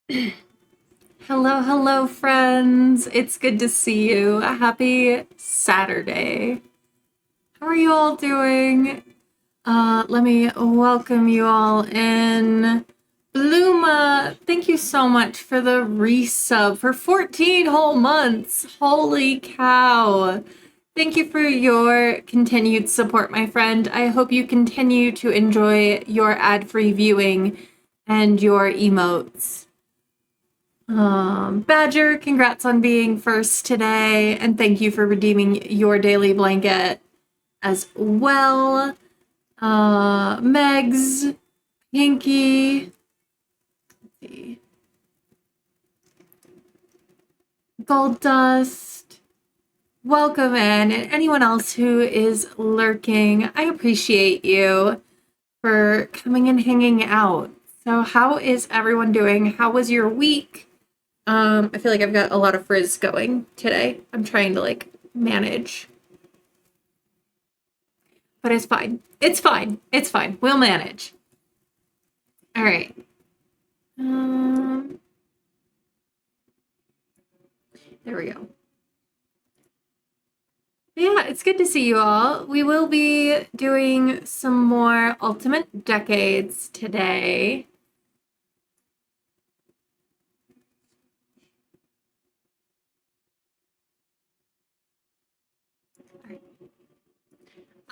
Hello, hello, friends. It's good to see you. Happy Saturday. How are you all doing? Let me welcome you all in. Bluma, thank you so much for the resub for 14 whole months. Holy cow. Thank you for your continued support, my friend. I hope you continue to enjoy your ad-free viewing and your emotes. Badger, congrats on being first today, and thank you for redeeming your daily blanket as well. Megs, Pinky, Gold Dust, welcome in, and anyone else who is lurking, I appreciate you for coming and hanging out. So, how is everyone doing? How was your week? I feel like I've got a lot of frizz going today. I'm trying to manage, but it's fine. It's fine. It's fine. We'll manage. All right. Um, there we go. Yeah, it's good to see you all. We will be doing some more Ultimate Decades today.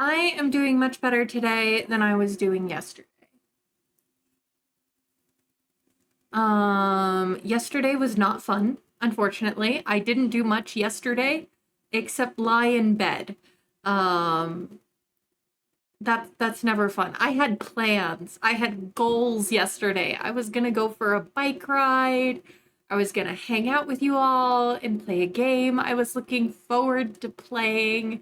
I am doing much better today than I was doing yesterday. Yesterday was not fun, unfortunately. I didn't do much yesterday except lie in bed. Um, that's never fun. I had plans. I had goals yesterday. I was gonna go for a bike ride. I was gonna hang out with you all and play a game I was looking forward to playing,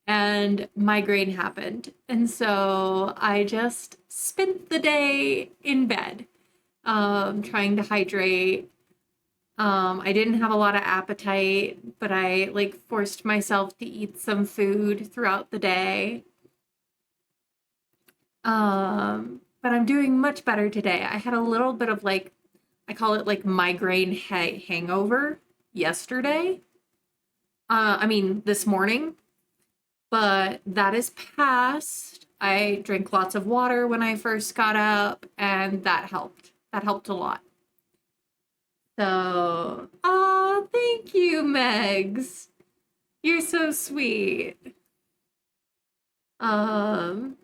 and migraine happened. And so I just spent the day in bed, trying to hydrate. I didn't have a lot of appetite, but I forced myself to eat some food throughout the day. But I'm doing much better today. I had a little bit of I call it migraine hangover yesterday. I mean, this morning, but that is past. I drank lots of water when I first got up, and that helped. That helped a lot. So, oh, thank you, Megs. You're so sweet. Um,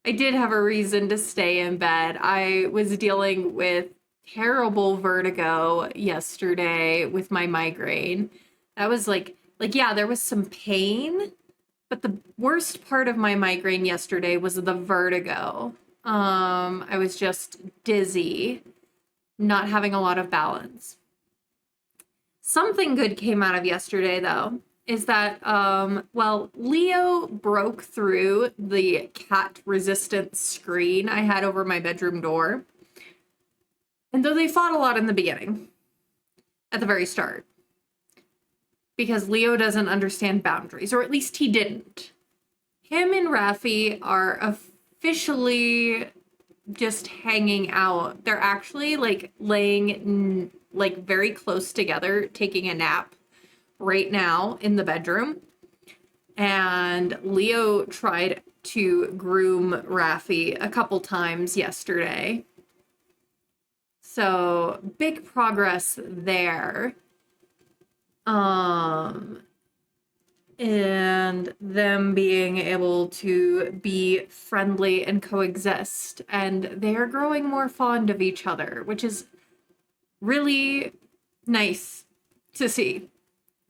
I did have a reason to stay in bed. I was dealing with terrible vertigo yesterday with my migraine. That was yeah, there was some pain, but the worst part of my migraine yesterday was the vertigo. I was just dizzy, not having a lot of balance. Something good came out of yesterday, though, is that, well, Leo broke through the cat resistant screen I had over my bedroom door. And though they fought a lot in the beginning, at the very start, because Leo doesn't understand boundaries, or at least he didn't. Him and Raffi are officially just hanging out. They're actually laying very close together, taking a nap right now in the bedroom. And Leo tried to groom Raffi a couple times yesterday. So big progress there. And them being able to be friendly and coexist. And they are growing more fond of each other, which is really nice to see.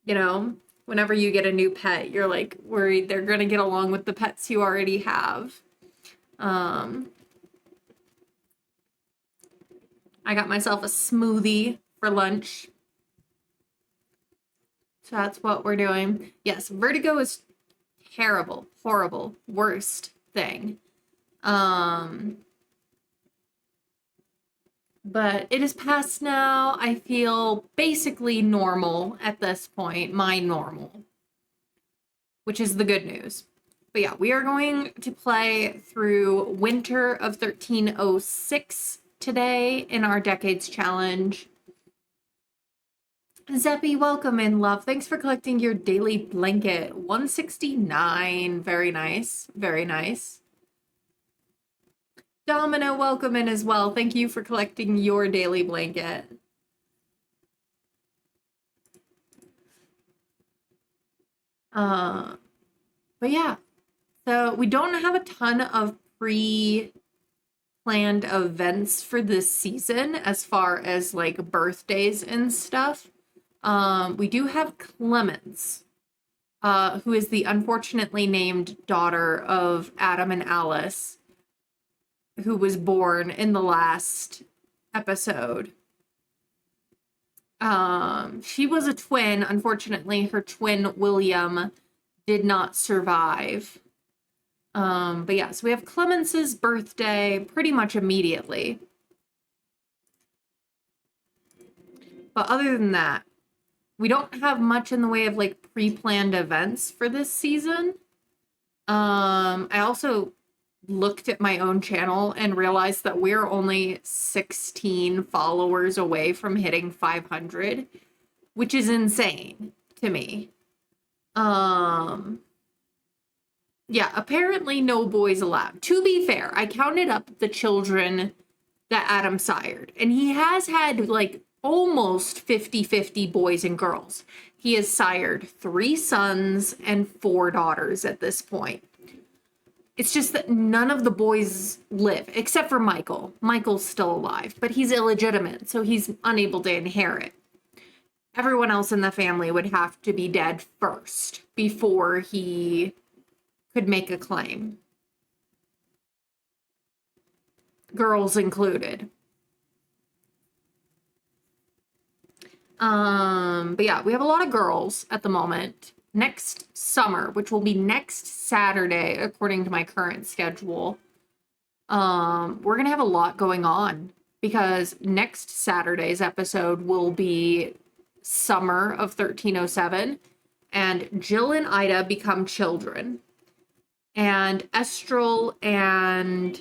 You know, whenever you get a new pet, you're worried they're going to get along with the pets you already have. I got myself a smoothie for lunch. So that's what we're doing. Yes, vertigo is terrible, horrible, worst thing. But it is past now. I feel basically normal at this point, my normal, which is the good news. But yeah, we are going to play through Winter of 1306 today in our Decades Challenge. Zeppy, welcome in, love. Thanks for collecting your daily blanket. 169. Very nice. Very nice. Domino, welcome in as well. Thank you for collecting your daily blanket. But yeah, so we don't have a ton of pre-planned events for this season as far as like birthdays and stuff. We do have Clemens, who is the unfortunately named daughter of Adam and Alice, who was born in the last episode. She was a twin. Unfortunately, her twin William did not survive. But yeah, so we have Clemens's birthday pretty much immediately. But other than that, we don't have much in the way of like pre-planned events for this season. I also looked at my own channel and realized that we're only 16 followers away from hitting 500, which is insane to me. Yeah, apparently no boys allowed. To be fair, I counted up the children that Adam sired, and he has had like almost 50-50 boys and girls. He has sired 3 sons and 4 daughters at this point. It's just that none of the boys live, except for Michael. Michael's still alive, but he's illegitimate, so he's unable to inherit. Everyone else in the family would have to be dead first before he could make a claim. Girls included. But yeah, we have a lot of girls at the moment. Next summer, which will be next Saturday, according to my current schedule, we're gonna have a lot going on because next Saturday's episode will be summer of 1307, and Jill and Ida become children, and Estrel and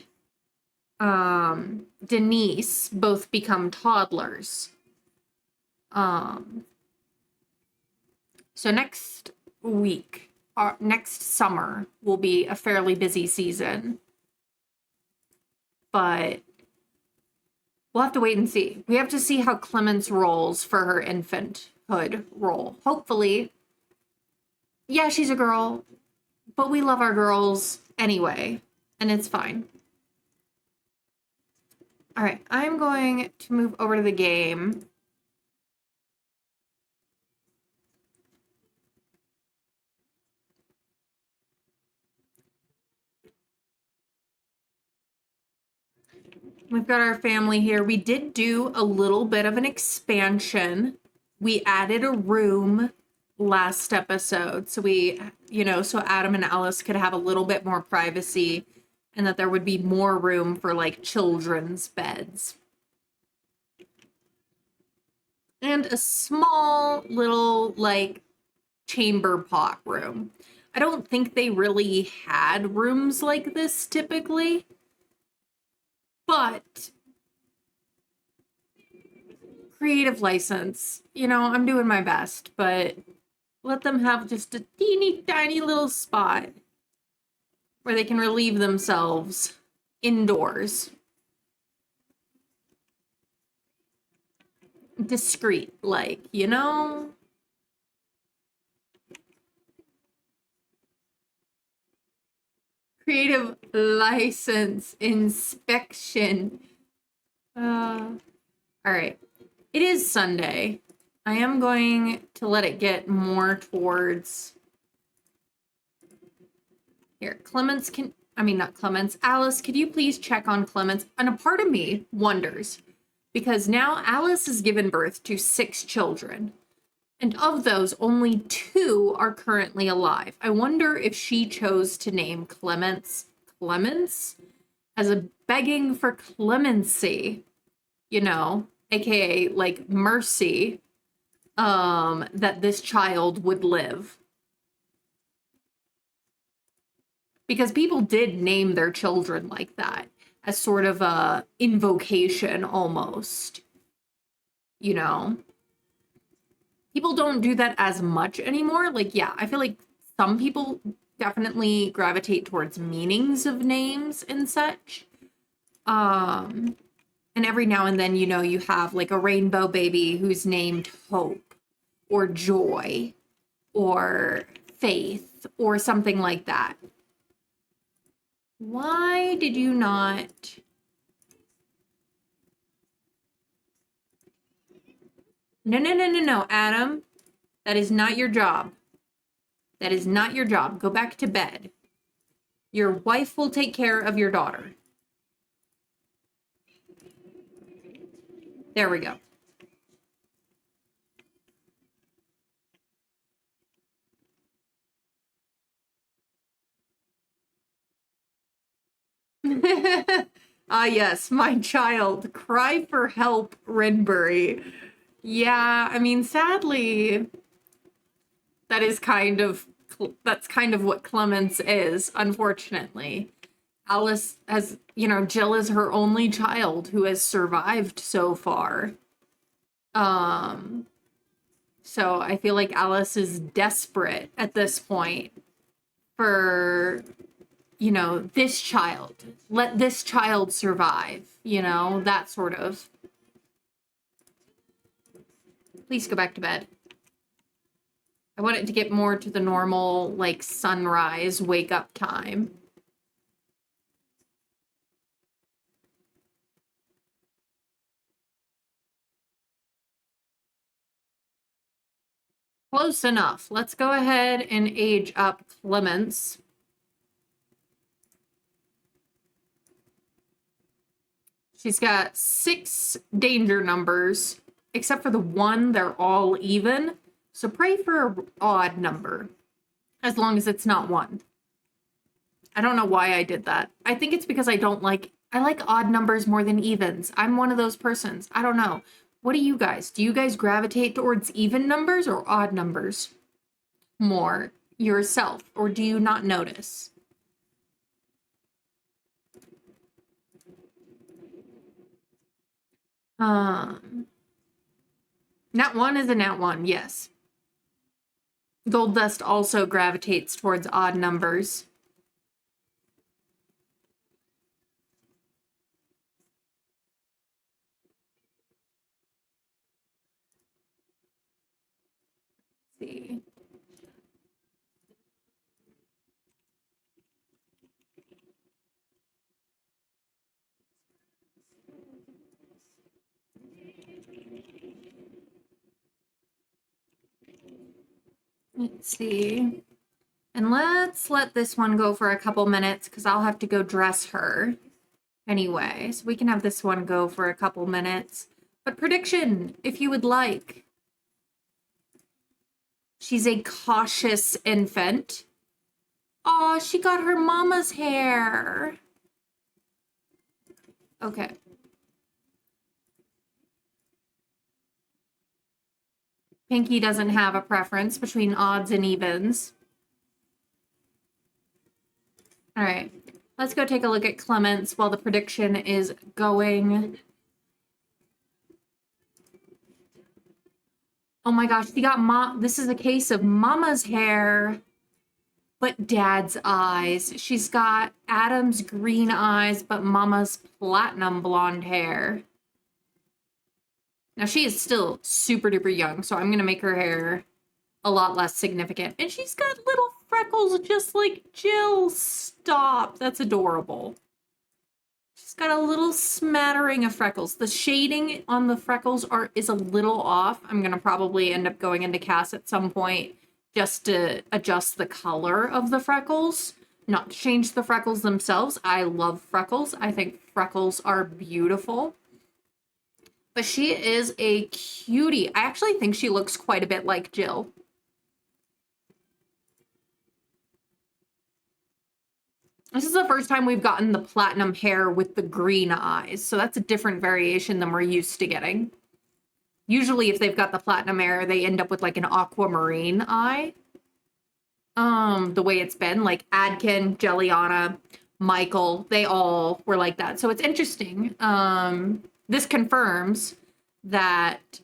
Denise both become toddlers. So next week, next summer will be a fairly busy season, but we'll have to wait and see. We have to see how Clemens rolls for her infanthood role. Hopefully, yeah, she's a girl, but we love our girls anyway, and it's fine. All right, I'm going to move over to the game. We've got our family here. We did do a little bit of an expansion. We added a room last episode. So so Adam and Alice could have a little bit more privacy and that there would be more room for like children's beds. And a small little like chamber pot room. I don't think they really had rooms like this typically. But creative license, I'm doing my best, but let them have just a teeny tiny little spot where they can relieve themselves indoors. Discreet, Creative license inspection. All right. It is Sunday. I am going to let it get more towards here. Alice, could you please check on Clemens? And a part of me wonders, because now Alice has given birth to 6 children. And of those, only 2 are currently alive. I wonder if she chose to name Clemens as a begging for clemency, aka like mercy, that this child would live. Because people did name their children like that. as sort of a invocation almost, you know? People don't do that as much anymore. Like, yeah, I feel like some people definitely gravitate towards meanings of names and such. Um, and every now and then, you have like a rainbow baby who's named Hope or Joy or Faith or something like that. Why did you not? No, no, no, no, no, Adam. That is not your job. That is not your job. Go back to bed. Your wife will take care of your daughter. There we go. Ah, yes, my child. Cry for help, Renbury. Yeah, I mean, sadly, that is that's kind of what Clemence is, unfortunately. Alice has, Jill is her only child who has survived so far. Um, so I feel like Alice is desperate at this point for, this child. Let this child survive, that sort of. Please go back to bed. I want it to get more to the normal, like, sunrise wake up time. Close enough. Let's go ahead and age up Clemence. She's got 6 danger numbers, except for the one, they're all even. So pray for an odd number, as long as it's not 1. I don't know why I did that. I think it's because I like odd numbers more than evens. I'm one of those persons. I don't know. What do you guys? Do you guys gravitate towards even numbers or odd numbers more yourself, or do you not notice? Nat 1 is a nat 1, yes. Gold Dust also gravitates towards odd numbers. Let's see. Let's see. And let's let this one go for a couple minutes because I'll have to go dress her anyway. So we can have this one go for a couple minutes. But prediction, if you would like. She's a cautious infant. Aw, she got her mama's hair. Okay. Pinky doesn't have a preference between odds and evens. All right, let's go take a look at Clemence while the prediction is going. Oh my gosh, she got this is a case of mama's hair, but dad's eyes. She's got Adam's green eyes, but mama's platinum blonde hair. Now, she is still super duper young, so I'm going to make her hair a lot less significant. And she's got little freckles just like Jill. Stop. That's adorable. She's got a little smattering of freckles. The shading on the freckles is a little off. I'm going to probably end up going into CAS at some point just to adjust the color of the freckles. Not to change the freckles themselves. I love freckles. I think freckles are beautiful. But she is a cutie. I actually think she looks quite a bit like Jill. This is the first time we've gotten the platinum hair with the green eyes. So that's a different variation than we're used to getting. Usually if they've got the platinum hair, they end up with like an aquamarine eye. The way it's been, like Adkin, Jelliana, Michael, they all were like that. So it's interesting. This confirms that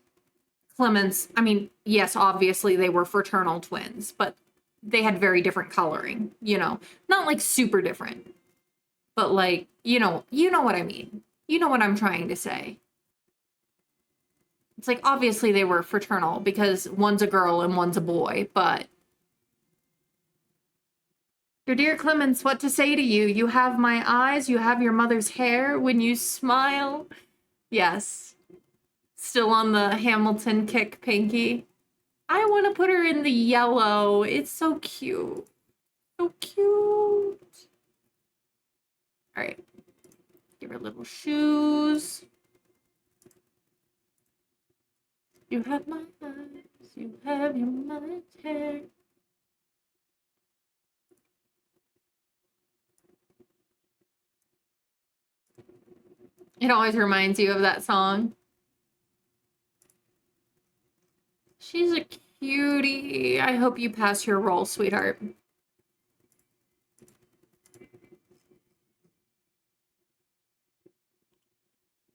Clemens, I mean, yes, obviously they were fraternal twins, but they had very different coloring, you know. Not like super different, but like, you know what I mean. You know what I'm trying to say. It's like obviously they were fraternal because one's a girl and one's a boy, but your dear Clemens, what to say to you? You have my eyes, you have your mother's hair when you smile. Yes. Still on the Hamilton kick, Pinky. I want to put her in the yellow. It's so cute. So cute. All right. Give her little shoes. You have my eyes. You have your mother's hair. It always reminds you of that song. She's a cutie. I hope you pass your roll, sweetheart.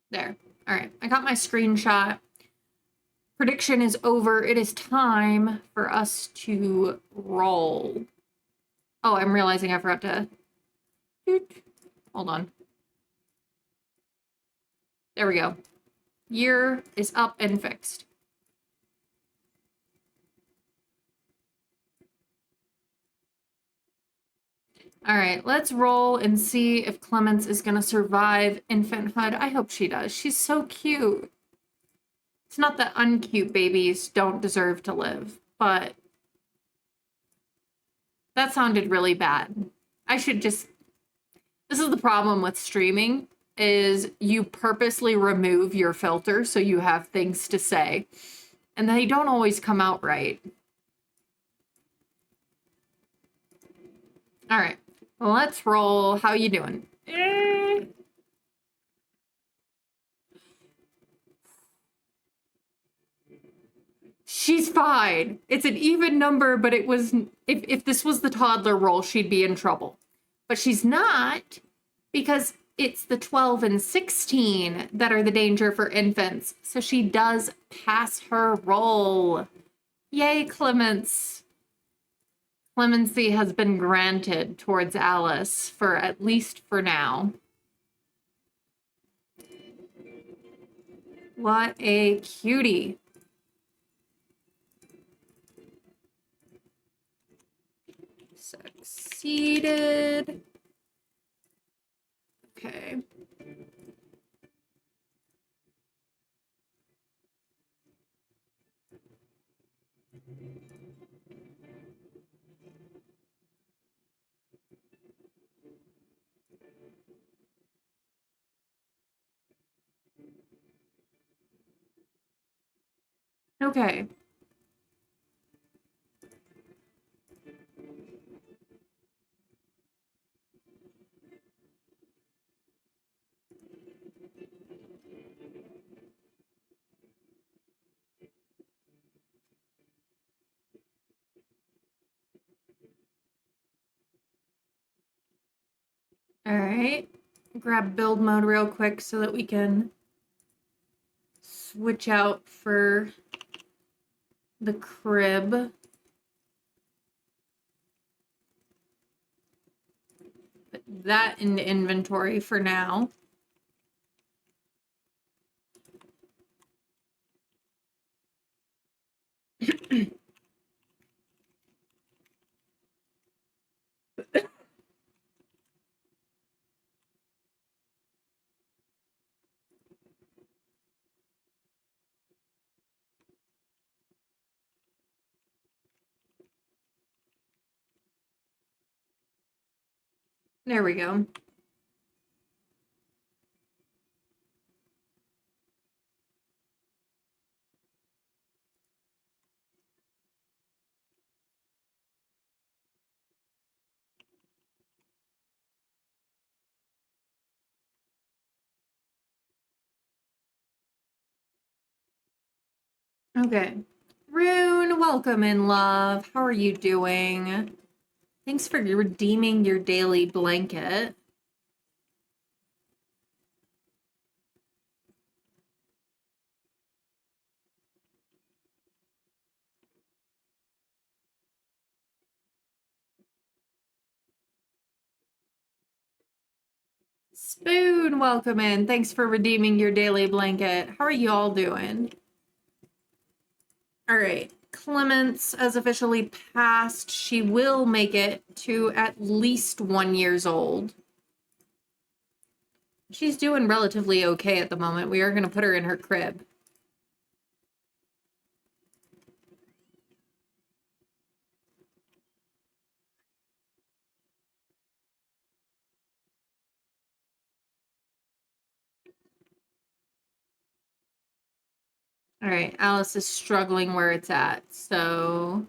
There. All right. I got my screenshot. Prediction is over. It is time for us to roll. Oh, I'm realizing I forgot to... Hold on. There we go. Year is up and fixed. All right, let's roll and see if Clemens is going to survive infanthood. I hope she does. She's so cute. It's not that uncute babies don't deserve to live, but that sounded really bad. I should just... This is the problem with streaming, is you purposely remove your filter so you have things to say, and they don't always come out right. All right, well, let's roll. How you doing? She's fine. It's an even number, but it was... If this was the toddler roll, she'd be in trouble. But she's not, because it's the 12 and 16 that are the danger for infants. So she does pass her roll. Yay, Clemens. Clemency has been granted towards Alice, for at least for now. What a cutie. Succeeded. Okay. Okay. All right. Grab build mode real quick so that we can switch out for the crib. Put that in the inventory for now. There we go. Okay. Rune, welcome in, love. How are you doing? Thanks for redeeming your daily blanket. Spoon, welcome in. Thanks for redeeming your daily blanket. How are you all doing? All right. Clemence has officially passed. She will make it to at least 1 years old. She's doing relatively okay at the moment. We are going to put her in her crib. All right, Alice is struggling where it's at, so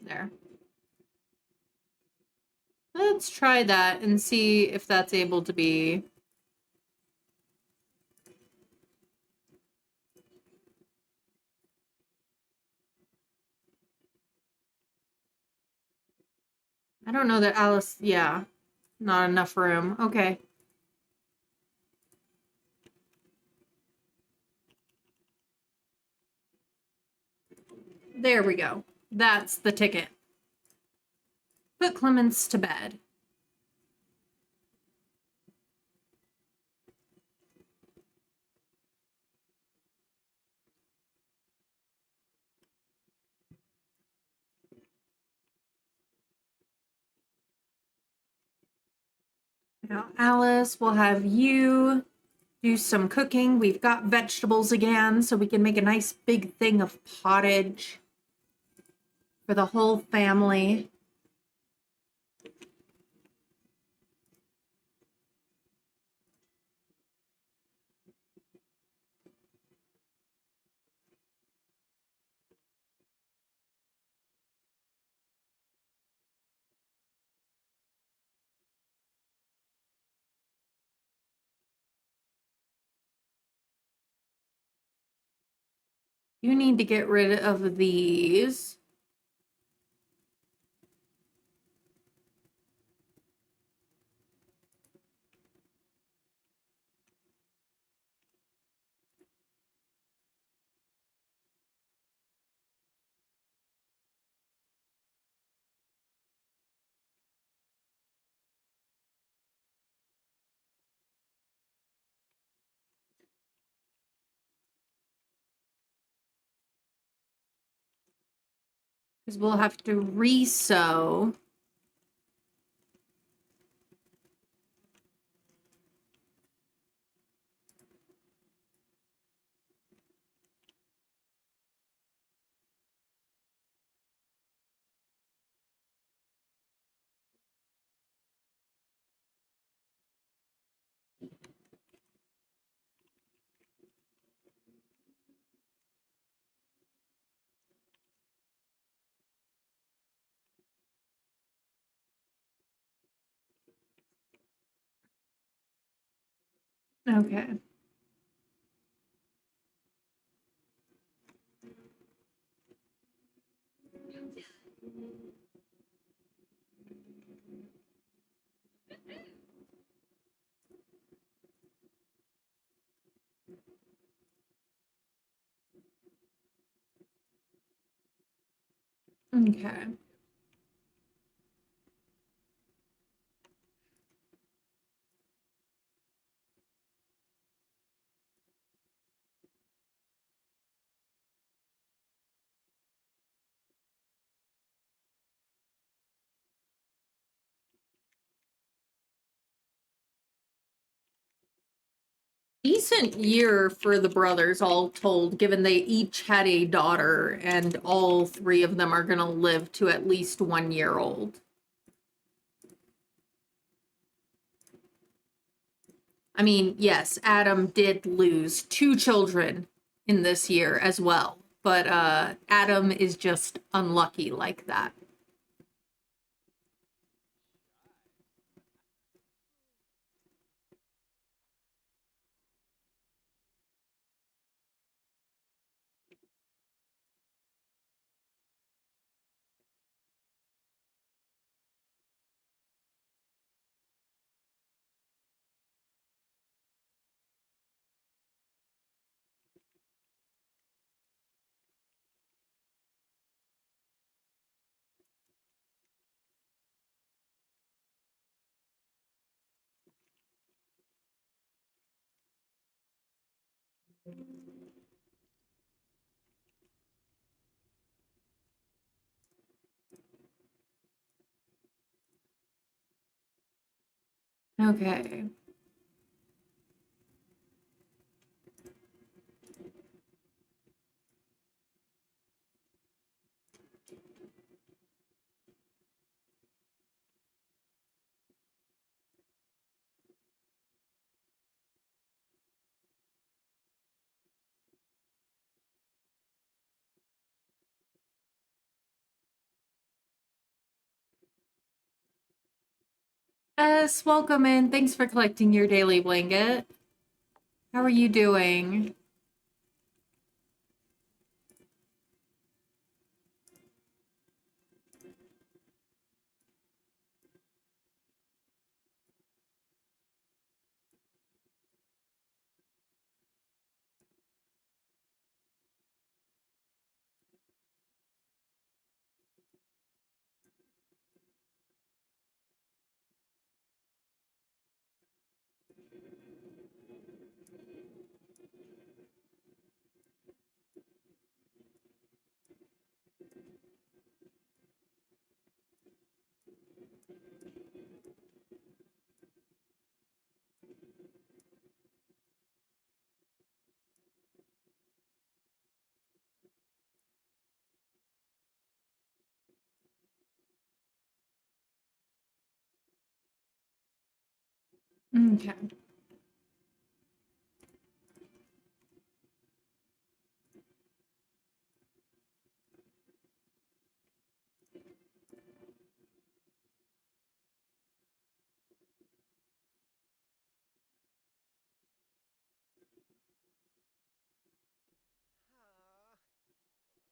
there. Let's try that and see if that's able to be. I don't know that Alice, yeah, not enough room. Okay. There we go. That's the ticket. Put Clemens to bed. Now, Alice, we'll have you do some cooking. We've got vegetables again, so we can make a nice big thing of pottage for the whole family. You need to get rid of these. Because we'll have to re-sew. Okay. Okay. Decent year for the brothers, all told, given they each had a daughter, and all three of them are going to live to at least 1 year old. I mean, yes, Adam did lose two children in this year as well, but Adam is just unlucky like that. Okay. S, welcome in. Thanks for collecting your daily blanket. How are you doing? Okay.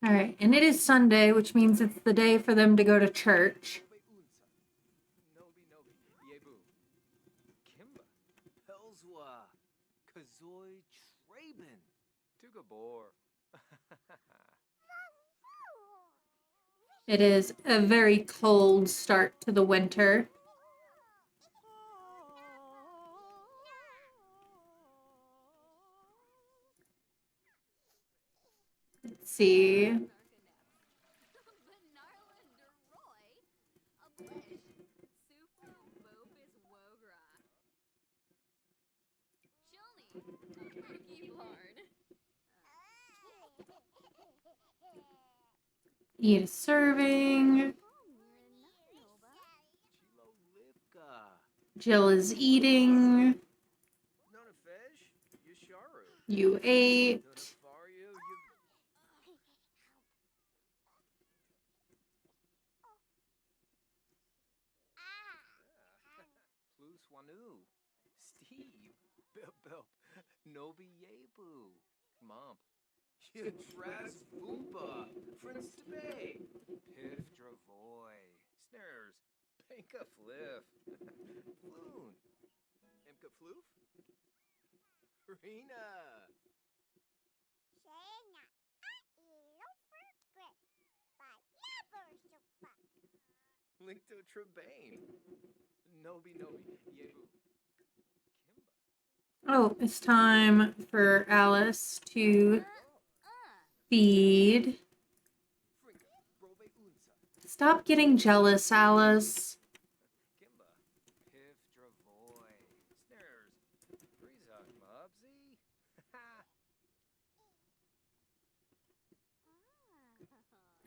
All right, and it is Sunday, which means it's the day for them to go to church. Nobi Nobi, Yebu, Kimba, Pelswa, Kazoy Traben, Tugabor. It is a very cold start to the winter. Let's see. Eat a serving. Chilo Livka, Jill is eating. Nonafesh, Yasharu, You ate. Nonafario, Plus Wanu, Steve, Bilp, Nobi Yebu, Mom, Yatraz Boomba, Prince Bay, Piff Dravoy, Snares, Panka Fliff, Floon, Imka Floof, Rena, Linkto Trebane, Nobi Yebu, Kimba. Oh, it's time for Alice to feed. Frinka, Robe Unsa, Stop getting jealous, Alice. Kimba, Piff Dravoy, Snares, Breezok Mubsy,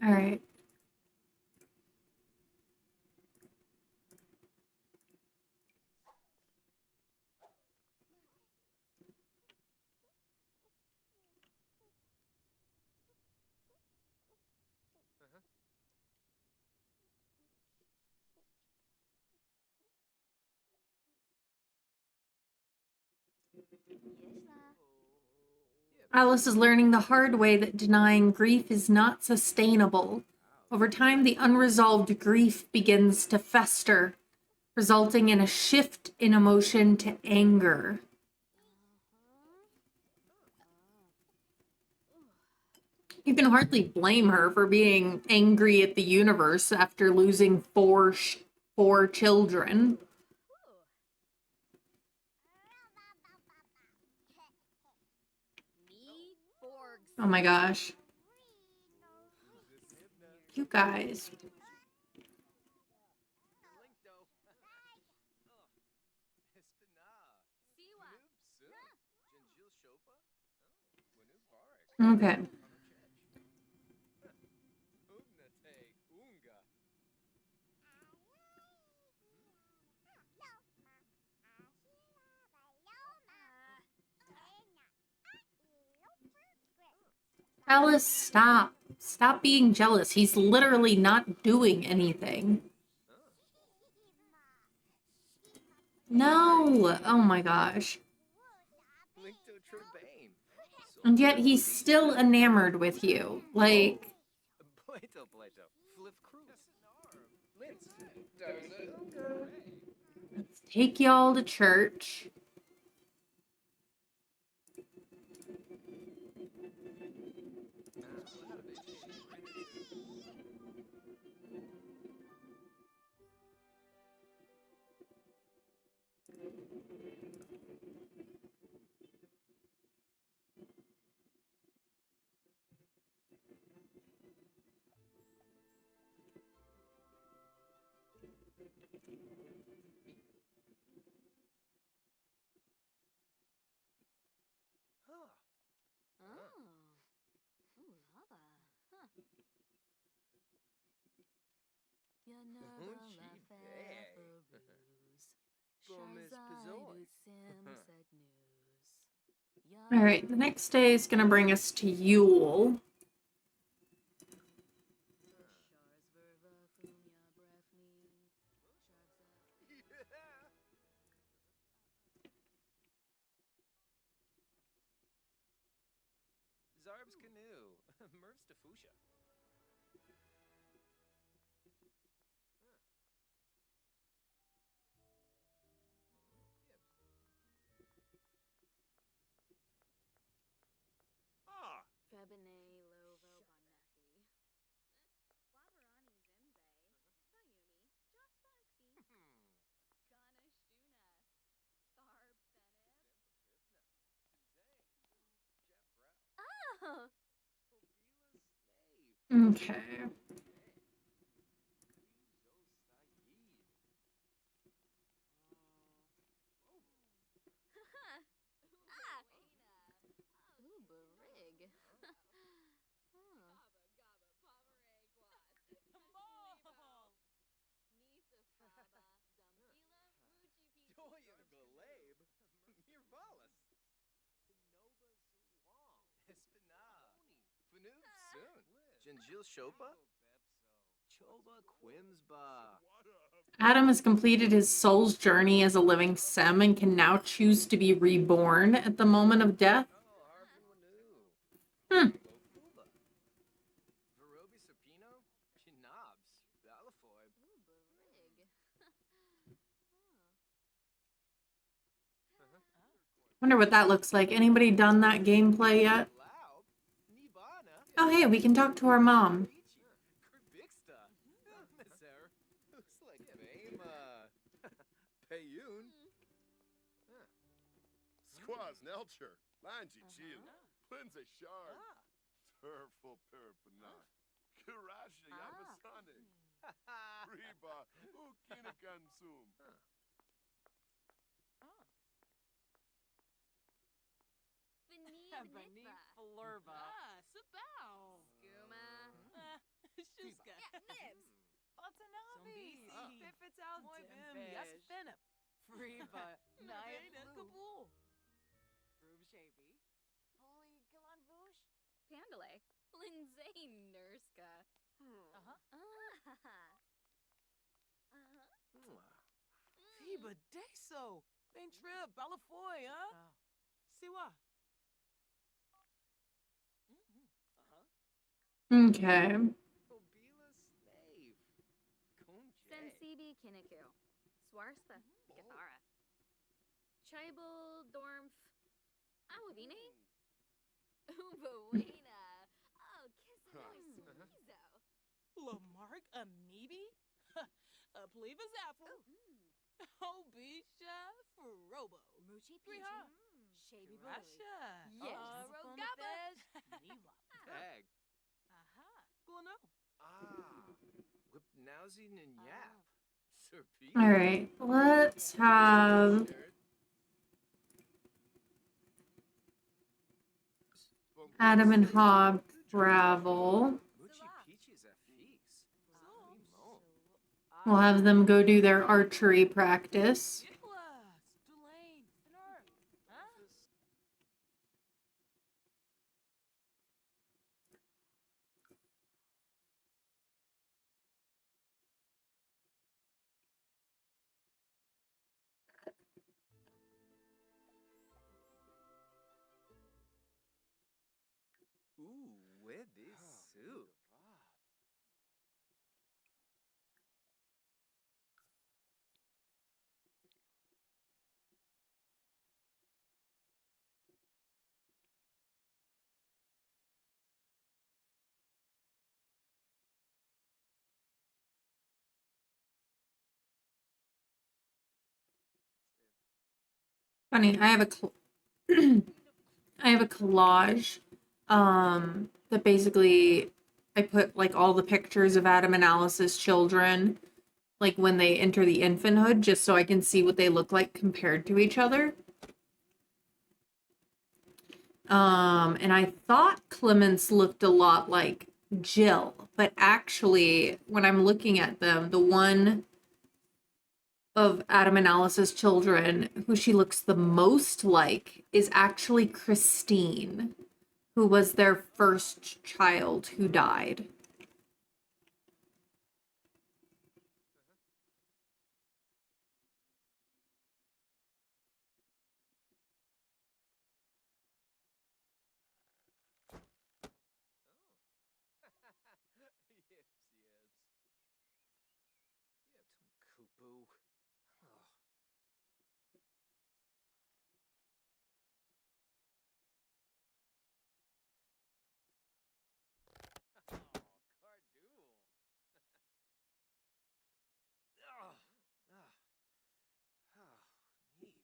All right. Alice is learning the hard way that denying grief is not sustainable. Over time, the unresolved grief begins to fester, resulting in a shift in emotion to anger. You can hardly blame her for being angry at the universe after losing four children. Oh my gosh. You guys. Linkdo. Espina. Funub Sun. Genjil Shopa. Funub Barik. Okay. Ugnate Unga. Alice, stop. Stop being jealous. He's literally not doing anything. No. Oh my gosh. Linkdo Trebane. And yet he's still enamored with you. Like, Plato. Flip Cruz. Linz. Darza. let's take y'all to church. Huh. Oh. Ooh, lava. Huh. Ya never Gee, left bay. Farouz. Bomis Sharzai Pizoi. do Sim said news. Ya All right, the next day is going to bring us to Yule. Shars verva fumya brefni. Sharzai. Yeah. Zarb's canoe. Merv's to Fuchsia. Ah. Febine lovo bonefi. Wabarani zimze. Bayumi. Just vaccine. Kana shuna. Tharb benef. Oh. Okay. Uberig. Doyen Galabe. Mirvalis. Tinoba Zuwang. Espina. Funub Soon. Genjil Shopa. Choba Quimsba. Adam has completed his soul's journey as a living sim and can now choose to be reborn at the moment of death. Oh, Harvin Wanu. Hmm. Bofuba. Verobi Serpino. Chinobs. Balafoy. Uberig. Wonder what that looks like. Anybody done that gameplay yet? Laub. Nibana. Oh, hey, we can talk to our mom. Kurbixta. Miser. Uslik Bema. Payun. Squaws Nelcher, Lanji Chil, Plinze Shard, Ah. Turful Perpana, Kirasha Yabasane, Reba, Ukinakan-sum. Beneath Flurba. Sabao. Skuma. Shuska. Nibs. Watanabe. Ah. Fifits out Moivim. Yes, Fenip. Freeba. Naya Kabul. Rube Shavy. Fully Galanvush. Pandalay. Lindsay Nurska. Uh-huh. Fiba Deso. Main trip. Balafoy, huh? Siwa. Okay. Obila Slave. Kunje. Sensibi Kiniku. Swarspa. Gathara. Chibal Dormf. Awavine. Ubawena. Oh, Kisanoy Suizo. Lamarck Amoebi? Pleva Zaffle. Obisha Furobo. Moochie Priha. Peachy. Shaby Russia. Yes. Rogaba. Niwa. Tag. Aha. Guano. Whipnowsy Ninyap. Serpent. All right, let's have Adam and Hob travel. Moochie Peachy's a feast. We'll have them go do their archery practice. Nicholas. Tulane. Snurf. Huh? Ooh, webby soup. Funny, I have I have a collage that basically I put like all the pictures of Adam and Alice's children like when they enter the infanthood just so I can see what they look like compared to each other. And I thought Clemens looked a lot like Jill, but actually when I'm looking at them, the one of Adam and Alice's children who she looks the most like is actually Christine, who was their first child who died. Yips, yips. Yips, cuckoo. Oh. Oh, Cardool. Oh, neat.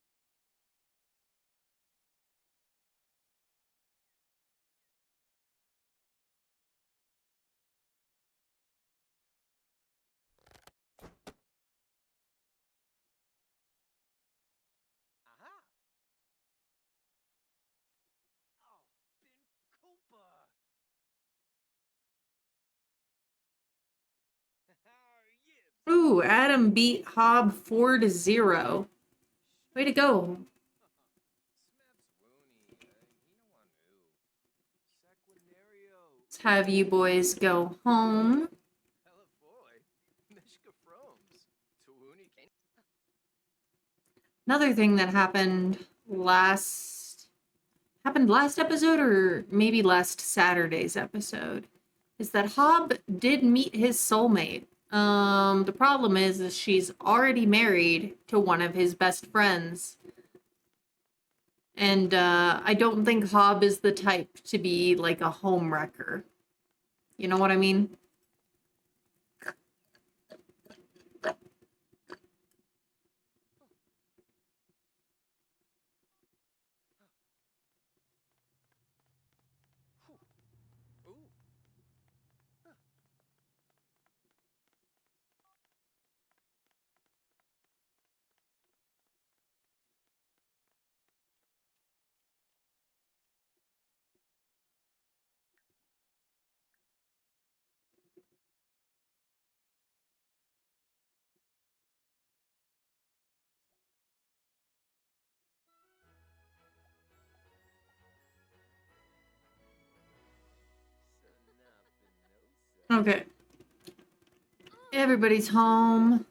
Aha. Oh, Ben Cooper. Yips. Ooh, Adam beat Hob 4-0. Way to go. Smaps Wooney. Hinawanu. Sequinario. Let's have you boys go home. Pelafoy. Mishka Froms. Tuuni Ken. Another thing that happened last episode or maybe last Saturday's episode is that Hob did meet his soulmate. The problem is she's already married to one of his best friends. And I don't think Hob is the type to be like a home wrecker. You know what I mean? Ooh. Okay. Everybody's home.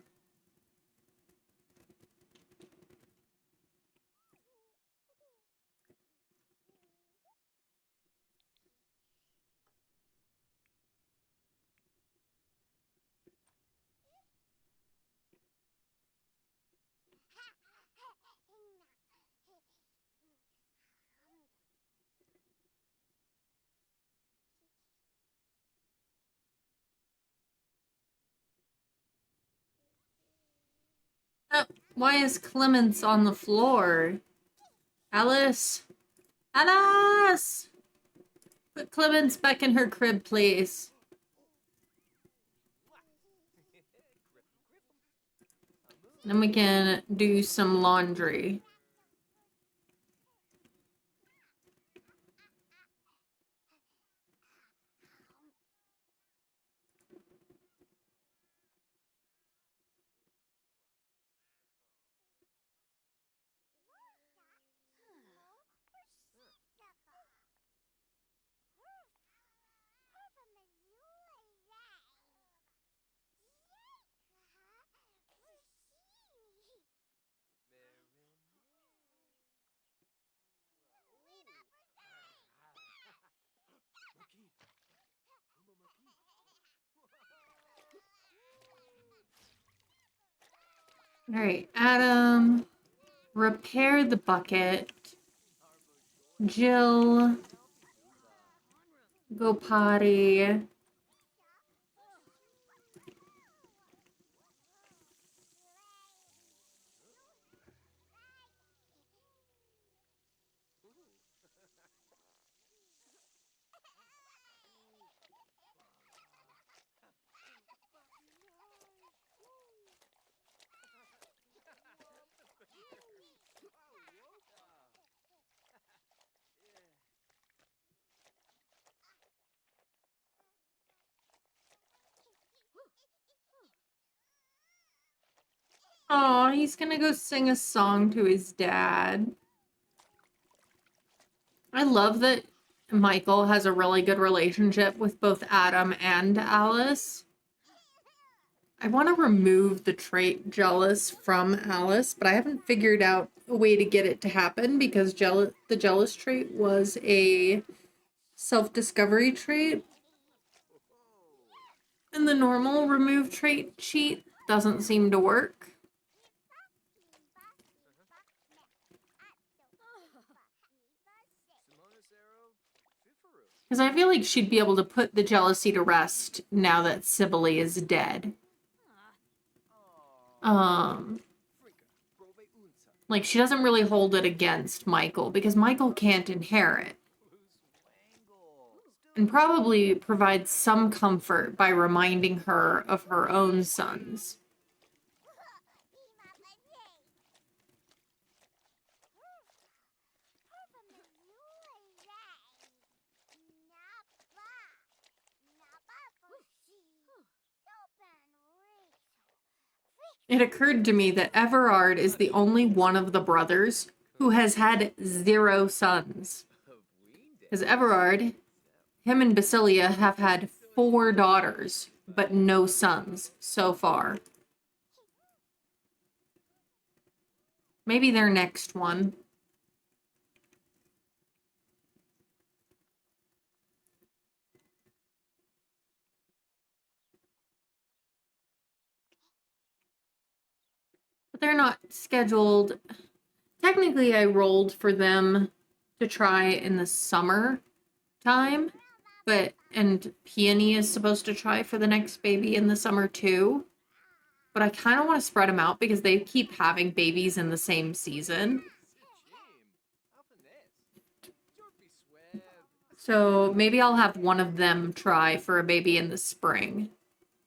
Oh, why is Clemens on the floor? Alice! Alice! Put Clemens back in her crib, please. Then we can do some laundry. All right, Adam, repair the bucket. Jill, go potty. Oh, he's gonna go sing a song to his dad. I love that Michael has a really good relationship with both Adam and Alice. I want to remove the trait jealous from Alice, but I haven't figured out a way to get it to happen because the jealous trait was a self-discovery trait. And the normal remove trait sheet doesn't seem to work. Because I feel like she'd be able to put the jealousy to rest now that Sibylle is dead. Like, she doesn't really hold it against Michael, because Michael can't inherit. And probably provides some comfort by reminding her of her own sons. It occurred to me that Everard is the only one of the brothers who has had 0 sons. Because Everard, him and Basilia have had 4 daughters, but no sons so far. Maybe their next one. But they're not scheduled. Technically, I rolled for them to try in the summer time, and Peony is supposed to try for the next baby in the summer too. But I kind of want to spread them out because they keep having babies in the same season. So maybe I'll have one of them try for a baby in the spring,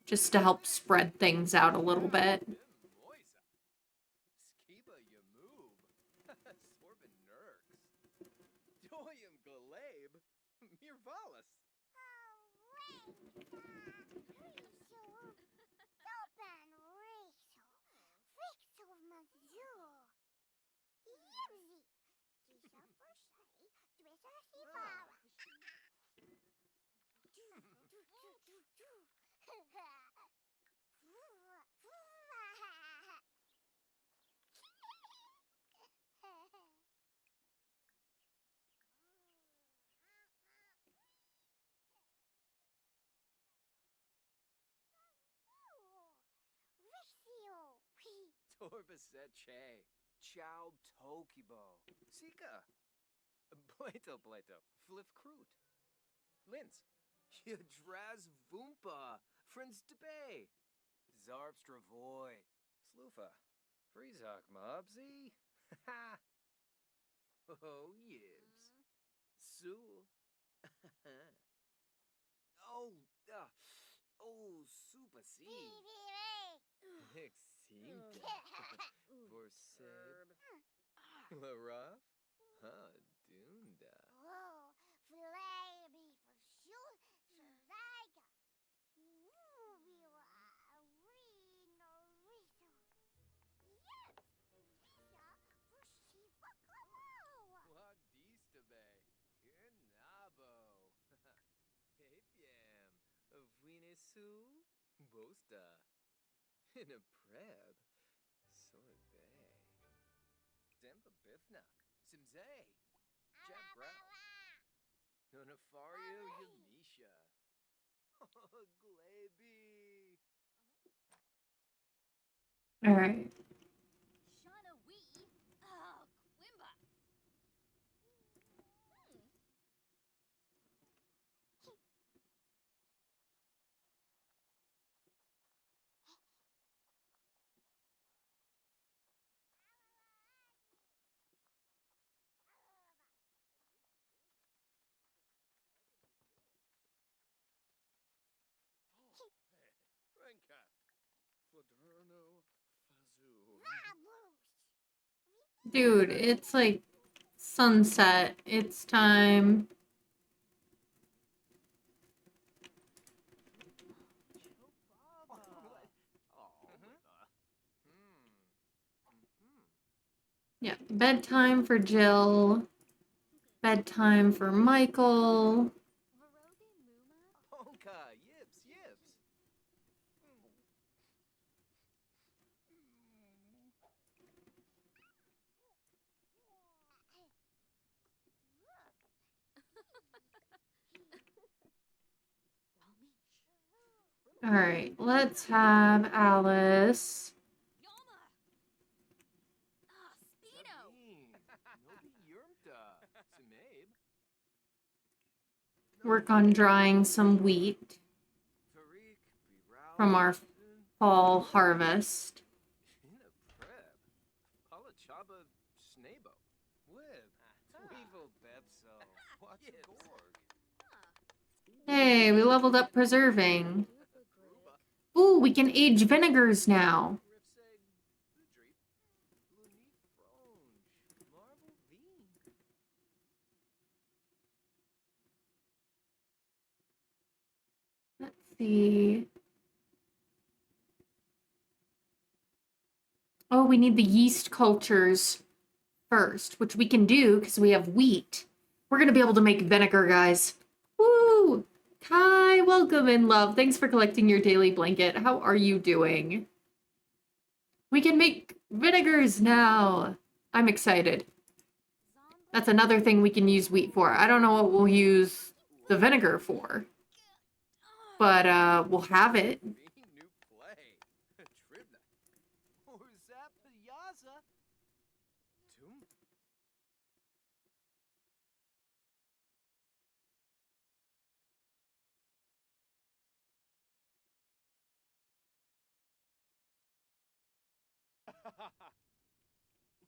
just to help spread things out a little bit. Torbaset Che. Chow Tokibo. Sika. Plato Plato. Flif Kroot. Linz. Yadraz Vumpa. Friends Debay. Zarpstravoy. Sloofa. Freezok Mobsy. Ha. Oh, yibs. Sue. Oh, oh, super C. Extinta. For seb. La rough? Huh, dunda. What dista be? Kenabo. Hepiam. Vine su? Bosta. In a preb. Soy bay. Demba bifna. Simzay. Jabra. Nonafario Yamisha. Glaby. All right. Shauna Wee. Oh, Quimba. Renka. Fladerno Fazoo. Dude, it's like sunset. It's time. Yeah, bedtime for Jill. Bedtime for Michael. Varoge Muma. Ponka. Yips, yips. All right, let's have Alice Yama. Ah, Speedo. Nobi Yurmta. Simabe. work on drying some wheat Tariq. from our fall harvest. In a preb. Palachaba Snabo. Wib. Weevil Bepso. What's a gorg? Hey, we leveled up preserving. Uba Ooh, we can age vinegars now. Rifseg. Udreep. Lunit Fronge. Marble Bean. Let's see. Oh, we need the yeast cultures first, which we can do because we have wheat. We're going to be able to make vinegar, guys. Woo! Kai, welcome in, love. Thanks for collecting your daily blanket. How are you doing? We can make vinegars now. I'm excited. That's another thing we can use wheat for. I don't know what we'll use the vinegar for, but we'll have it. New play. Tribna. Or Zapayaza. Tum.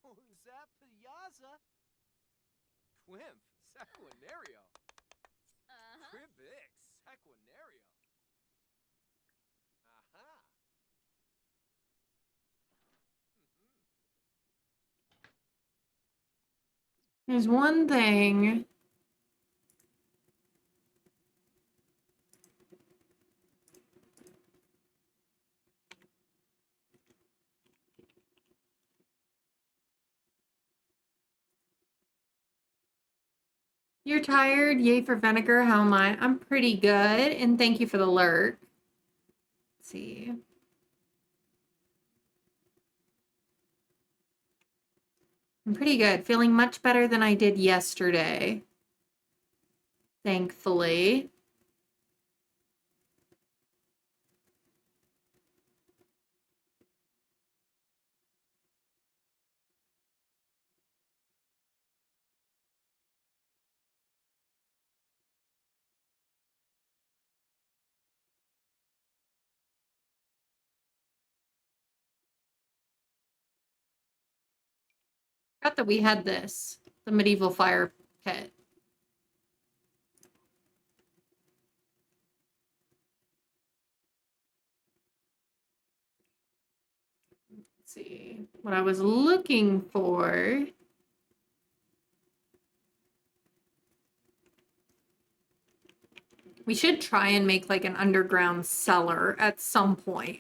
Or Zapayaza. Quimp. Sequinario. Cribix. Sequinario. Aha. There's one thing. You're tired? Yay for vinegar. How am I? I'm pretty good, and thank you for the lurk. Let's see. I'm pretty good. Feeling much better than I did yesterday. Thankfully. Forgot that we had this. The medieval fire pit. Let's see what I was looking for. We should try and make like an underground cellar at some point.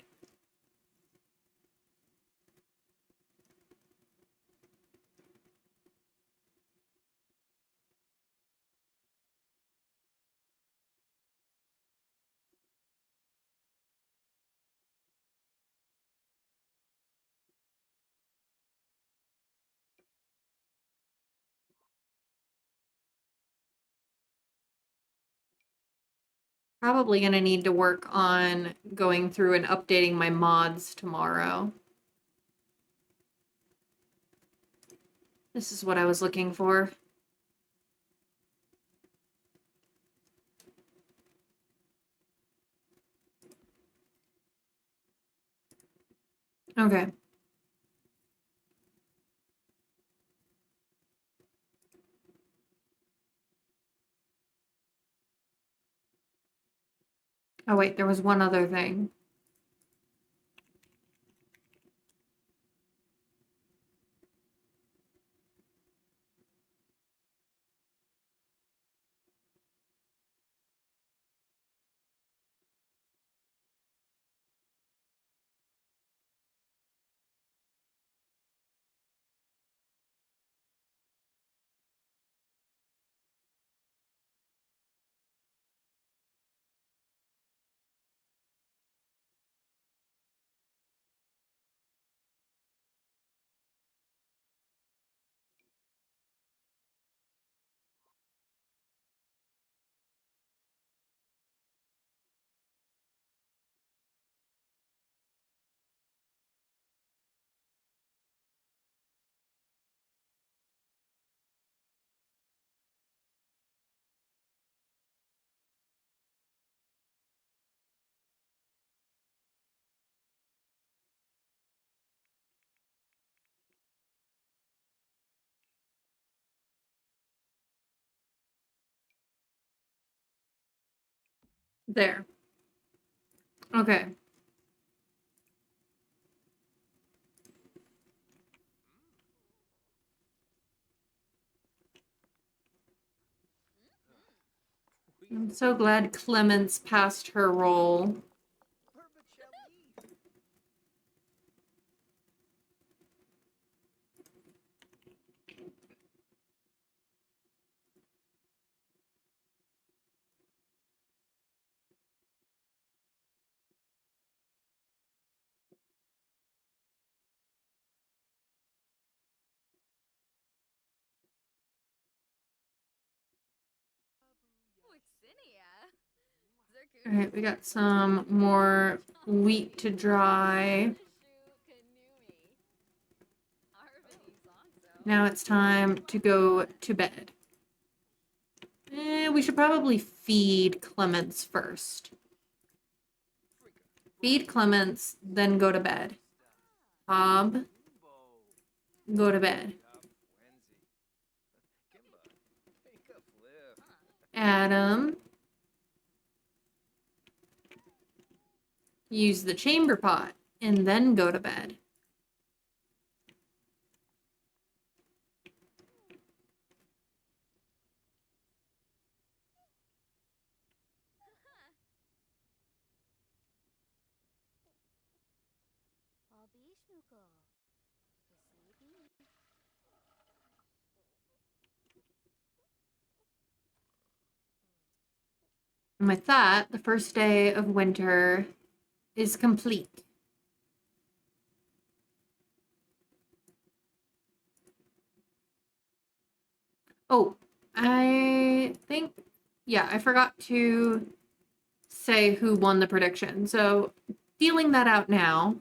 Probably going to need to work on going through and updating my mods tomorrow. This is what I was looking for. Okay. Oh wait, there was one other thing. There. Okay. I'm so glad Clemens passed her role. Vermicelli. Wixinia. All right, we got some more wheat to dry. Now it's time to go to bed. We should probably feed Clements first. Feed Clements, then go to bed. Hob, go to bed. Adam, use the chamber pot, and then go to bed. And with that, the first day of winter is complete. Oh, I think, yeah, I forgot to say who won the prediction. So, feeling that out now.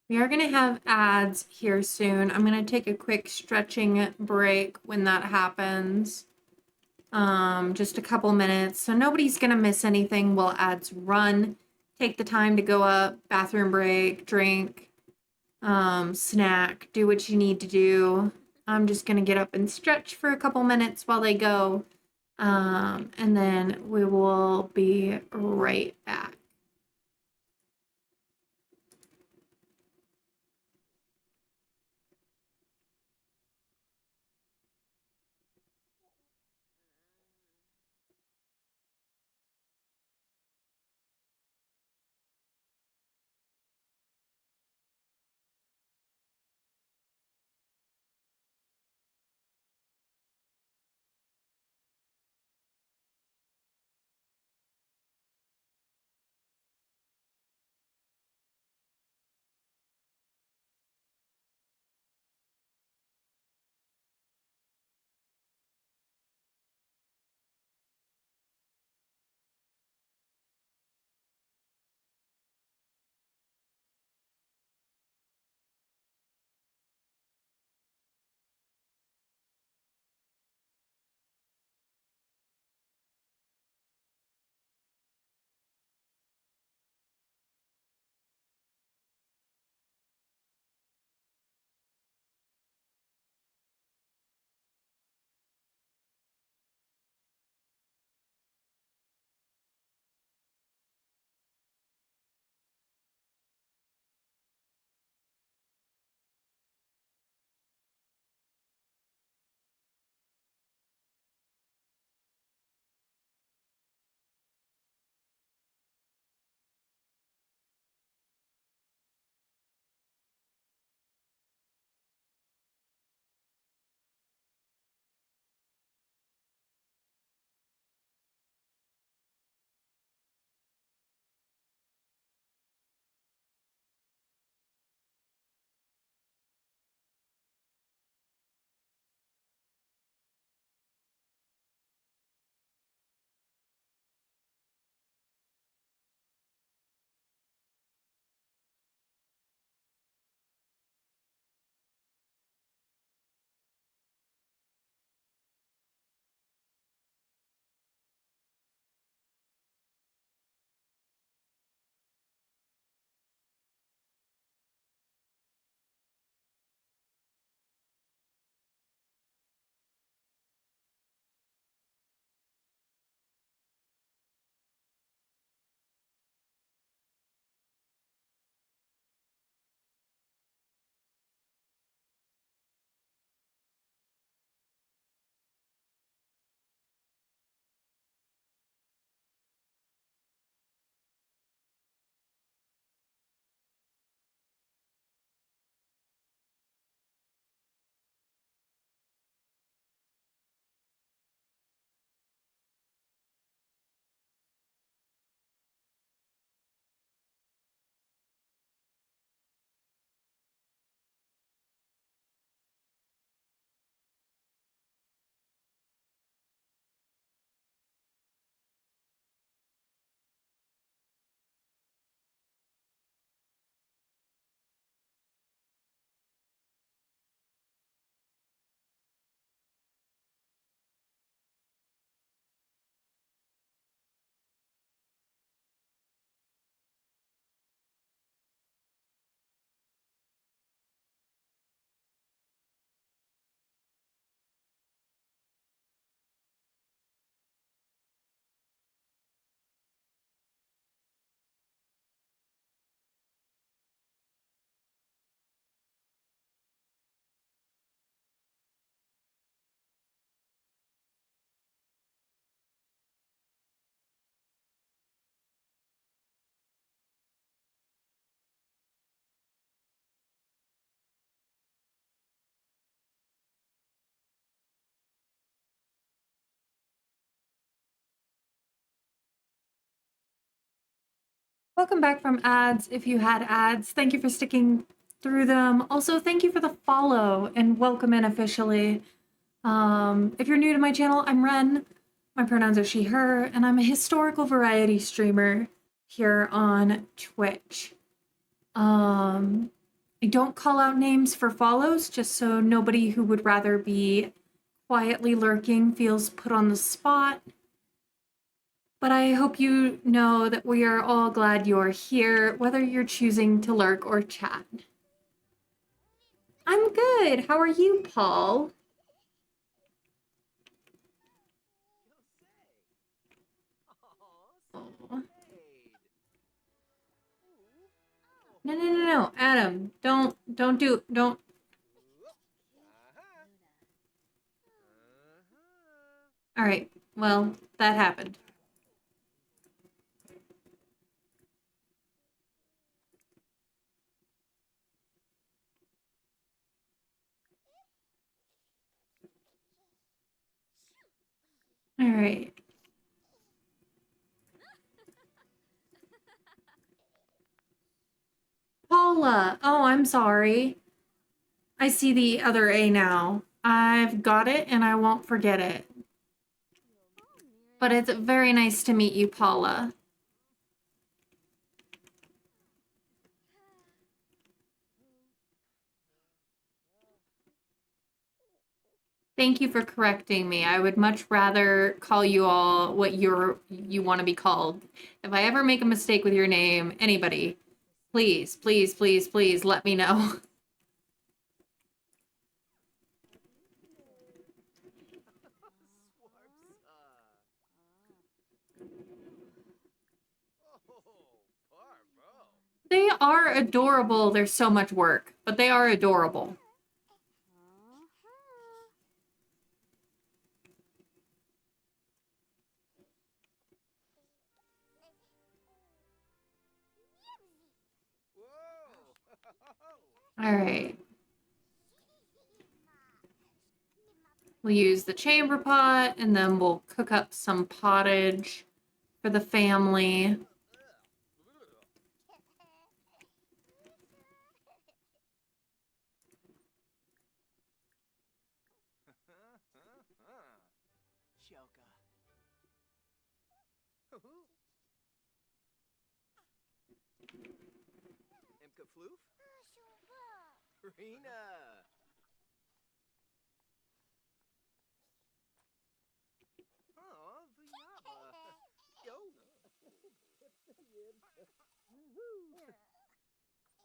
We are going to have ads here soon. I'm going to take a quick stretching break when that happens. Just a couple minutes. So nobody's going to miss anything while ads run. Take the time to go up, bathroom break, drink, snack, do what you need to do. I'm just going to get up and stretch for a couple minutes while they go. And then we will be right back. Welcome back from ads. If you had ads, thank you for sticking through them. Also, thank you for the follow and welcome in officially. If you're new to my channel, I'm Ren. My pronouns are she, her, and I'm a historical variety streamer here on Twitch. I don't call out names for follows just so nobody who would rather be quietly lurking feels put on the spot. But I hope you know that we are all glad you're here, whether you're choosing to lurk or chat. I'm good. How are you, Paul? You'll say. Oh. Aid. No, no, no, no, Adam, don't do, don't. Uh-huh. Uh-huh. All right, well, that happened. All right. Paula, oh, I'm sorry. I see the other A now. I've got it and I won't forget it. But it's very nice to meet you, Paula. Thank you for correcting me. I would much rather call you all what you want to be called. If I ever make a mistake with your name, anybody, please, please, please, please let me know. Oh, Barbo. They are adorable. There's so much work, but they are adorable. Whoa. All right. We'll use the chamber pot and then we'll cook up some pottage for the family. Choka. Imka Floof? Rena. Oh, Viaba. Yo.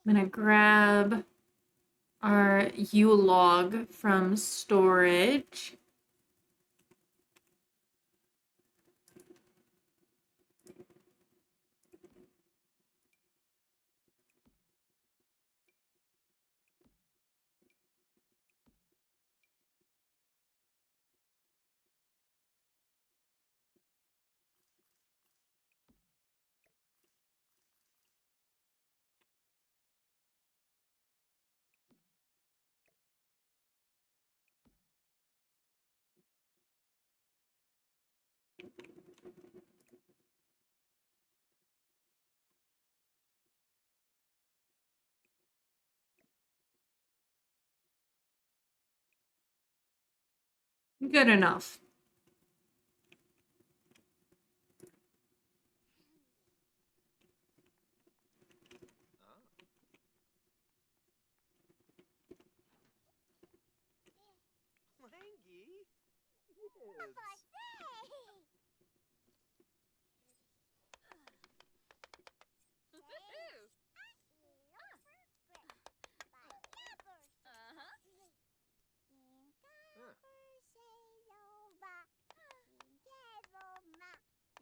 I'm gonna grab our Yule log from storage. Good enough. Langy?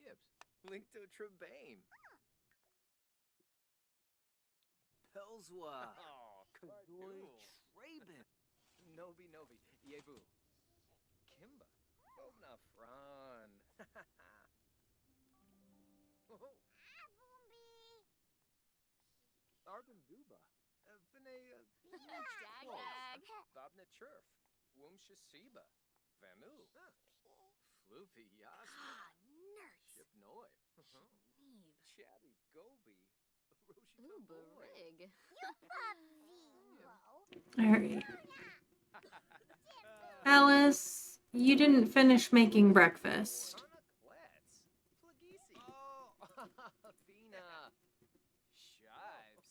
Yibs. Linkto Trebane. Pelswa. Oh, Kadoy Traben. Novi Novi. Yebu. Kimba. Bobna Fran. Arben Duba. Vinay. Dag. Bobna Churf. Woomsha Siba. Vamu. Floofy Yasma. Nerds. Shipnoy. Meave. Chatty Gobi. Roshi Uberig. All right. Alice, you didn't finish making breakfast. Oh, Fina. Shives.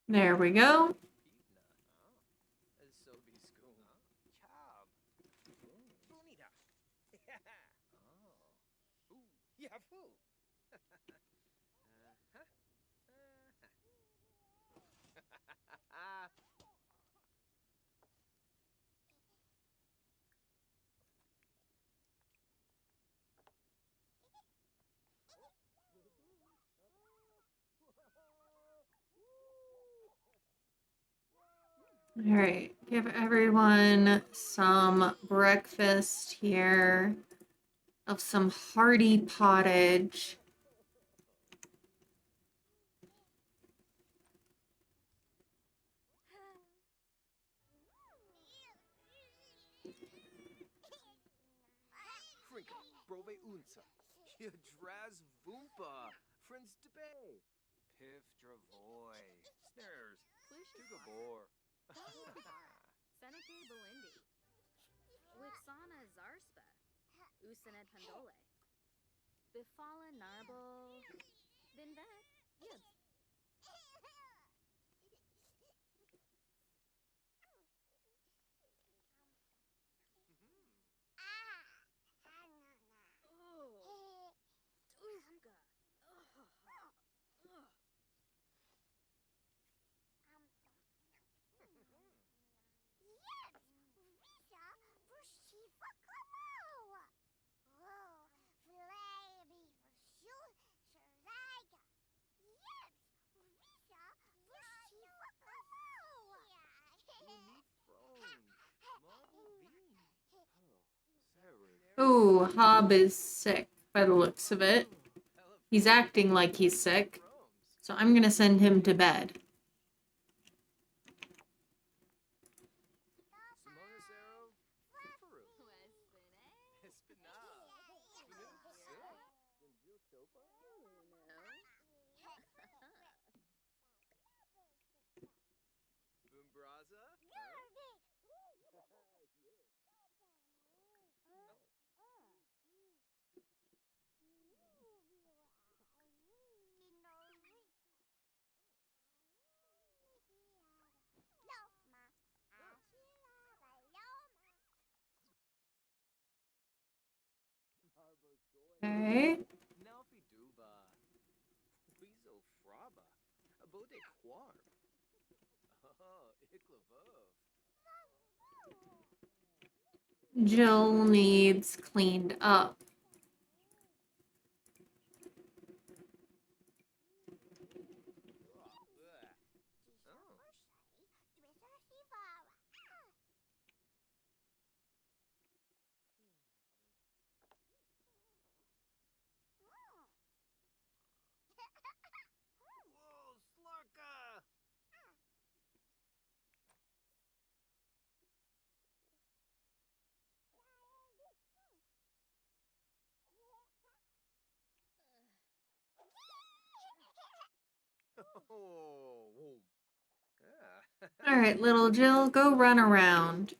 There we go. Sobi school. Chab. Bonita. Oh. Ooh, Yahoo. All right, give everyone some breakfast here of some hearty pottage. Frinka, brove unsa. You draz vumpa. Friends to bay. Piff dravoy. Snares. Tugabor. Seneca Belindi. Wixana Zarspa. Usanet Pandole. Bifala Narble. Binvet. Yibs. Oh. Ufka. Ooh, Hob is sick by the looks of it. He's acting like he's sick, so I'm gonna send him to bed. Okay. Nalfi duba. Weasel fraba. Abode quarb. Oh, iklavov. Jill needs cleaned up. Whoa, Slarka! Oh, whoa. Yeah. All right, little Jill, go run around.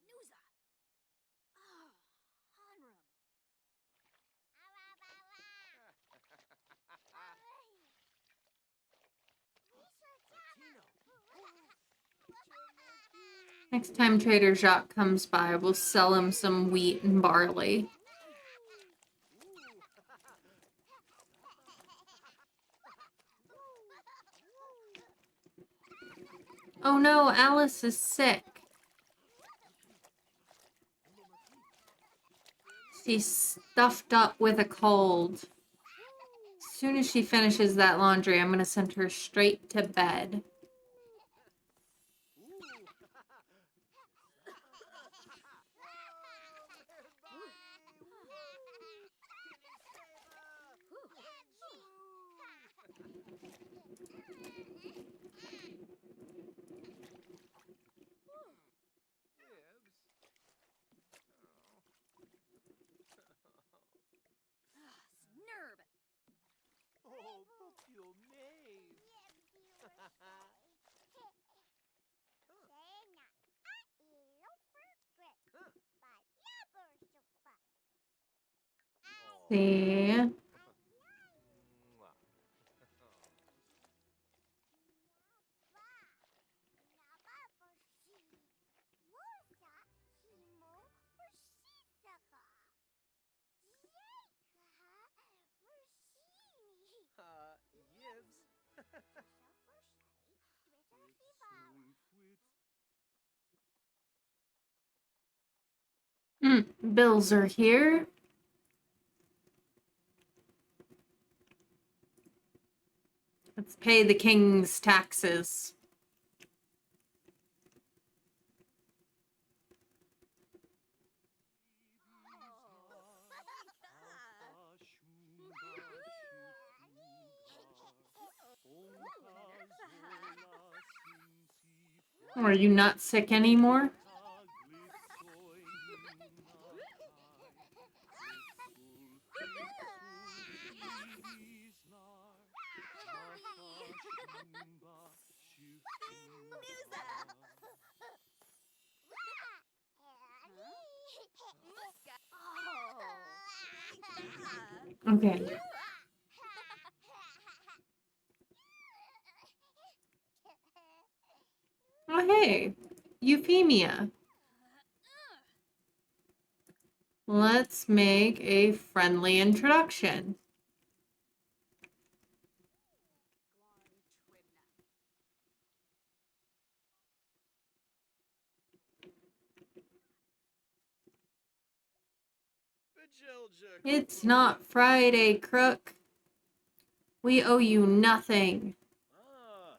Fanuza. Hanram. Next time Trader Jacques comes by, we'll sell him some wheat and barley. Oh no, Alice is sick. She's stuffed up with a cold. As soon as she finishes that laundry, I'm gonna send her straight to bed. See. Yibs. Bills are here. Let's pay the king's taxes. Are you not sick anymore? Okay. Oh, hey, Euphemia. Let's make a friendly introduction. It's not Friday, crook. We owe you nothing. Ah,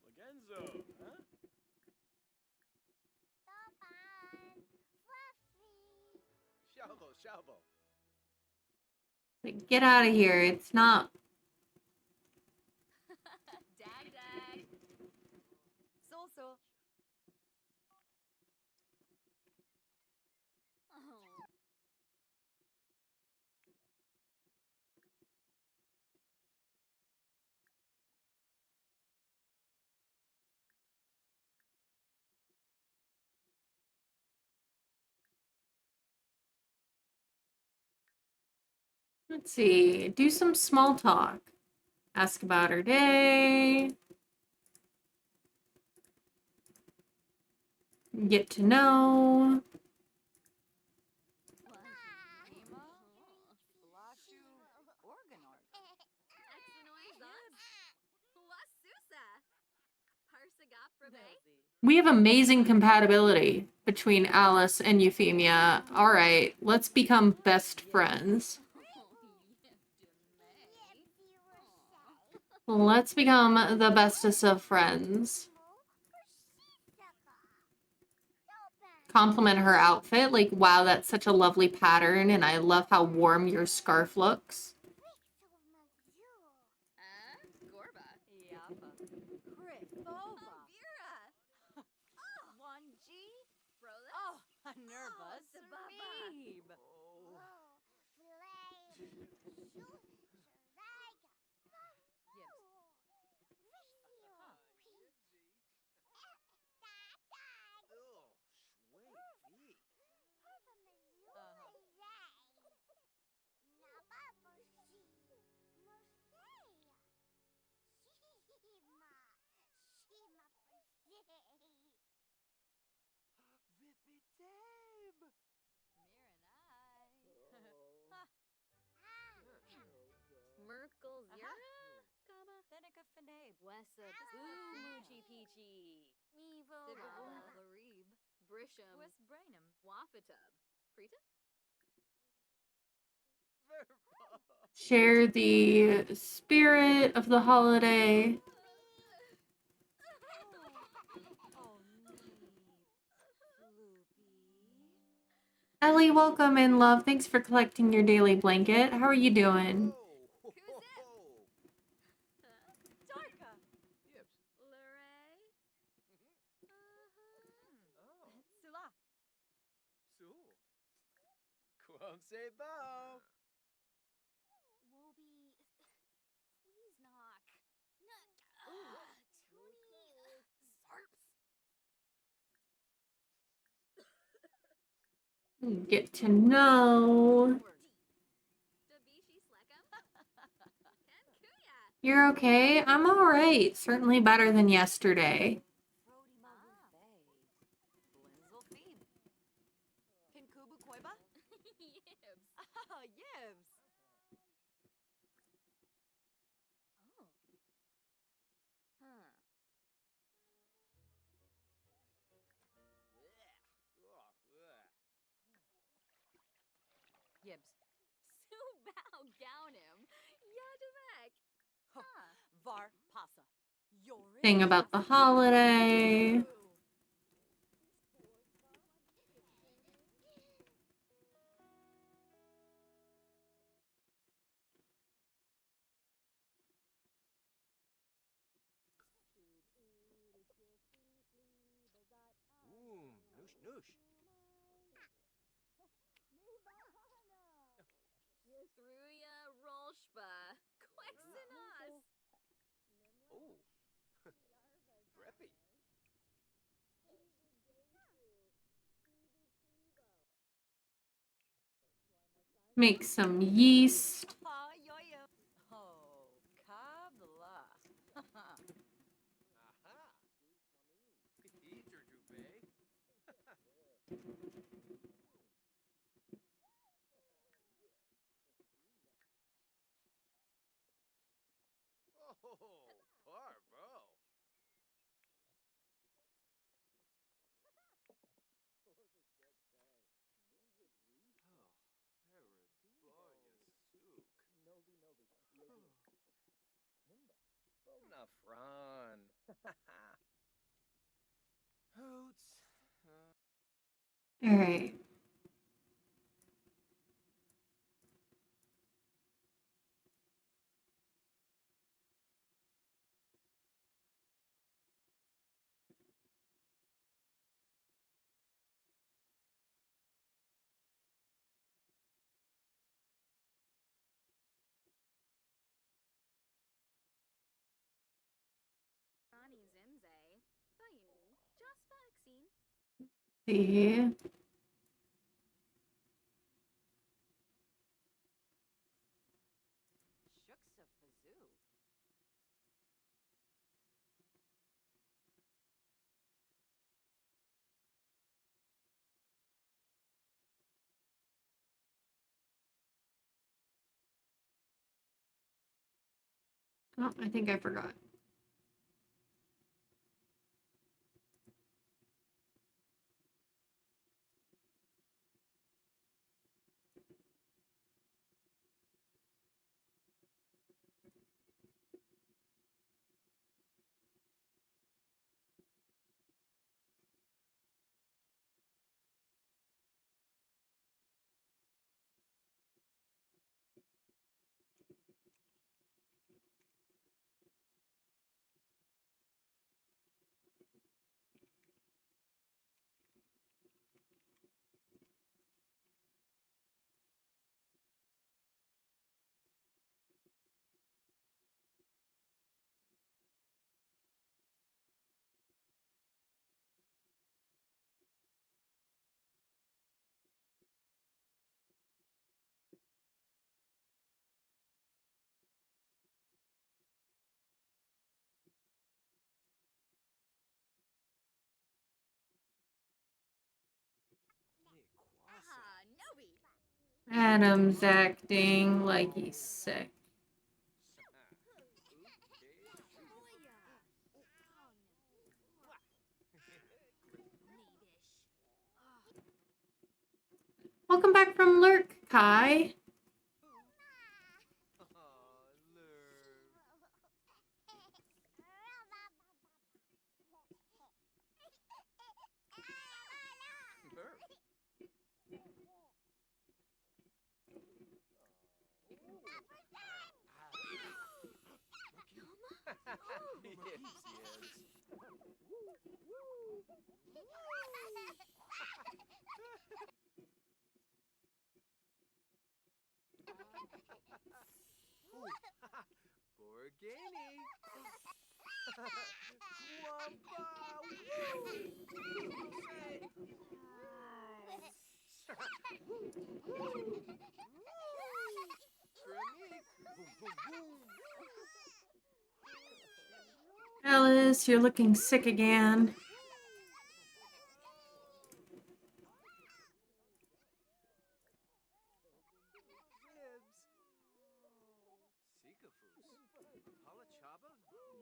Lorenzo, huh? Shavo, Shavo. Like, get out of here. It's not. Dag dag. So. Oh. Let's see. Do some small talk. Ask about her day. Get to know. Ema. Blashu. Organart. La Susa. Parsagap Rabe. We have amazing compatibility between Alice and Euphemia. All right, let's become best friends. Let's become the bestest of friends. Compliment her outfit. Like, wow, that's such a lovely pattern, and I love how warm your scarf looks. Gorba. Yapa. Krifova. Vera. 1G. Frola. Oh, nervous. the baba. Babe. Oh. Oh, Schway. Vipitabe. Merkel Zira. Gaba. Seneca Finabe. Wessa Boo Moochie Peachy. Mevo Sibabum Lava. Florib. Brisham. West Brainham. Wafatub. Prita? Verpa. Share the spirit of the holiday. Oh, neat. Floopy. Ellie, welcome in, love. Thanks for collecting your daily blanket. How are you doing? Oh. Darka. Yibs. Luray. Oh. Sula. Sul. Quam se bow. Wolby. Squeeze knock. get to know. Dabishi Slekam? Ken Kuya. You're okay? I'm all right. Certainly better than yesterday. Frody Malufay. Blinzel Phoebe. Kinkubu Koiba? Yibs. Ah, Yibs. Oh. Huh. Yibs. Subao gown him. Yadavek. Huh. Var Pasa. Yorin Thing about the holiday. Noosh noosh. Thruya Rolshba. Quexenos. Oh. Preppy. Make some yeast. Ah, Yoyo. Oh, Kabla. Aha. Eater Duvet. Oh, parvo. Oh, Harabonia Sook. Na Fran. Hoots. All right. Ronnie Zimze. Bayou. Just vaccine. See. Shuksa Fazoo. Oh, I think I forgot. Aha, Nobi. Adam's acting like he's sick. Welcome back from Lurk, Kai. Borgini. Wampa. Woo. Say. Alice, you're looking sick again. Sikafus. Palachaba? Mesca?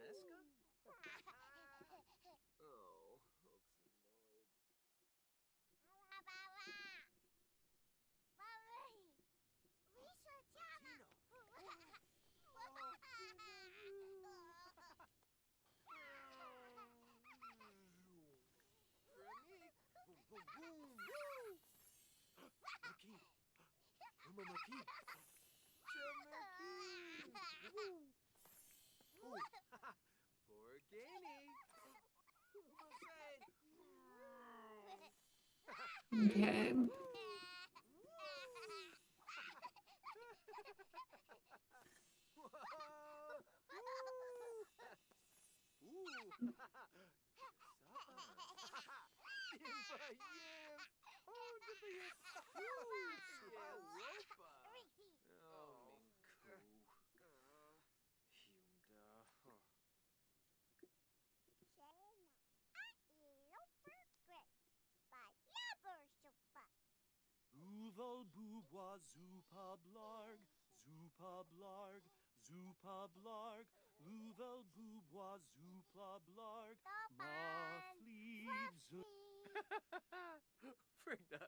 Oh, Okay. Uval boobwa zupa blarg, zupa blarg, zupa blarg, Luvel boobwa zupla blarg, ma fleebs. Frigda.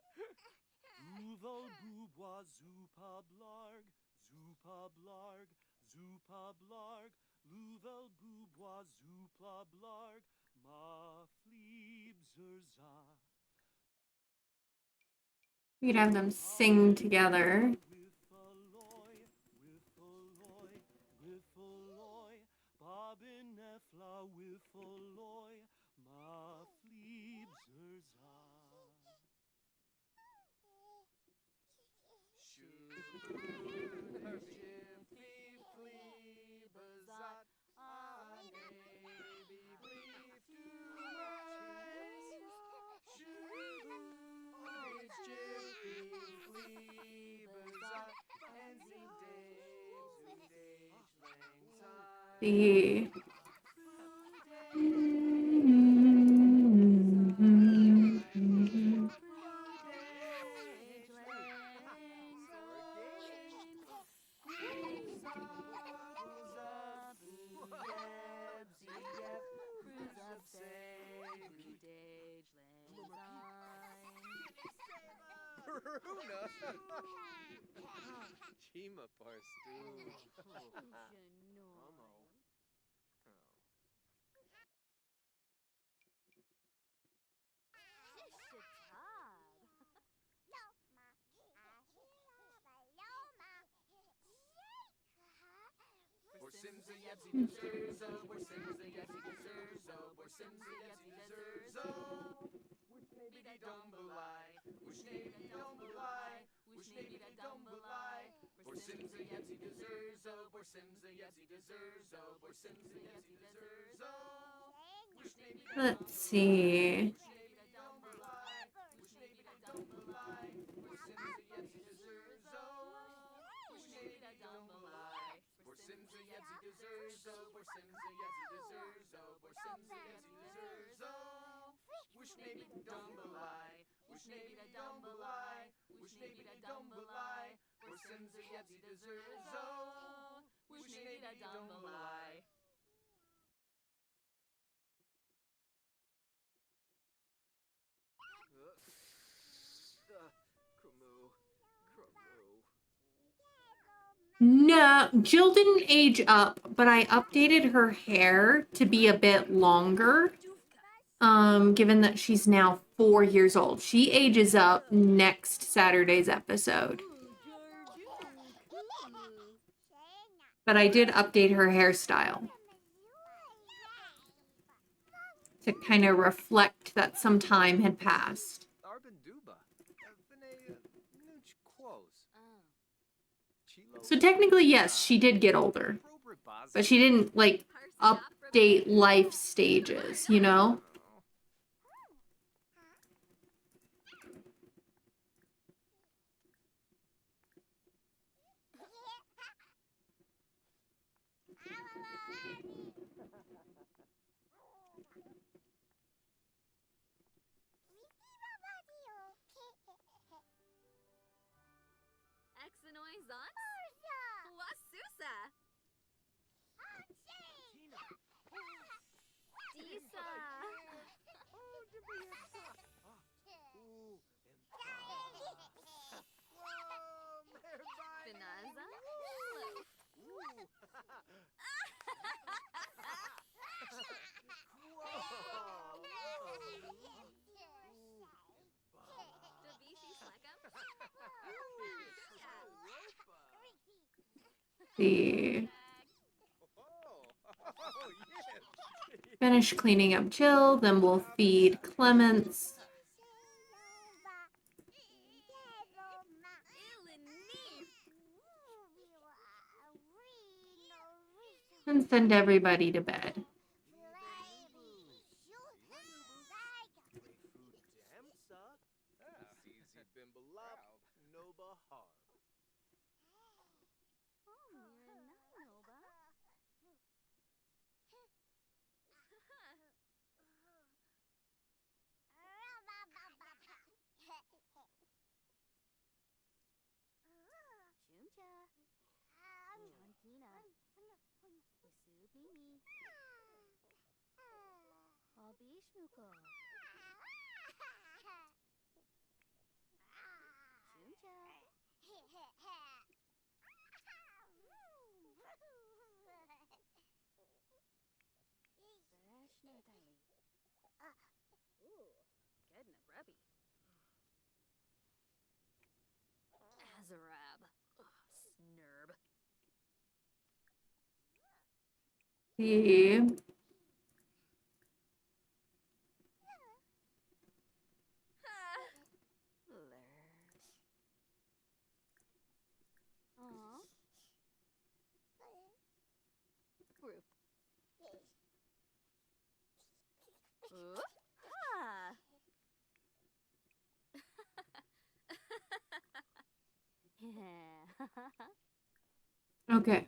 Uval boobwa zupa blarg, zupa blarg, zupa blarg, Luvel boobwa zupla blarg, ma fleebs za. We'd have them sing together. Bobbin Nefla Wiffaloy, ma fleebs The Bruna. Chima Parstu. Simsa Yepsy deserves we're Simsa Yepsy deserves we're Simsa Yepsy deserves Wish maybe that Dumbalai, wish maybe Dumbalai, wish maybe that Dumbalai, we're Simsa Yepsy deserves we're Simsa Yepsy deserves we're Simsa Yepsy deserves wish maybe that let's see. Wish maybe Dumbalai, wish maybe that Dumbalai, wish maybe that Dumbalai, or Simsa Yepsy deserves wish maybe that Dumbalai. Crumu. No, Jill didn't age up, but I updated her hair to be a bit longer. Given that she's now 4 years old. She ages up next Saturday's episode. But I did update her hairstyle to kind of reflect that some time had passed. So technically, yes, she did get older. But she didn't, like, update life stages, you know? Exenoy Zons? Wasusa! Tina. Disa! Oh, Jabriya. Ooh, and Whoa, Mervine. Finaza? Ooh. Dabishi Slackum? See. Oh, yes. Finish cleaning up Jill, then we'll feed Clements and send everybody to bed. Zizi Bimbalop, Noba Harb. Chumcha. Chankina. Wasubini. Albishmuko. Chumcha. Brashna Dali. Ooh, Gedna Brubby. Azarab. Snurb. See. Lurs. Aw. Group. Ah. Yeah. Okay.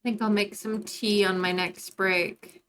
I think I'll make some tea on my next break.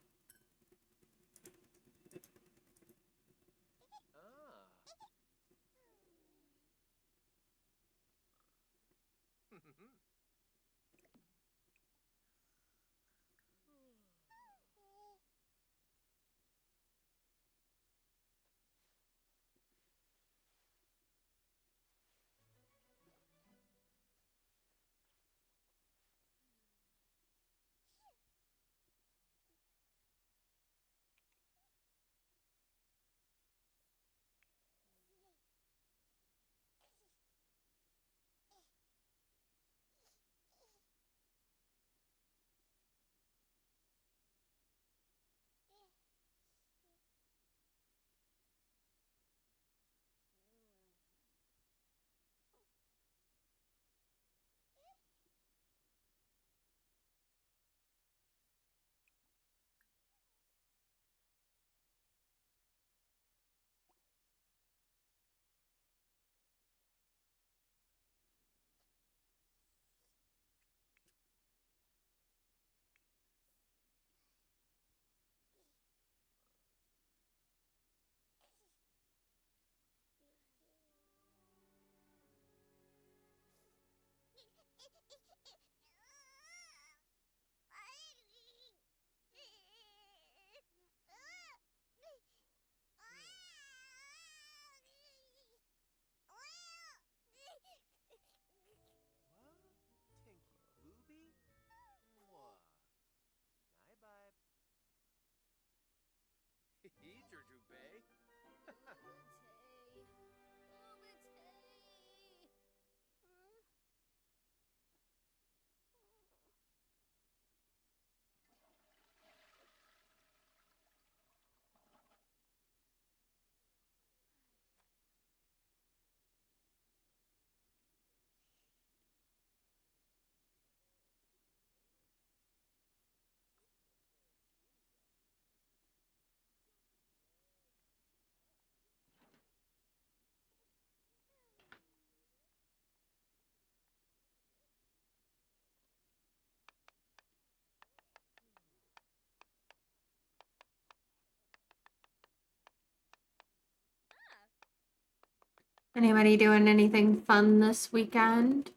Anybody doing anything fun this weekend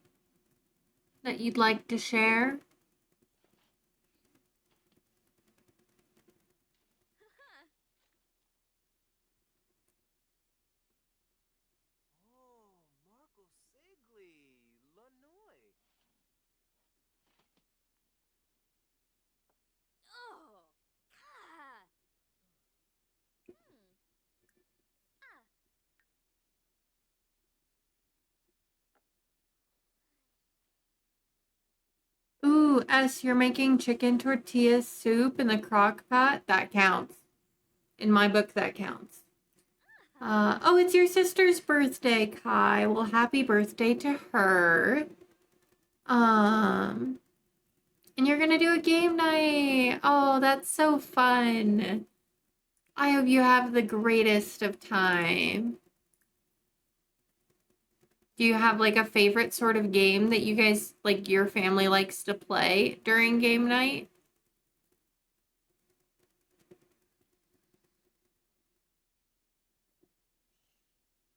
that you'd like to share? Oh, Marco Sigli, Lanoi. Oh, ka. Ah. Ooh, S, you're making chicken tortilla soup in the crock pot? That counts. In my book, that counts. Oh, it's your sister's birthday, Kai. Well, happy birthday to her. And you're gonna do a game night. Oh, that's so fun. I hope you have the greatest of time. Do you have like a favorite sort of game that you guys, like your family likes to play during game night?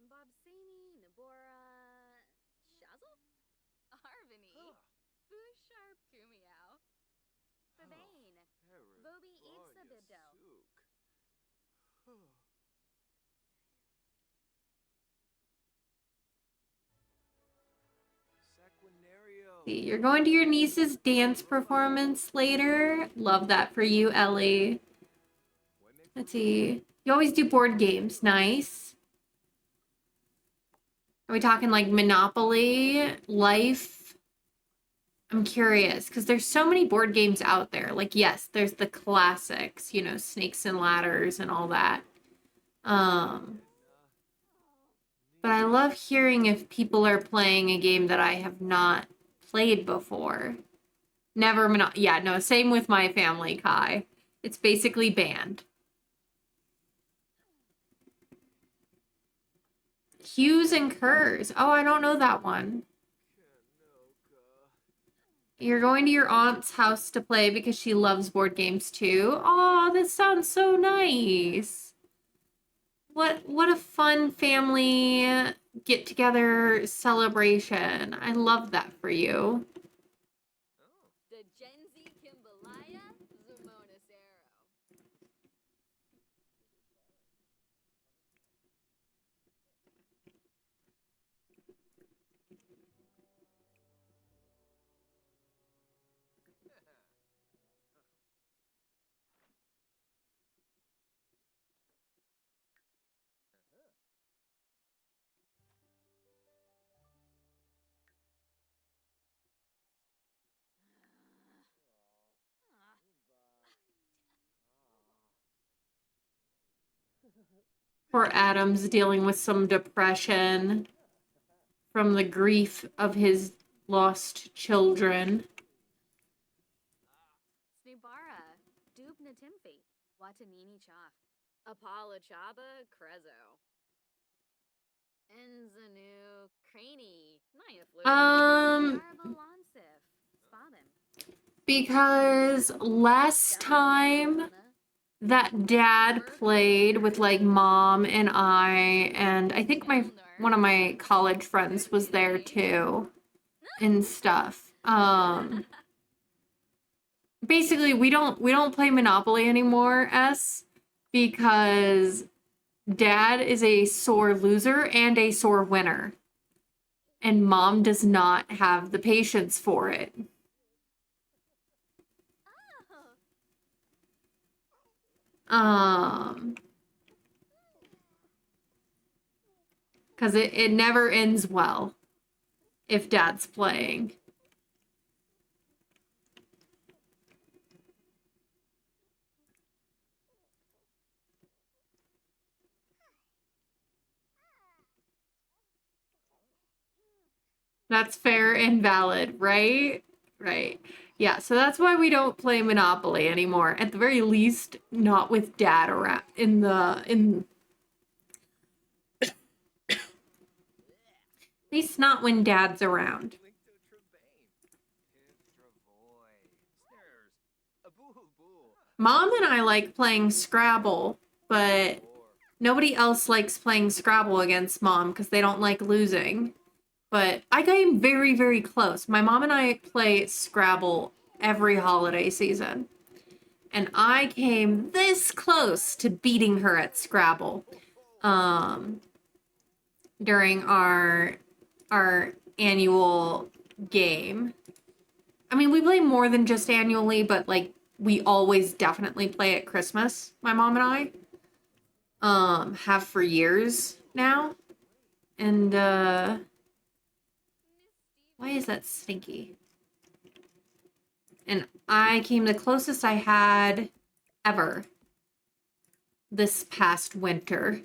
Bobsani, Nabora, Shazzle? Arvini, Boo Sharp Kumiao, Babane, Vobi Ipsabido. Sequinario. You're going to your niece's dance performance later. Love that for you, Ellie. Let's see. You always do board games. Nice. Are we talking like Monopoly, Life? I'm curious because there's so many board games out there. Like, yes, there's the classics, you know, Snakes and Ladders and all that. But I love hearing if people are playing a game that I have not played before. Never yeah, no, same with my family, Kai. It's basically banned. Hues and Curs. Oh, I don't know that one. You're going to your aunt's house to play because she loves board games too. Oh, this sounds so nice. What a fun family get together celebration. I love that for you. The Gen Z Kimbalaya, Zumonacero. Poor Adam's dealing with some depression from the grief of his lost children. Snubara, Dubna Timfi, Watanini Chaf, Apollo Chaba, Crezo. Enzanu, Craney, Naya Flu, Lansif, Spadim. Because last time that dad played with like mom and I think one of my college friends was there too and stuff. Basically we don't play Monopoly anymore, S, because dad is a sore loser and a sore winner. And mom does not have the patience for it. Because it never ends well if dad's playing. That's fair and valid, right? Right. Yeah, so that's why we don't play Monopoly anymore. At the very least, not with dad around at least not when dad's around. Mom and I like playing Scrabble, but Nobody else likes playing Scrabble against mom because they don't like losing. But I came very, very close. My mom and I play Scrabble every holiday season. And I came this close to beating her at Scrabble during our annual game. I mean, we play more than just annually, but like we always definitely play at Christmas, my mom and I. Have for years now. And why is that stinky? And I came the closest I had ever this past winter.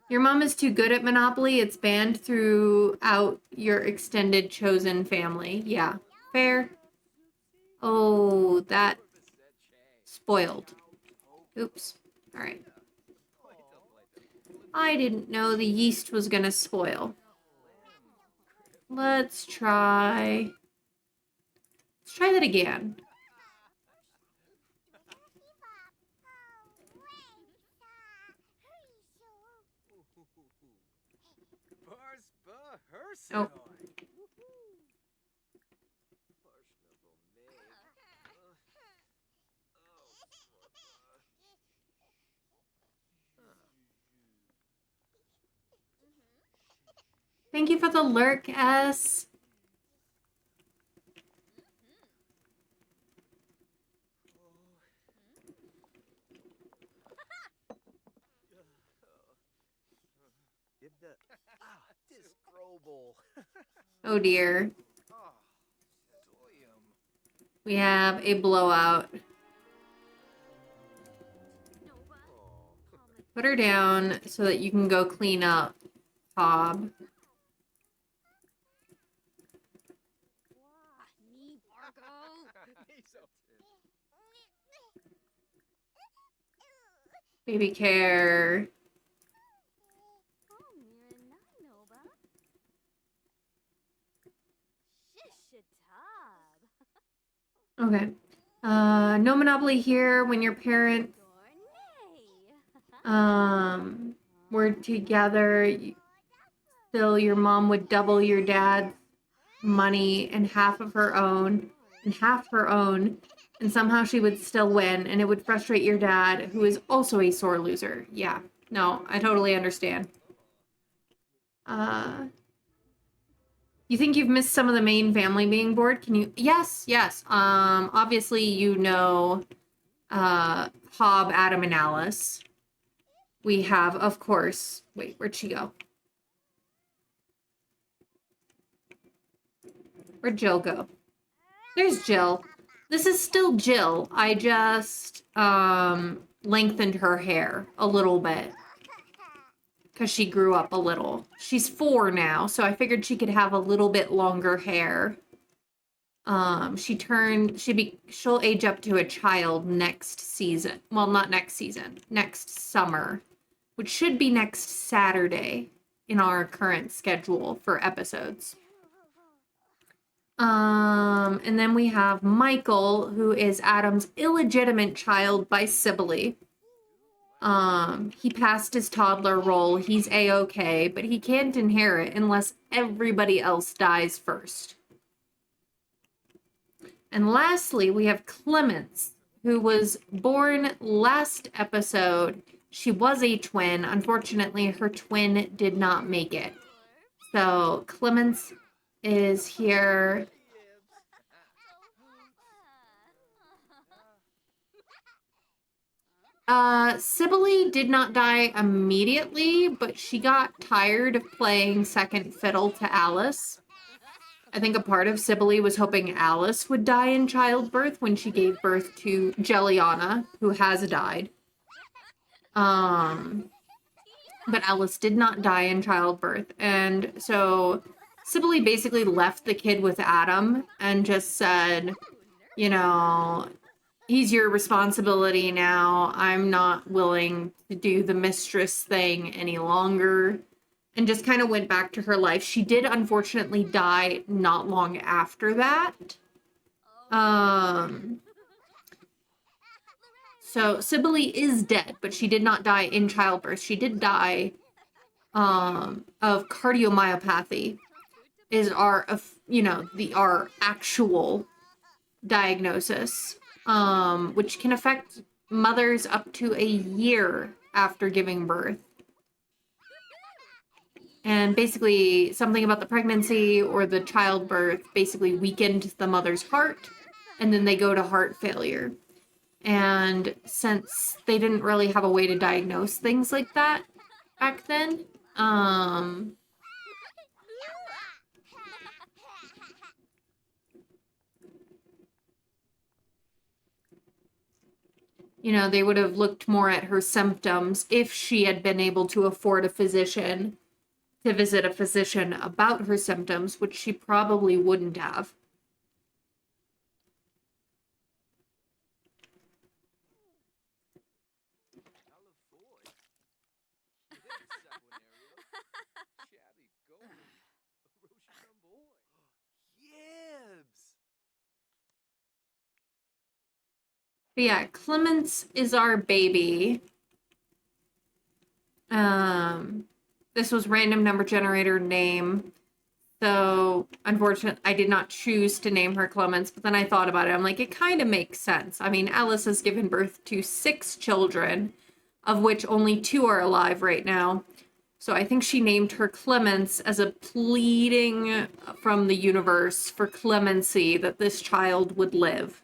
Your mom is too good at Monopoly. It's banned throughout your extended chosen family. Yeah, fair. Oh, that spoiled. Oops. All right. I didn't know the yeast was gonna spoil. Let's try that again. Oh. Thank you for the lurk, S. Oh dear. We have a blowout. Put her down so that you can go clean up, Hob. Baby care. Okay. No Monopoly here when your parents were together. Still, your mom would double your dad's money and half of her own and half her own, and somehow she would still win, and it would frustrate your dad, who is also a sore loser. Yeah, no, I totally understand. You think you've missed some of the main family being bored? Can you? Yes. Obviously, you know, Hob, Adam, and Alice. We have, of course. Wait, where'd she go? Where'd Jill go? There's Jill. This is still Jill. I just lengthened her hair a little bit because she grew up a little. She's 4 now, so I figured she could have a little bit longer hair. She'll age up to a child next season. Well, not next season, next summer, which should be next Saturday in our current schedule for episodes. And then we have Michael, who is Adam's illegitimate child by Sibylle. He passed his toddler role. He's A-okay, but he can't inherit unless everybody else dies first. And lastly, we have Clemence, who was born last episode. She was a twin. Unfortunately, her twin did not make it. So Clemence is here. Sibylle did not die immediately, but she got tired of playing second fiddle to Alice. I think a part of Sibylle was hoping Alice would die in childbirth when she gave birth to Jelliana, who has died. But Alice did not die in childbirth, and so Sibylle basically left the kid with Adam and just said, you know, he's your responsibility now. I'm not willing to do the mistress thing any longer. And just kind of went back to her life. She did unfortunately die not long after that. So Sibylle is dead, but she did not die in childbirth. She did die of cardiomyopathy is our, our actual diagnosis, which can affect mothers up to a year after giving birth. And basically, something about the pregnancy or the childbirth basically weakened the mother's heart, and then they go to heart failure. And since they didn't really have a way to diagnose things like that back then, they would have looked more at her symptoms if she had been able to afford a physician to visit a physician about her symptoms, which she probably wouldn't have. Yibs! But yeah, Clemence is our baby. This was random number generator name. So, unfortunately, I did not choose to name her Clemence, but then I thought about it. I'm like, it kind of makes sense. I mean, Alice has given birth to 6 children, of which only 2 are alive right now. So I think she named her Clemence as a pleading from the universe for clemency that this child would live.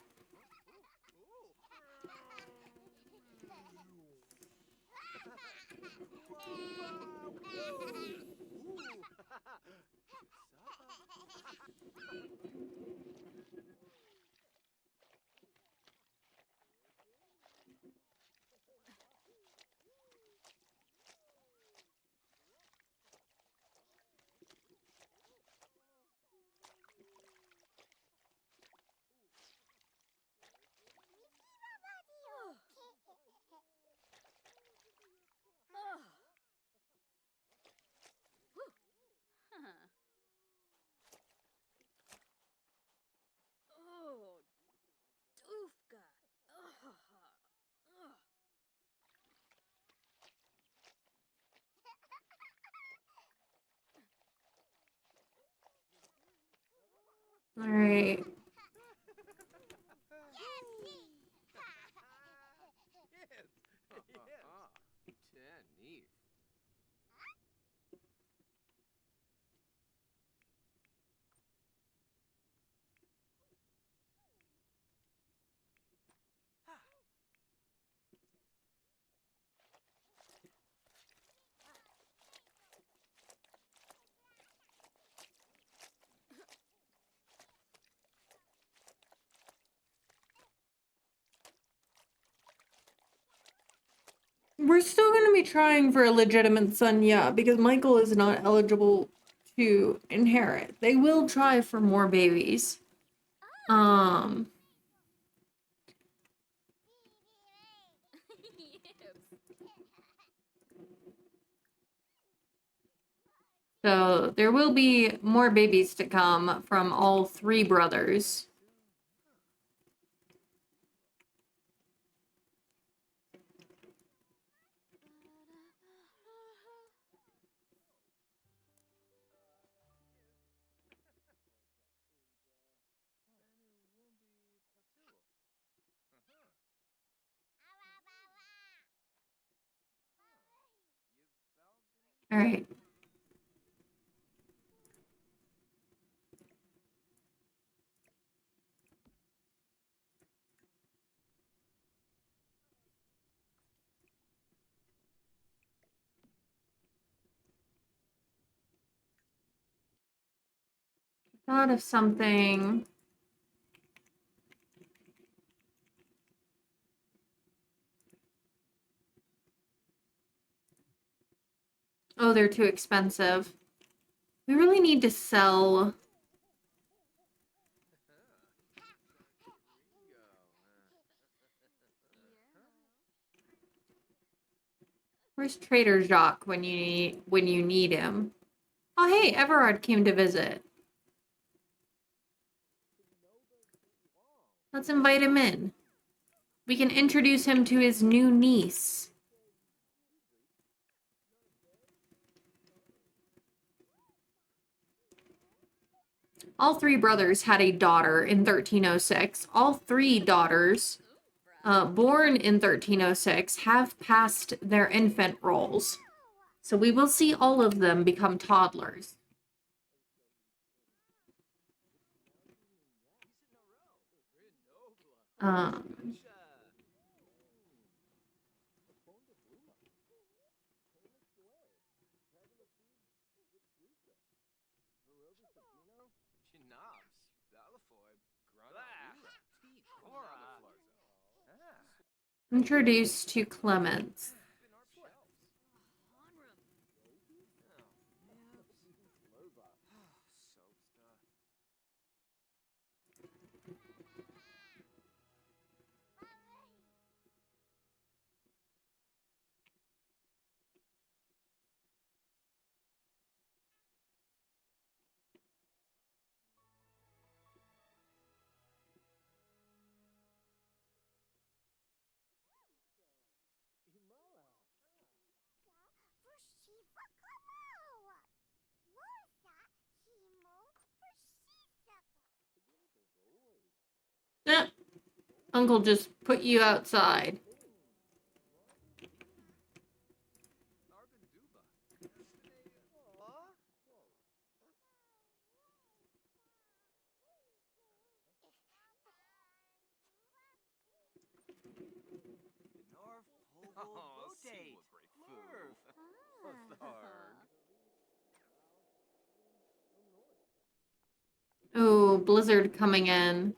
Oh, doofka. All right. Neat. We're still going to be trying for a legitimate son, yeah, because Michael is not eligible to inherit. They will try for more babies. So there will be more babies to come from all 3 brothers. All right. Thought of something. Oh, they're too expensive. We really need to sell. Where's Trader Jacques when you need him? Oh, hey, Everard came to visit. Let's invite him in. We can introduce him to his new niece. All three brothers had a daughter in 1306. All three daughters, born in 1306, have passed their infant roles. So we will see all of them become toddlers. Um, Introduced to Clements. Eh, Uncle just put you outside. Oh, blizzard coming in.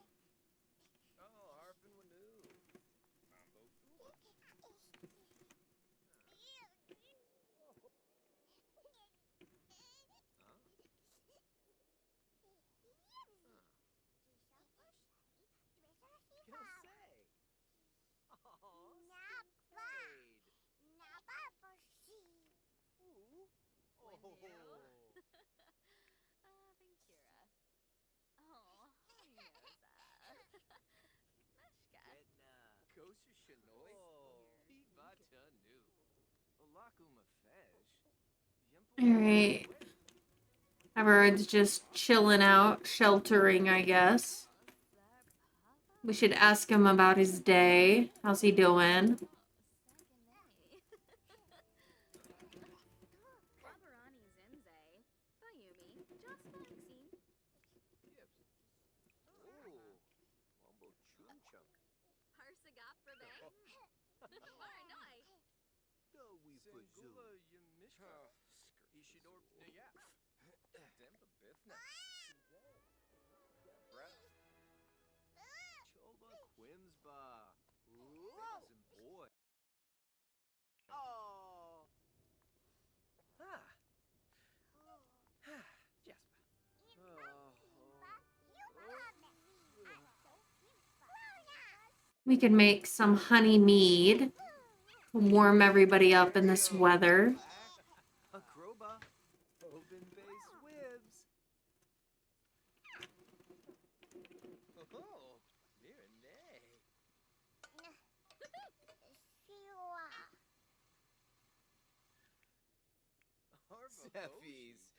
Alright. Everyone's just chilling out, sheltering, I guess. We should ask him about his day. How's he doing? We could make some honey mead to warm everybody up in this weather.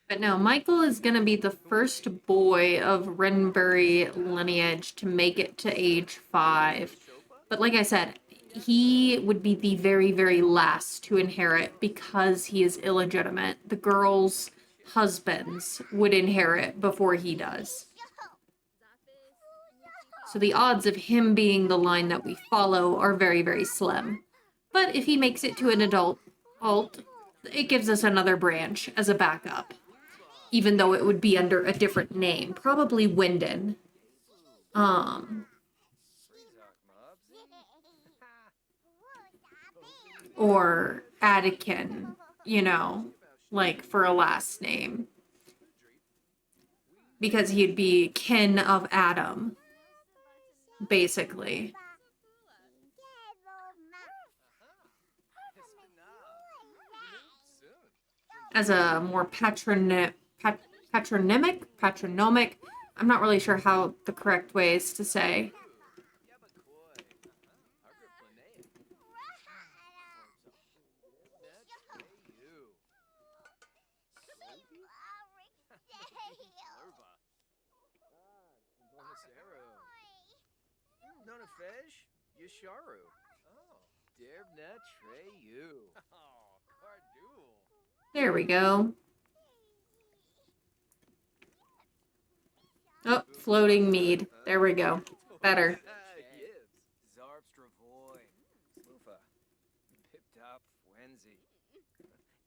But no, Michael is going to be the first boy of Renbury lineage to make it to age 5. But like I said, he would be the very, very last to inherit because he is illegitimate. The girls' husbands would inherit before he does. So the odds of him being the line that we follow are very, very slim. But if he makes it to an adult, it gives us another branch as a backup. Even though it would be under a different name. Probably Wyndon. Or Attican, you know, like for a last name. Because he'd be kin of Adam, basically. As a more patronymic, I'm not really sure how the correct way is to say. Nefesh, Yasharu. Oh. Derbna Treyu. Oh, Cardul. There we go. Oh, floating mead. There we go. Better. Yibs. Zarbstravoy. Sloofa. Pip-top Wenzi.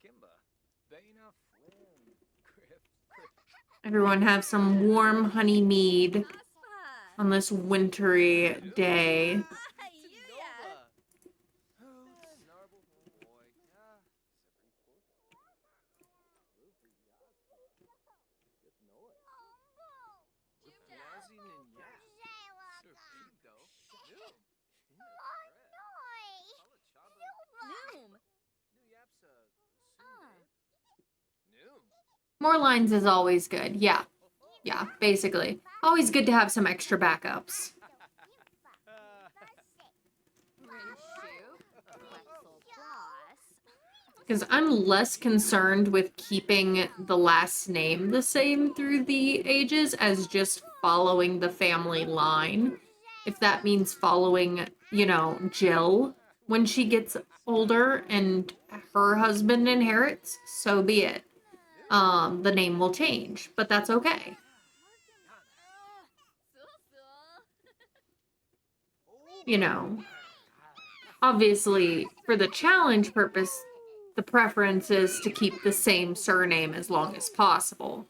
Kimba. Baina Flim. Griff. Everyone have some warm honey mead on this wintry day. Noom. More lines is always good. Yeah. Yeah, basically. Always good to have some extra backups. Because I'm less concerned with keeping the last name the same through the ages as just following the family line. If that means following, Jill when she gets older and her husband inherits, so be it. The name will change, but that's okay. Obviously, for the challenge purpose, the preference is to keep the same surname as long as possible.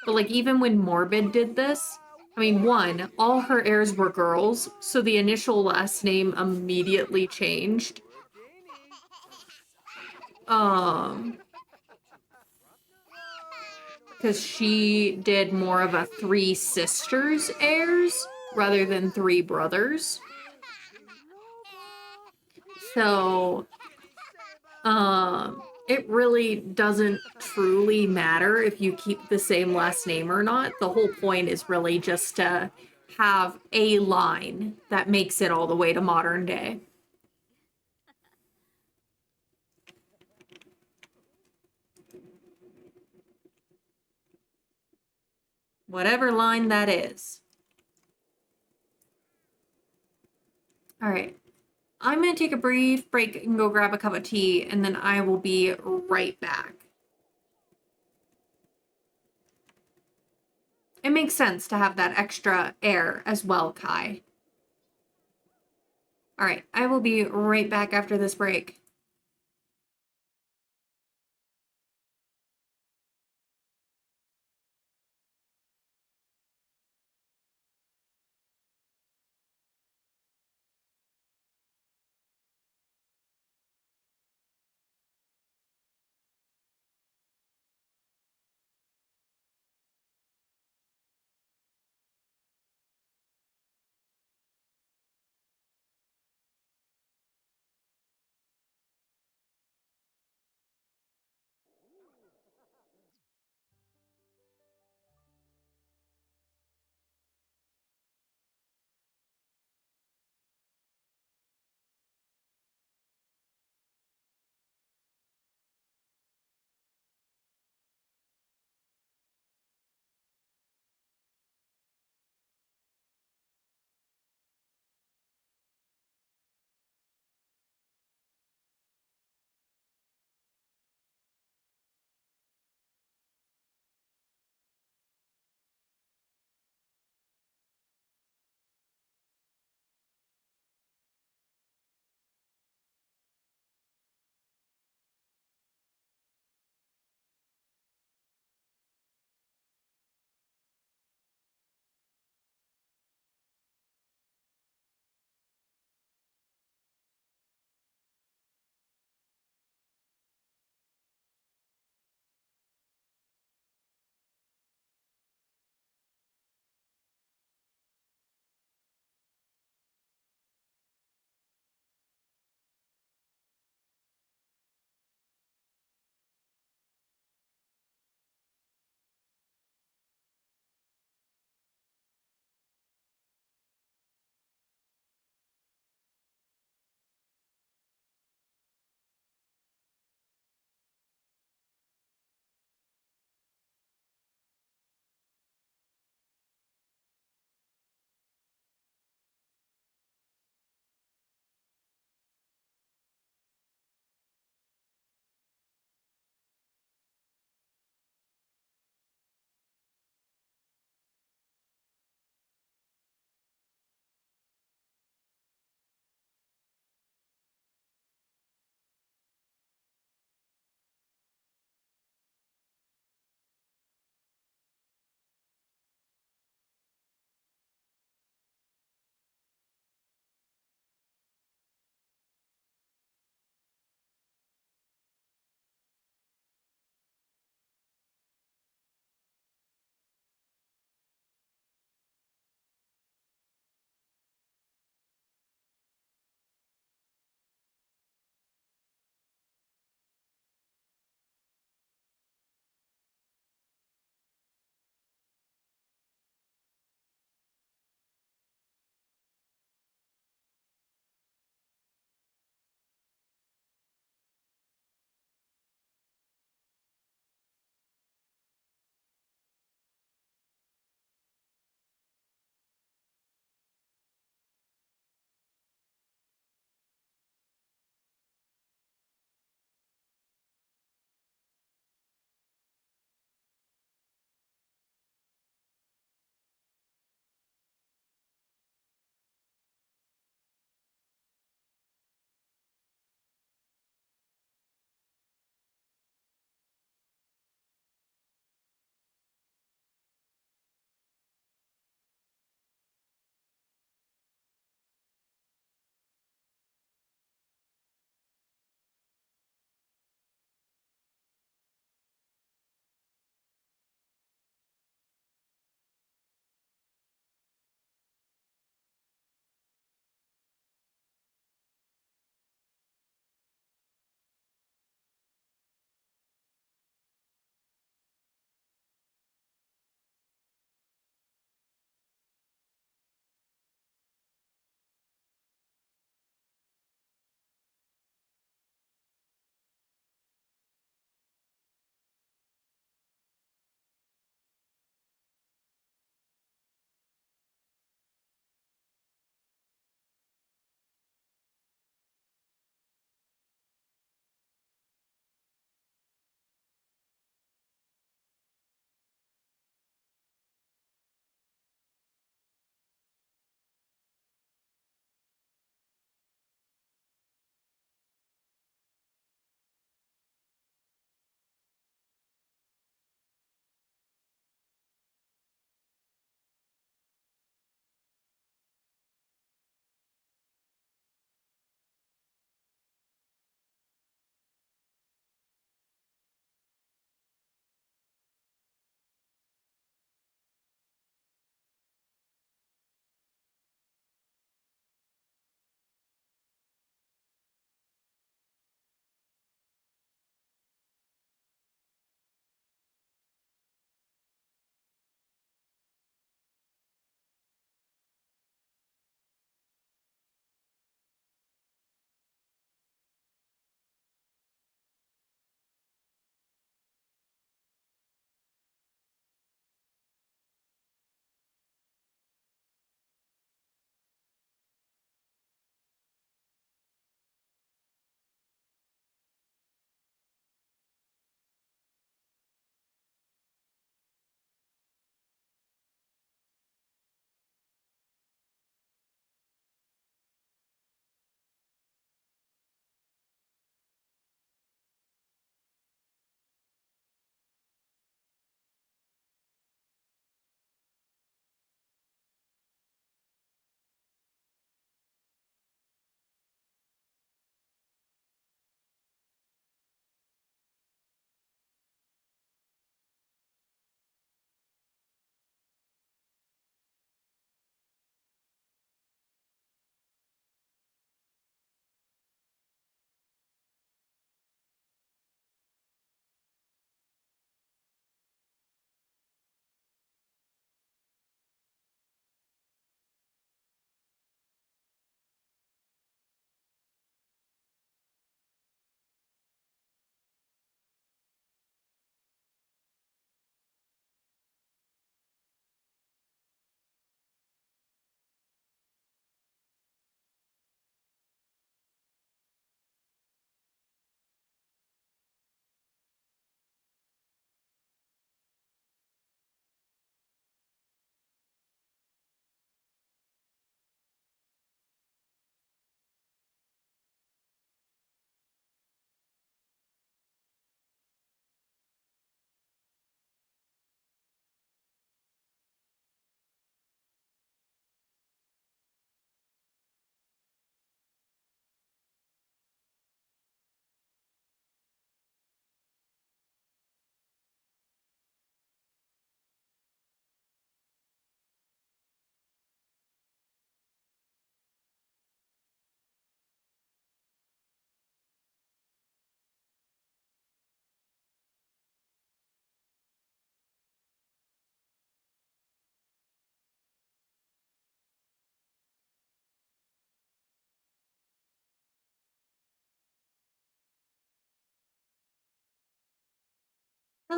But even when Morbid did this, one, all her heirs were girls, so the initial last name immediately changed. Because she did more of a 3 sisters heirs rather than 3 brothers. So, it really doesn't truly matter if you keep the same last name or not. The whole point is really just to have a line that makes it all the way to modern day. Whatever line that is. All right. I'm going to take a brief break and go grab a cup of tea, and then I will be right back. It makes sense to have that extra air as well, Kai. All right, I will be right back after this break.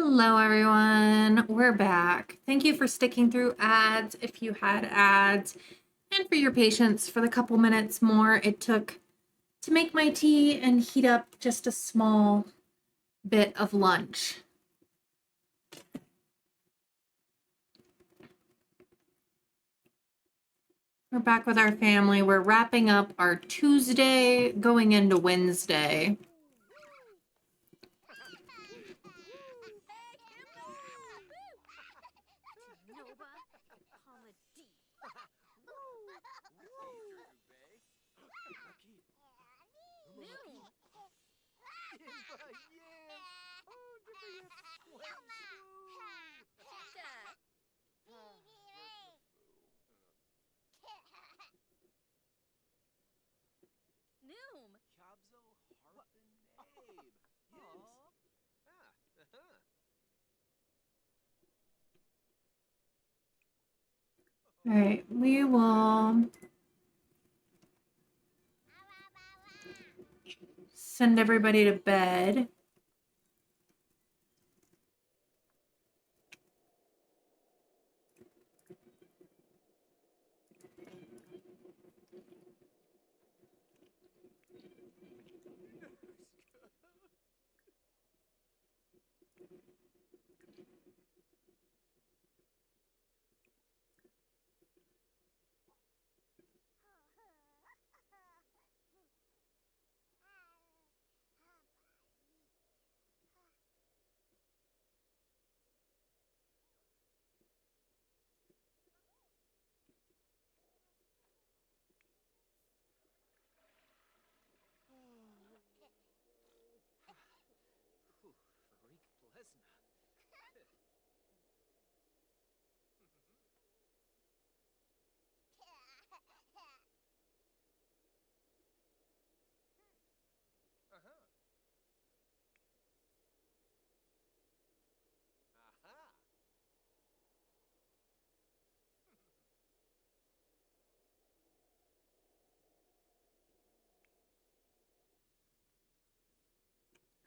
Hello, everyone. We're back. Thank you for sticking through ads if you had ads, and for your patience for the couple minutes more it took to make my tea and heat up just a small bit of lunch. We're back with our family. We're wrapping up our Tuesday, going into Wednesday. Nova, Palma D. Noom. Teta. Noom. Kabzo Harpin Abe. Yes. All right, we will send everybody to bed. Farik Plesna. Uh-huh.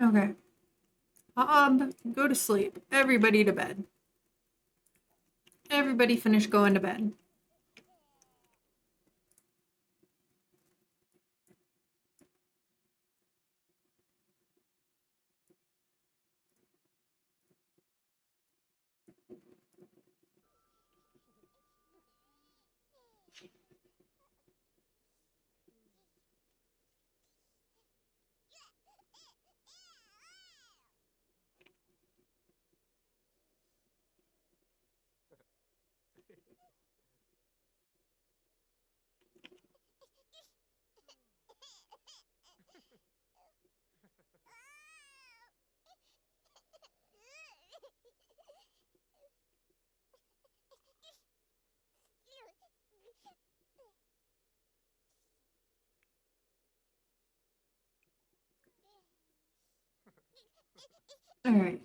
Aha. Okay. Go to sleep. Everybody to bed. Everybody finish going to bed. All right.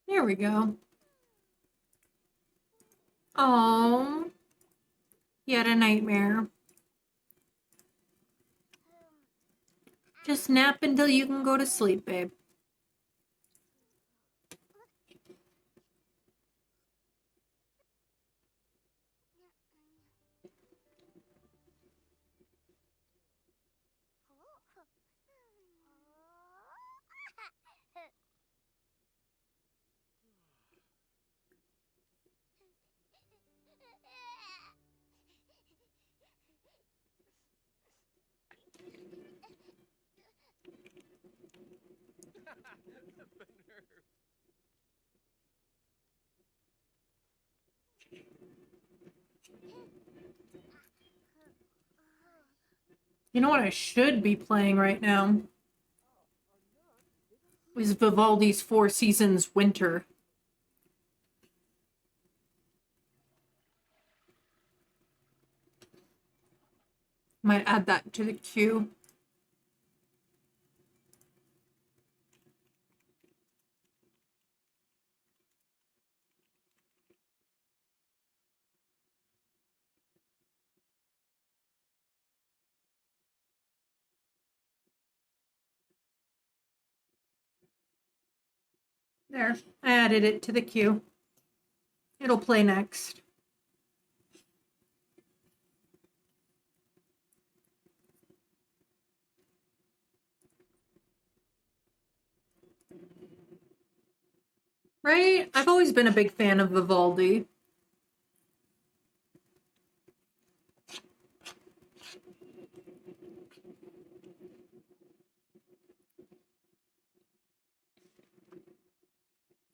There we go. Oh, you had a nightmare. Just nap until you can go to sleep, babe. Benerve. You know what I should be playing right now? Is Vivaldi's Four Seasons Winter. Might add that to the queue. There, I added it to the queue. It'll play next. Right? I've always been a big fan of Vivaldi.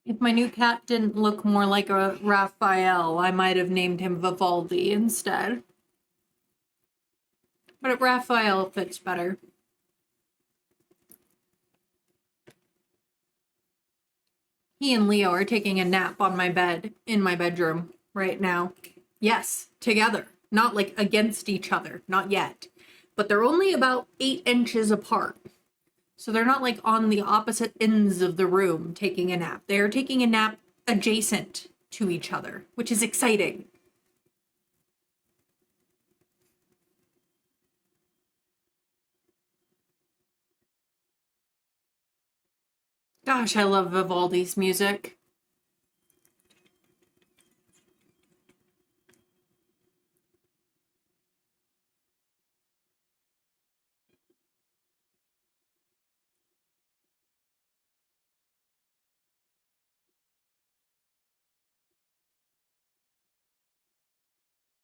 If my new cat didn't look more like a Raphael, I might have named him Vivaldi instead. But Raphael fits better. He and Leo are taking a nap on my bed in my bedroom right now. Yes, together. Not like against each other. Not yet. But they're only about 8 inches apart. So they're not like on the opposite ends of the room taking a nap. They're taking a nap adjacent to each other, which is exciting. Gosh, I love Vivaldi's music.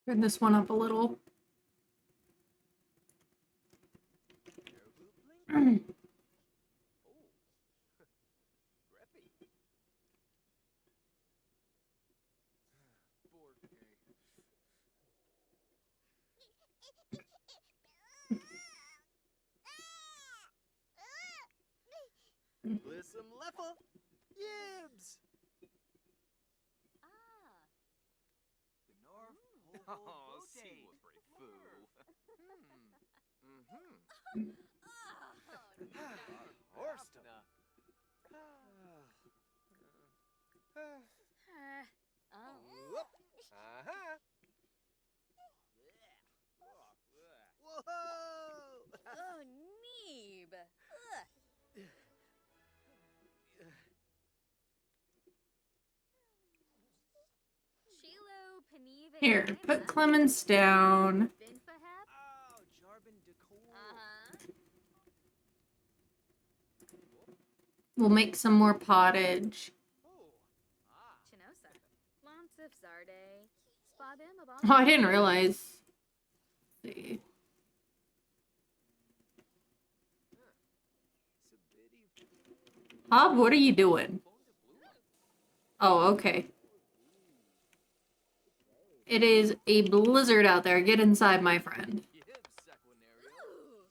Turn this one up a little. Greppy. Bork. Listen, Leffa. Yibs. Ah. The North Oh, see what brave foo. Horstna. Oh. Aha. Whoa! Oh, Neeb. Ugh. Chilo, Paneve, Here, put Clemens down. Binfahep. Oh, Jarbin decor. Uh-huh. We'll make some more pottage. Oh. Ah. Chinosa. Lonsif Zarde. Spabim about. Oh, I didn't realize. Let's see. Hob, what are you doing? Oh, okay. It is a blizzard out there. Get inside, my friend. Yibs, Sequinario.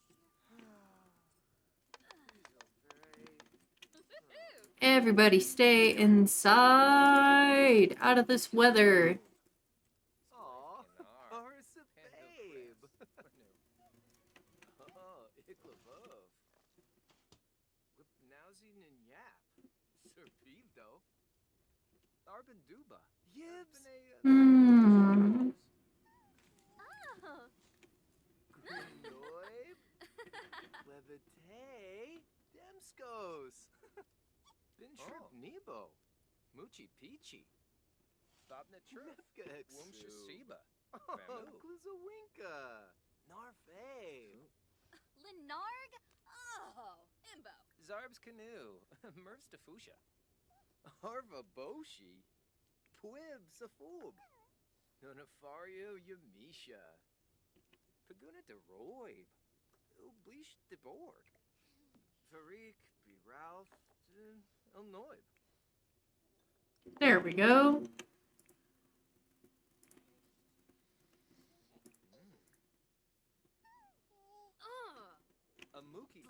Everybody stay inside. Out of this weather. Aw, Arsa babe. Oh, Iklavov. Lipnauzi Yap. Serpido. Arban Duba. Yibs. Hmm. Oh. Noib. Levite. Demskos. Bintrip Nebo. Muchi Peachy. Bobna Trip. Wumsha Siba. Glizawinka. Narfe. Lenarg. Oh. Imbo. Zarb's Canoe. Merv's Defusha. Harva Boshi. Pwib Safub. Nonafario Yamisha. Paguna de Roib. Ublish de Borg. Farik be Ralph El Noib. There we go.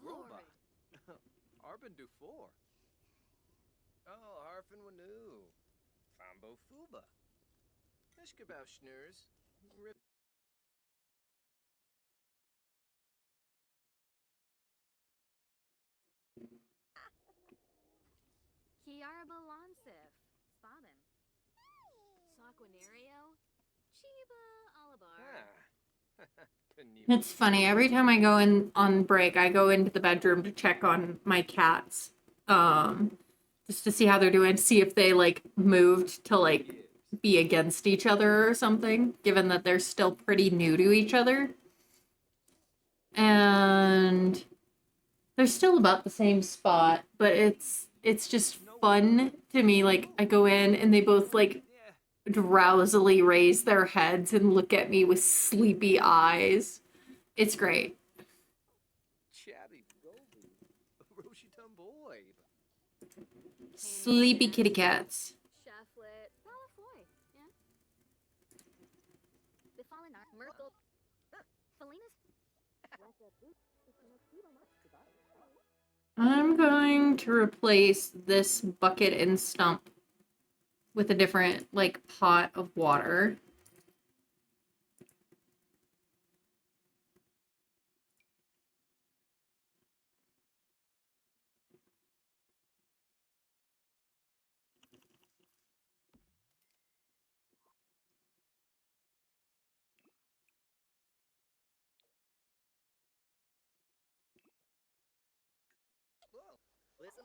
Roba. Arben Dufour. Oh, Harfin Wanu. Fambo Fuba. Ishkabau Schnurs. Rip. Kiara Balansif. Spadin. Saquinario. Chiba Alabar. Ah. It's funny. Every time I go in on break, I go into the bedroom to check on my cats. Just to see how they're doing, see if they like moved to like be against each other or something, given that they're still pretty new to each other. And they're still about the same spot, but it's just fun to me. Like I go in and they both like Yeah. drowsily raise their heads and look at me with sleepy eyes. It's great. Chabby Gobi. Roshi Tumboy. Sleepy kitty cats. Shaflet. Palafoy. Yeah. Bifalinar. Merkel. Felinas. I'm going to replace this bucket and stump with a different, like, pot of water. Whoa. Listen.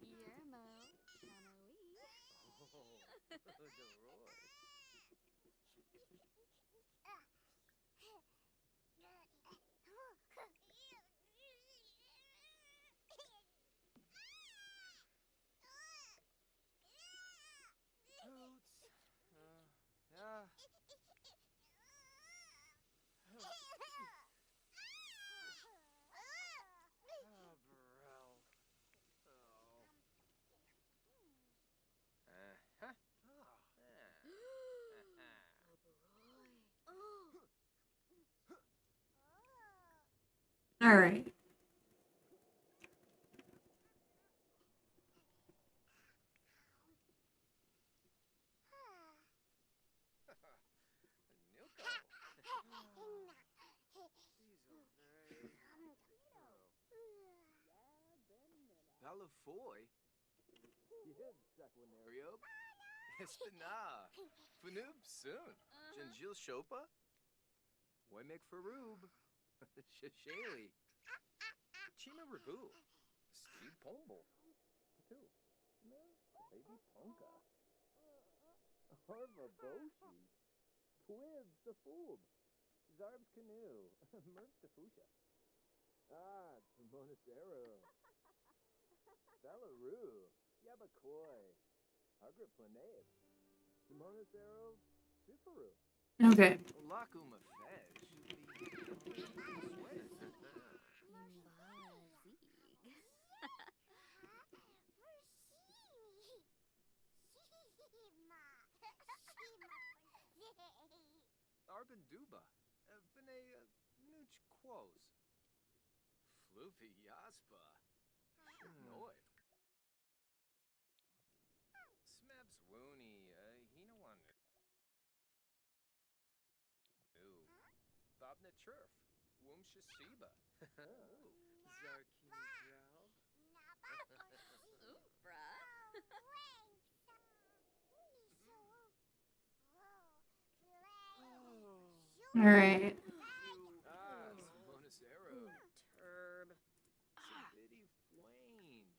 Yermo. Hanoi. Yeah. Uh-huh. All right. Palafoy? Yeah, Saquinario. Espina. Fanoob soon. Janjil Shopa? Waymek Faroob. Shashali. Chima Rabu. Steve Pomble. Patu. Baby Ponka. Harva Boshi. Twib Safoob. Zarb's Canoe. Merv Tafusha. Ah, Timonacero. Belaroo. Yabakoi. Hargrit Planeib. Timonacero. Fifaru. Okay. Lakuma Fej. Arben Duba. Vene Nuch Quos. Floofy Yaspa. Shinoid. Smebs Woony. Hino Wonder. Ooh. Bobna Churf. Woom Shasiba. Zarkini Drow. All right. Ah, Monacero. Turb. Bitty Flange.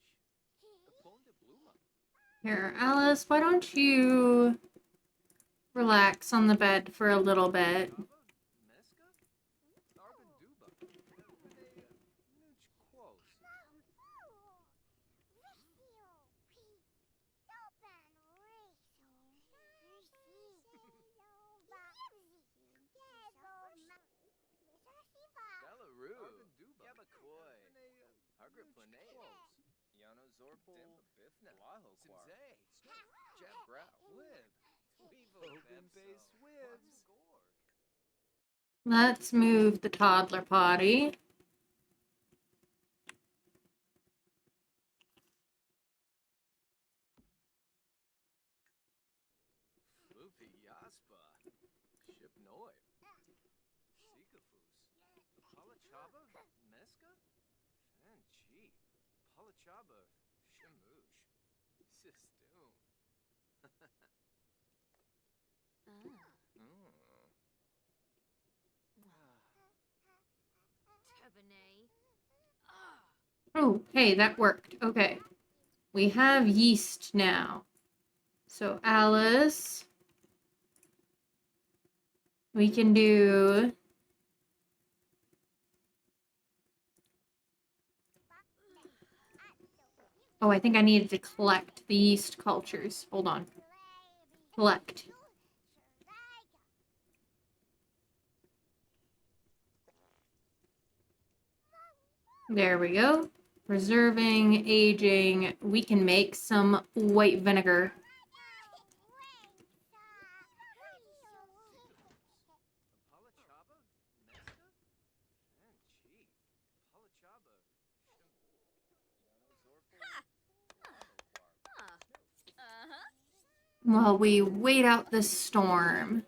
Aponda Bluma. Here, Alice, why don't you relax on the bed for a little bit? Mesca? Arben Duba. Vene Nuch Quos. Margaret Planeos. Yano Zorpal. Dimpa Bifna. Laho Quar. Simzay. Jab Brow. Wib. Open base Wibs. Let's move the toddler potty. Floopy Yaspa. Ship Noi. Sikafus. Palachaba. Meska. Fan cheap. Palachaba. Shamoosh. Sistoon. Tebene. Oh, hey, that worked. Okay. We have yeast now. So Alice, we can do... Oh, I think I needed to collect the yeast cultures. Hold on. Collect. There we go. Preserving, aging. We can make some white vinegar. Palachaba. Meska. Fan cheap. Palachaba. Yano Zorpal. While we wait out the storm.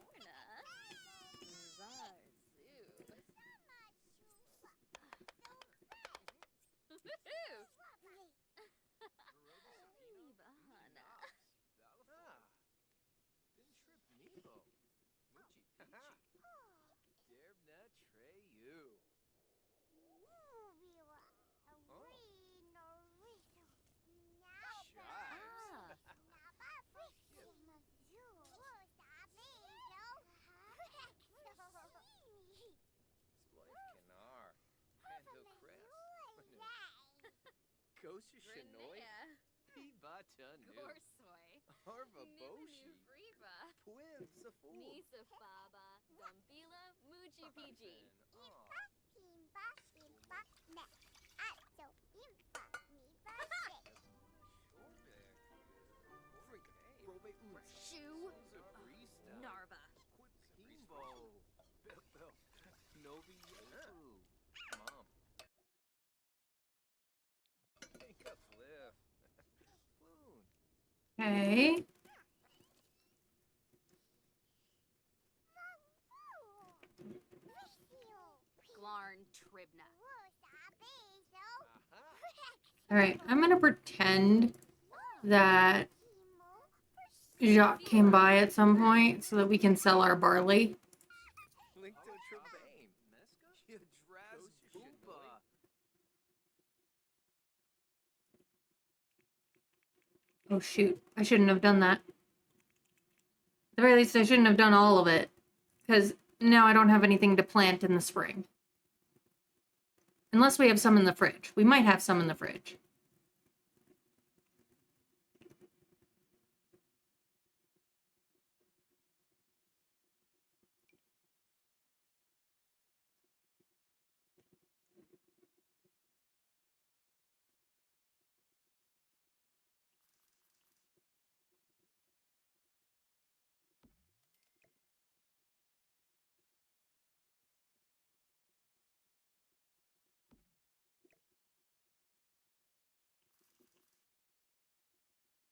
Kosha Shanoi, Pibata Nu, Gorsoy. Harva Boshi, Nivanu Friva. Twim Safu, Nisa Faba. Dumbila Muji PG. Shoe. Narva. Pimbo, Novi Yehu, Mom. Make a flip. Floon. Okay. Glarn Tribna. Alright, I'm gonna pretend that Jacques came by at some point so that we can sell our barley. Link to Trebane. Meska? Yadraz Boomba. Oh shoot, I shouldn't have done that. At the very least, I shouldn't have done all of it. Because now I don't have anything to plant in the spring. Unless we have some in the fridge. We might have some in the fridge.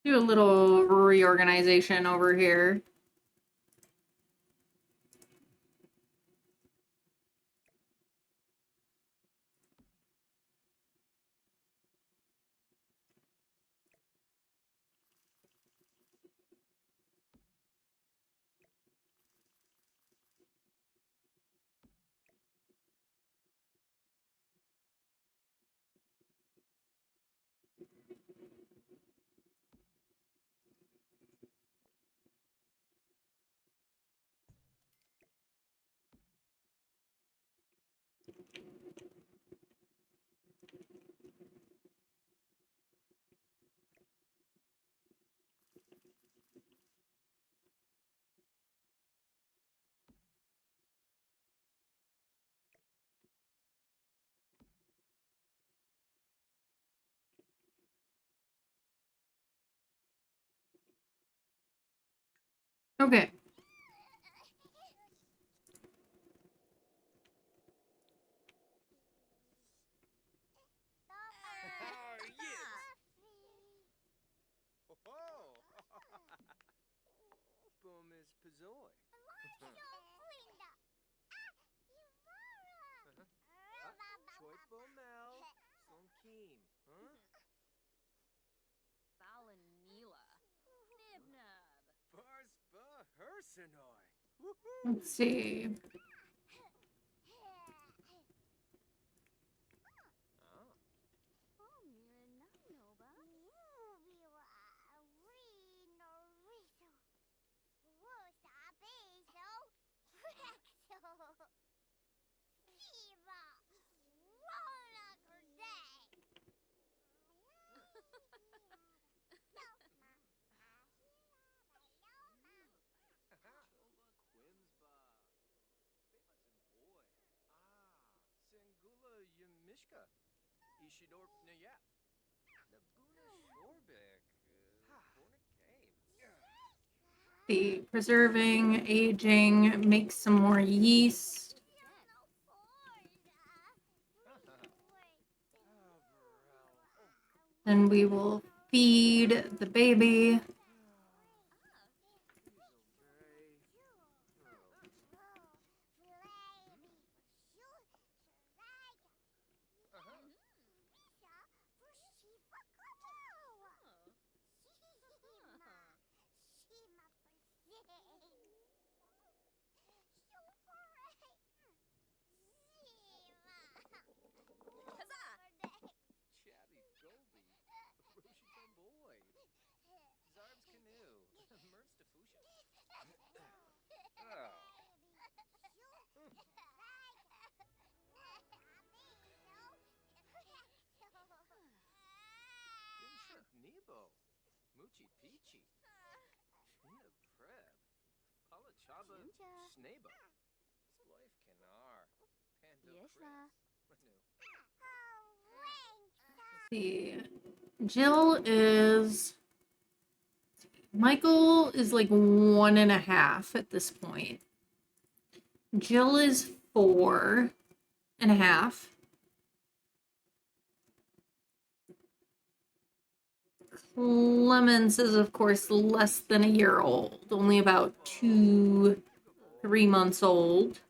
Do a little reorganization over here. Okay. Boom is Pazoi. Choi Bomel. Son Kim. Huh? Balanila. Nibnub. Bars ba Hersenoi. Let's see. Oh. Oh, Mirananoba. Choba Quinsba. Bebas and boy. Sangula Yamishka. Ishidor Nayap. Nabuna Shorbek. Borna Cabe. The preserving, aging, make some more yeast. Then we will feed the baby. Chatty Goldie. Roshiton Boy. Zarb's Canoe. Merz Defusha. Oh. Binshuk Nebo. Moochie Peachy. Shina Preb. Palachaba Ginger. Sneba. Sploif Canar. Panda Yes, Chris. la. Manu. See, Jill is. Michael is like 1.5 at this point. Jill is 4.5. Clemens is, of course, less than a year old, only about 2-3 months old.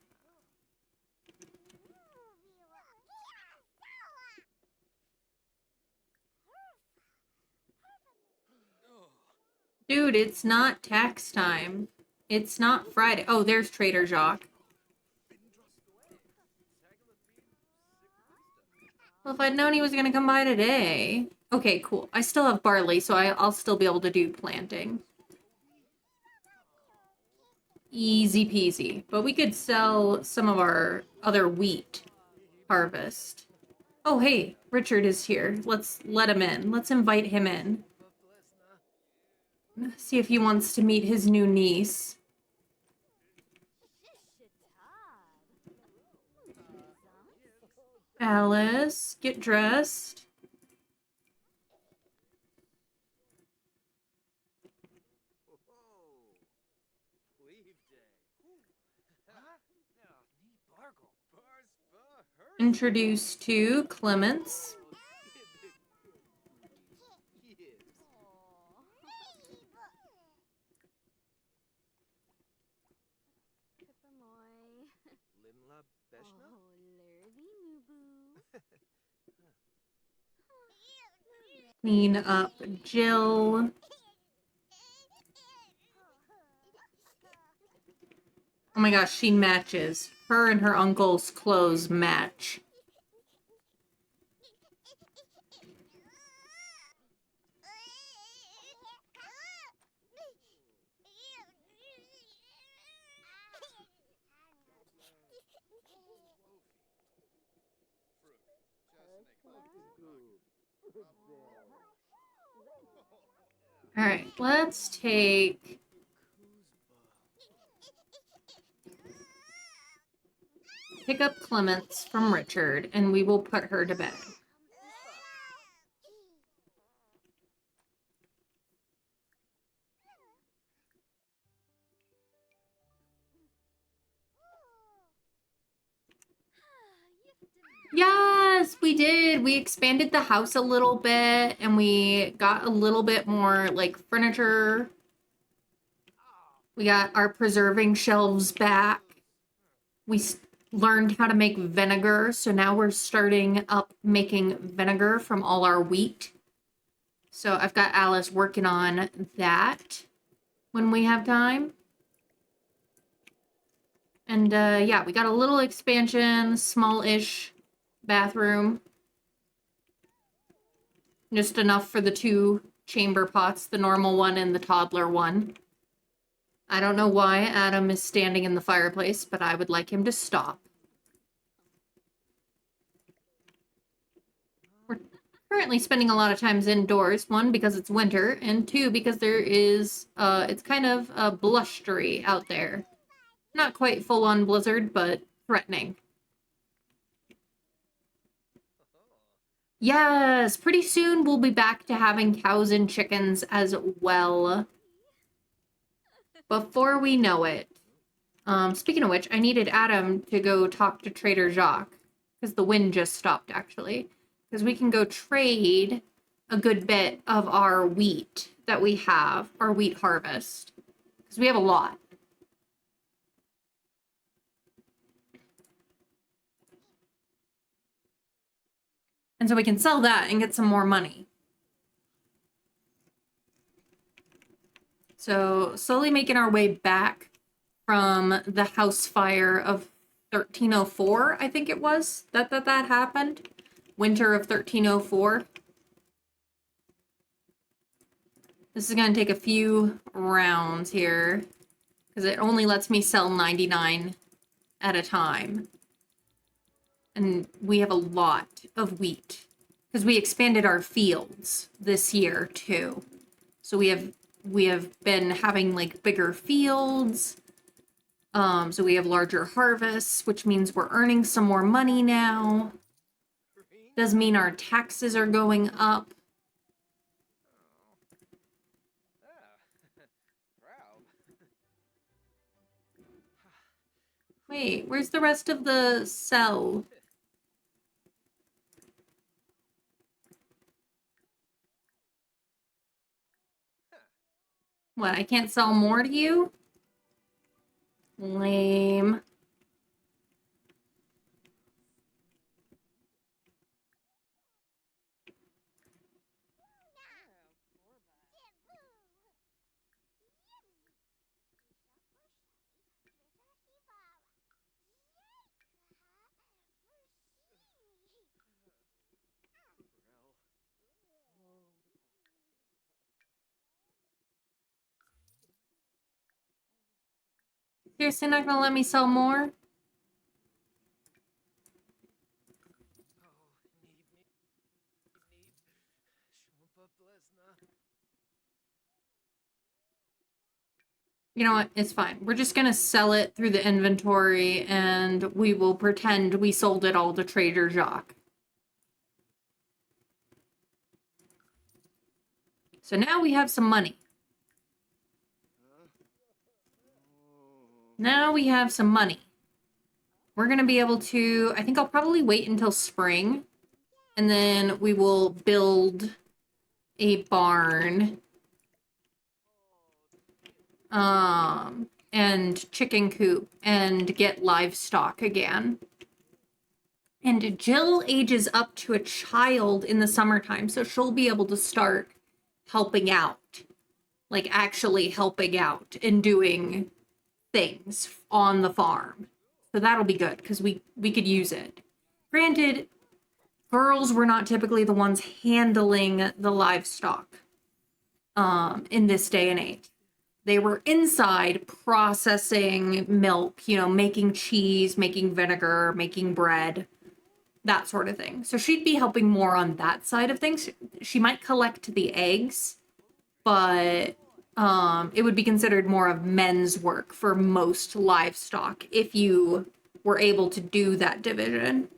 Dude, it's not tax time. It's not Friday. Oh, there's Trader Jacques. Well, if I'd known he was going to come by today. Okay, cool. I still have barley, so I'll still be able to do planting. Easy peasy. But we could sell some of our other wheat harvest. Oh, hey, Richard is here. Let's let him in. Let's invite him in. See if he wants to meet his new niece. Alice, get dressed. Introduced to Clements. Limla Beshna? Oh, Lurvy Nubu. Clean up Jill. Oh my gosh, she matches. Her and her uncle's clothes match. All right, let's take pick up Clements from Richard, and we will put her to bed. did. We expanded the house a little bit and we got a little bit more like furniture. We got our preserving shelves back. We learned how to make vinegar, so now we're starting up making vinegar from all our wheat. So I've got Alice working on that when we have time. And yeah, we got a little expansion, small-ish bathroom. Just enough for the 2 chamber pots, the normal one and the toddler one. I don't know why Adam is standing in the fireplace, but I would like him to stop. We're currently spending a lot of times indoors, 1, because it's winter, and 2, because there is, it's kind of blustery out there. Not quite full-on blizzard, but threatening. Yes, pretty soon we'll be back to having cows and chickens as well. Before we know it. Speaking of which, I needed Adam to go talk to Trader Jacques. Because the wind just stopped, actually. Because we can go trade a good bit of our wheat that we have. Our wheat harvest. Because we have a lot. And so we can sell that and get some more money. So slowly making our way back from the house fire of 1304, I think it was, that happened. Winter of 1304. This is going to take a few rounds here, because it only lets me sell 99 at a time. And we have a lot of wheat, because we expanded our fields this year, too. So we have been having, like, bigger fields. So we have larger harvests, which means we're earning some more money now. Does mean our taxes are going up. Wait, where's the rest of the cell? What, I can't sell more to you? Lame. Seriously not gonna let me sell more? You know what? It's fine. We're just gonna sell it through the inventory and we will pretend we sold it all to Trader Jacques. So now we have some money. Now we have some money. We're gonna be able to, I think I'll probably wait until spring and then we will build a barn. And chicken coop and get livestock again. And Jill ages up to a child in the summertime, so she'll be able to start helping out. Like actually helping out and doing things on the farm. So that'll be good because we could use it. Granted, girls were not typically the ones handling the livestock in this day and age. They were inside processing milk, you know, making cheese, making vinegar, making bread, that sort of thing. So she'd be helping more on that side of things. She might collect the eggs, but it would be considered more of men's work for most livestock if you were able to do that division.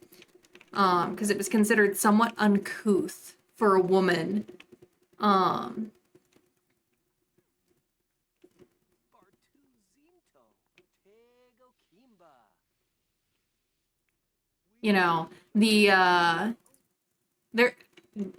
Because it was considered somewhat uncouth for a woman. You know, the there,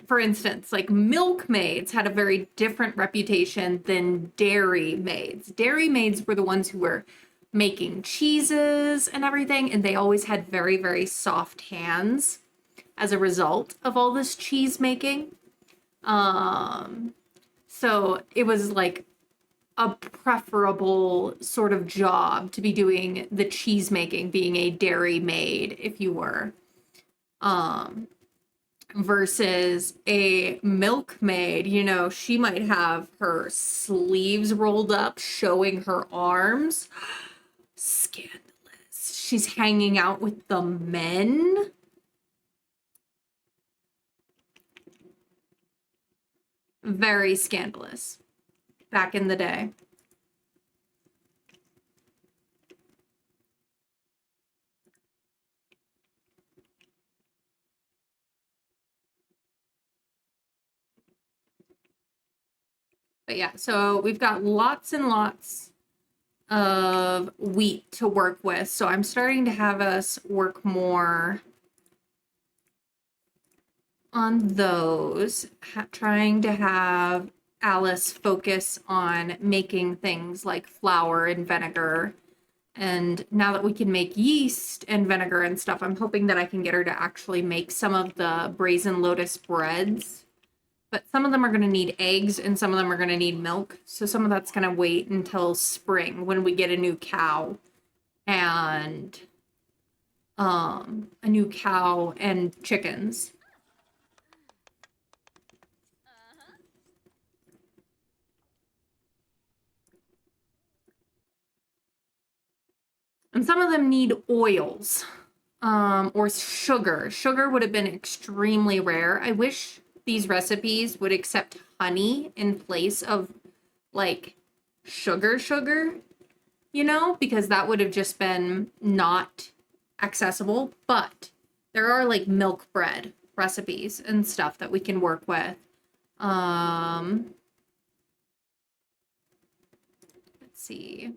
for instance, like milkmaids had a very different reputation than dairy maids. Dairy maids were the ones who were making cheeses and everything, and they always had very, very soft hands as a result of all this cheese making. So it was like a preferable sort of job to be doing the cheese making, being a dairy maid, if you were. Versus a milkmaid, you know, she might have her sleeves rolled up, showing her arms. Scandalous. She's hanging out with the men. Very scandalous back in the day. But yeah, so we've got lots and lots of wheat to work with. So I'm starting to have us work more on those, trying to have Alice focus on making things like flour and vinegar. And now that we can make yeast and vinegar and stuff, I'm hoping that I can get her to actually make some of the Brazen Lotus breads. But some of them are going to need eggs and some of them are going to need milk. So some of that's going to wait until spring when we get a new cow and chickens. And some of them need oils or sugar. Sugar would have been extremely rare. I wish these recipes would accept honey in place of like sugar, you know, because that would have just been not accessible. But there are like milk bread recipes and stuff that we can work with. Let's see.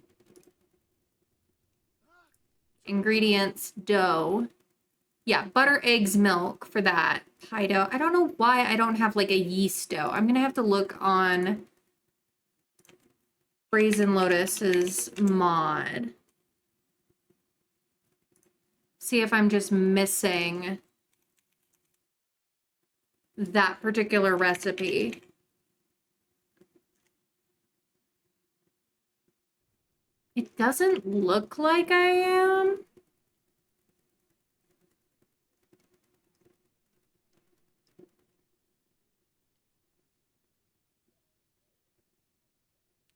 Ingredients, dough. Yeah, butter, eggs, milk for that. Pie dough. I don't know why I don't have like a yeast dough. I'm gonna have to look on Brazen Lotus's mod. See if I'm just missing that particular recipe. It doesn't look like I am.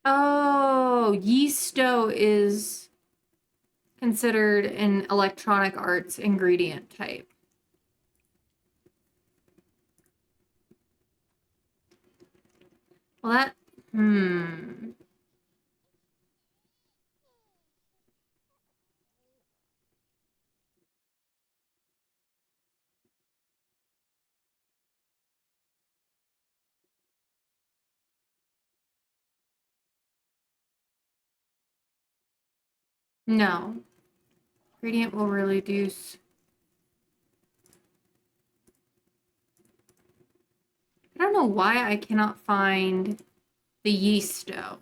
Oh, yeast dough is considered an electronic arts ingredient type. Well, that, No. Ingredient will reduce. I don't know why I cannot find the yeast dough.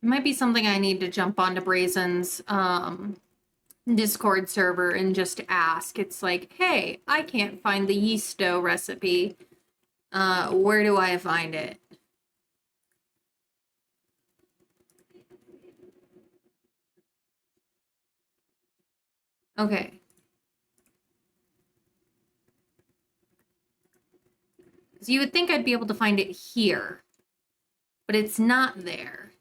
It might be something I need to jump onto Brazen's Discord server and just ask. It's like, hey, I can't find the yeast dough recipe. Where do I find it? Okay. So you would think I'd be able to find it here, but it's not there.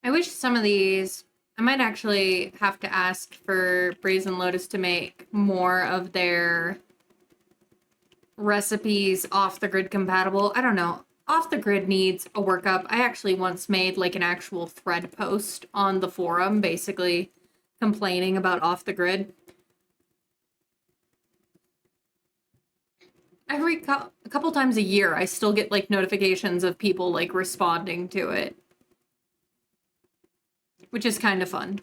I wish some of these, I might actually have to ask for Brazen Lotus to make more of their recipes off the grid compatible. I don't know. Off the grid needs a workup. I actually once made like an actual thread post on the forum, basically complaining about off the grid. A couple times a year, I still get like notifications of people like responding to it, which is kind of fun.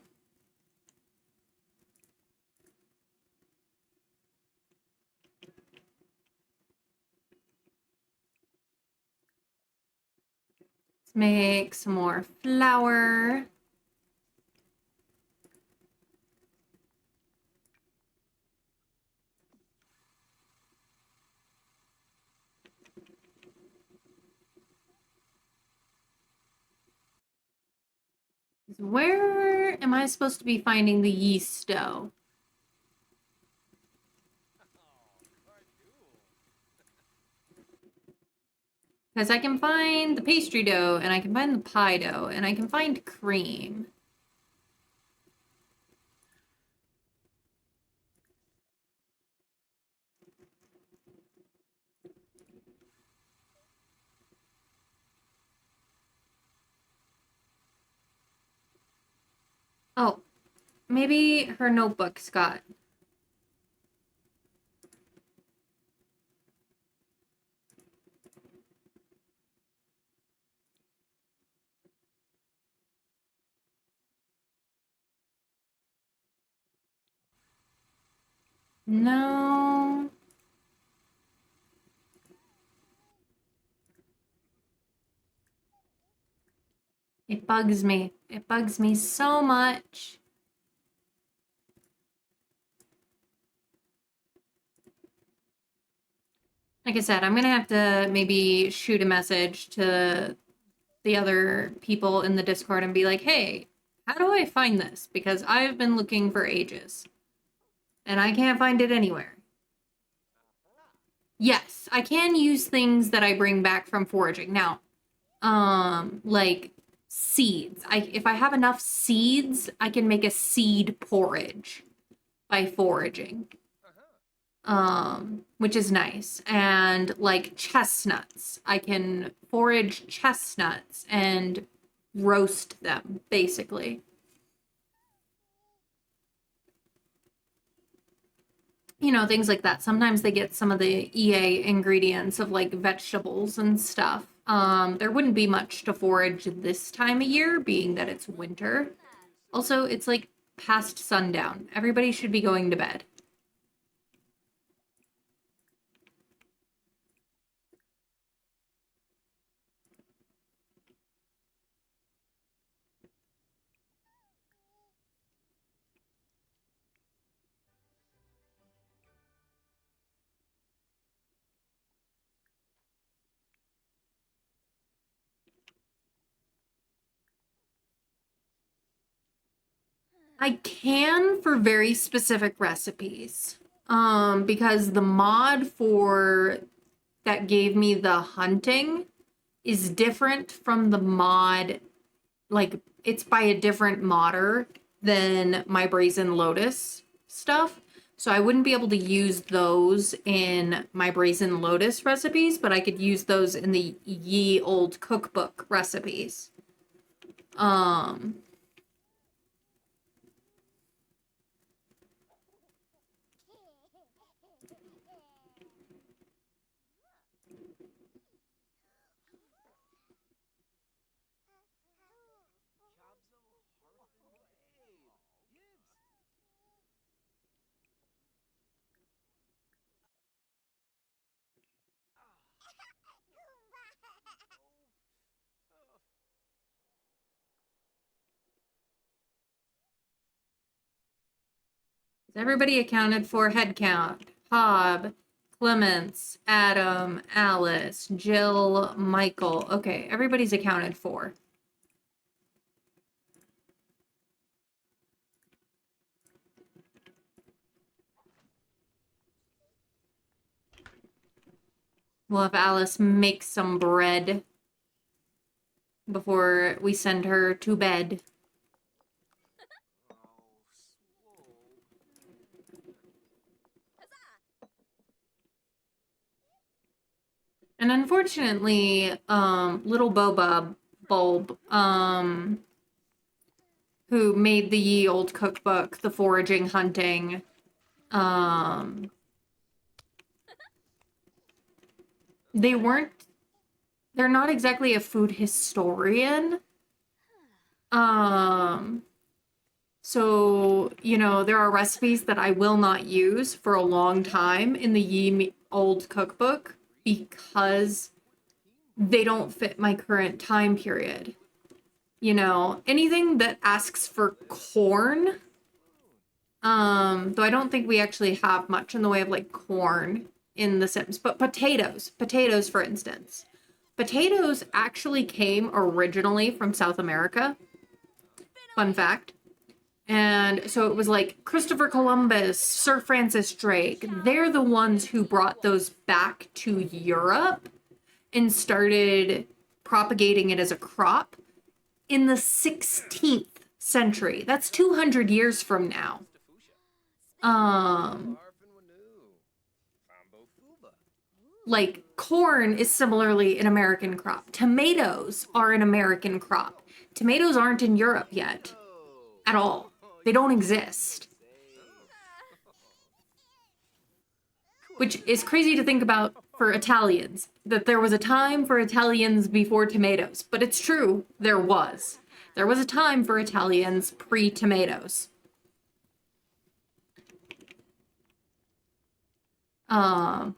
Let's make some more flour. Where am I supposed to be finding the yeast dough? Because I can find the pastry dough, and I can find the pie dough, and I can find cream. Oh, maybe her notebook's got... No. It bugs me. It bugs me so much. Like I said, I'm gonna have to maybe shoot a message to the other people in the Discord and be like, hey, how do I find this? Because I've been looking for ages. And I can't find it anywhere. Yes, I can use things that I bring back from foraging. Now, like seeds. If I have enough seeds, I can make a seed porridge by foraging. Which is nice. And like chestnuts, I can forage chestnuts and roast them, basically. You know, things like that. Sometimes they get some of the EA ingredients of like vegetables and stuff. There wouldn't be much to forage this time of year, being that it's winter. Also, it's like past sundown. Everybody should be going to bed. I can for very specific recipes. Because the mod for that gave me the hunting is different from the mod, like it's by a different modder than my Brazen Lotus stuff. So I wouldn't be able to use those in my Brazen Lotus recipes, but I could use those in the Ye Old Cookbook recipes. Is everybody accounted for? Head count. Hob, Clements, Adam, Alice, Jill, Michael. Okay, everybody's accounted for. We'll have Alice make some bread. before we send her to bed. And unfortunately, little Boba Bulb, who made the Ye Old Cookbook, the foraging hunting, they're not exactly a food historian. So, you know, there are recipes that I will not use for a long time in the Ye Old Cookbook because they don't fit my current time period. You know, anything that asks for corn, though I don't think we actually have much in the way of like corn in The Sims, but potatoes, for instance. Potatoes actually came originally from South America. Fun fact. And so it was like Christopher Columbus, Sir Francis Drake, they're the ones who brought those back to Europe and started propagating it as a crop in the 16th century. That's 200 years from now. Like corn is similarly an American crop. Tomatoes are an American crop. Tomatoes aren't in Europe yet at all. They don't exist. Which is crazy to think about for Italians, that there was a time for Italians before tomatoes. But it's true, there was. There was a time for Italians pre-tomatoes.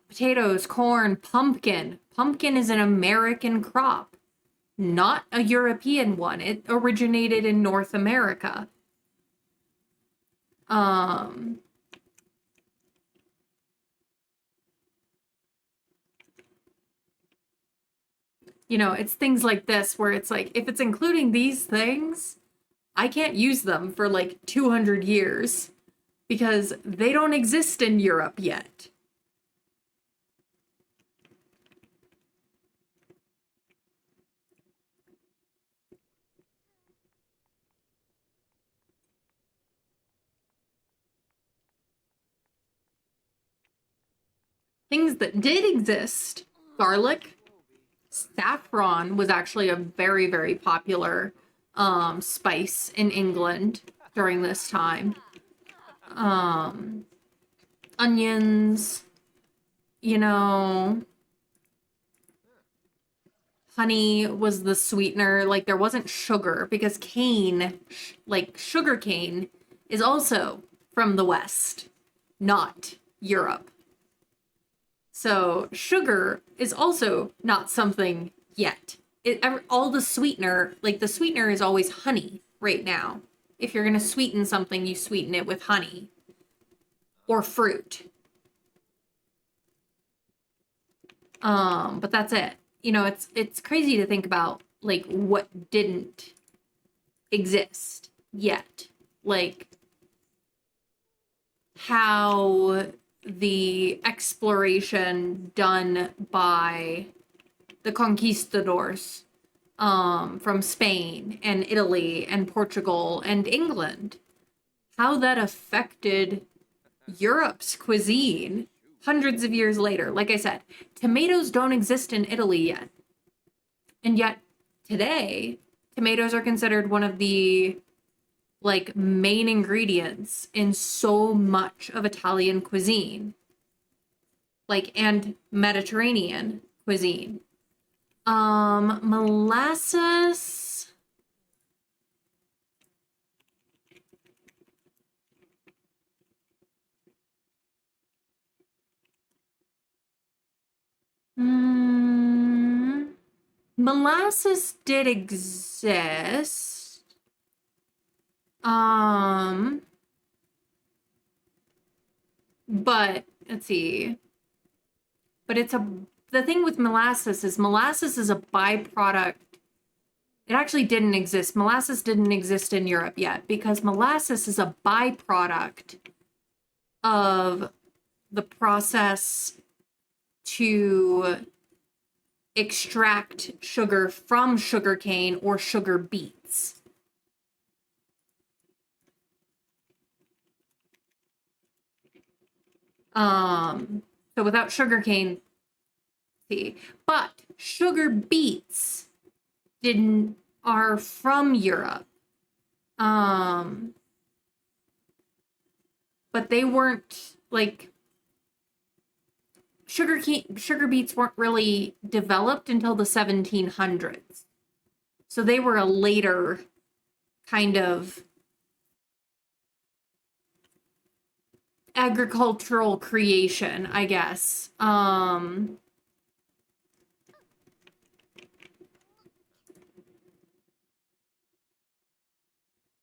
Potatoes, corn, pumpkin. Pumpkin is an American crop, not a European one. It originated in North America. You know, it's things like this where it's like, if it's including these things, I can't use them for like 200 years because they don't exist in Europe yet. Things that did exist, garlic, saffron was actually a very, very popular spice in England during this time. Onions, you know, honey was the sweetener. Like there wasn't sugar because cane, like sugar cane, is also from the West, not Europe. So sugar is also not something yet. All the sweetener, like the sweetener is always honey right now. If you're going to sweeten something, you sweeten it with honey or fruit. But that's it. You know, it's crazy to think about like what didn't exist yet. Like how the exploration done by the conquistadors from Spain and Italy and Portugal and England, how that affected Europe's cuisine hundreds of years later. Like I said, tomatoes don't exist in Italy yet. And yet today, tomatoes are considered one of the like main ingredients in so much of Italian cuisine, like, and Mediterranean cuisine. Molasses. Molasses did exist. But let's see. But the thing with molasses is a byproduct. It actually didn't exist. Molasses didn't exist in Europe yet because molasses is a byproduct of the process to extract sugar from sugarcane or sugar beets. So without sugarcane, see, but sugar beets didn't are from Europe. But they weren't like sugar beets weren't really developed until the 1700s. So they were a later kind of agricultural creation, I guess.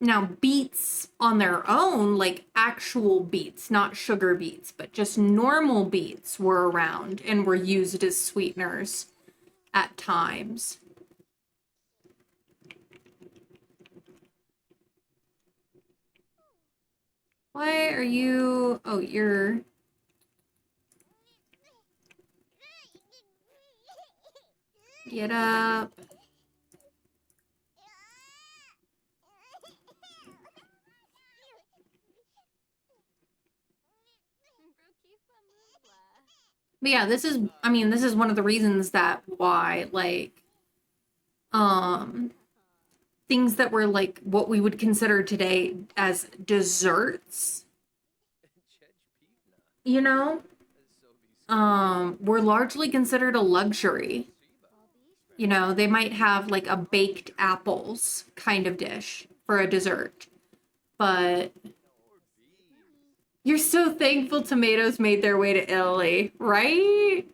Now, beets on their own, like actual beets, not sugar beets, but just normal beets were around and were used as sweeteners at times. Why are you... Oh, you're... Get up. But yeah, this is, I mean, this is one of the reasons that why, like, things that were like what we would consider today as desserts, you know, were largely considered a luxury. You know, they might have like a baked apples kind of dish for a dessert, but you're so thankful tomatoes made their way to Italy, right?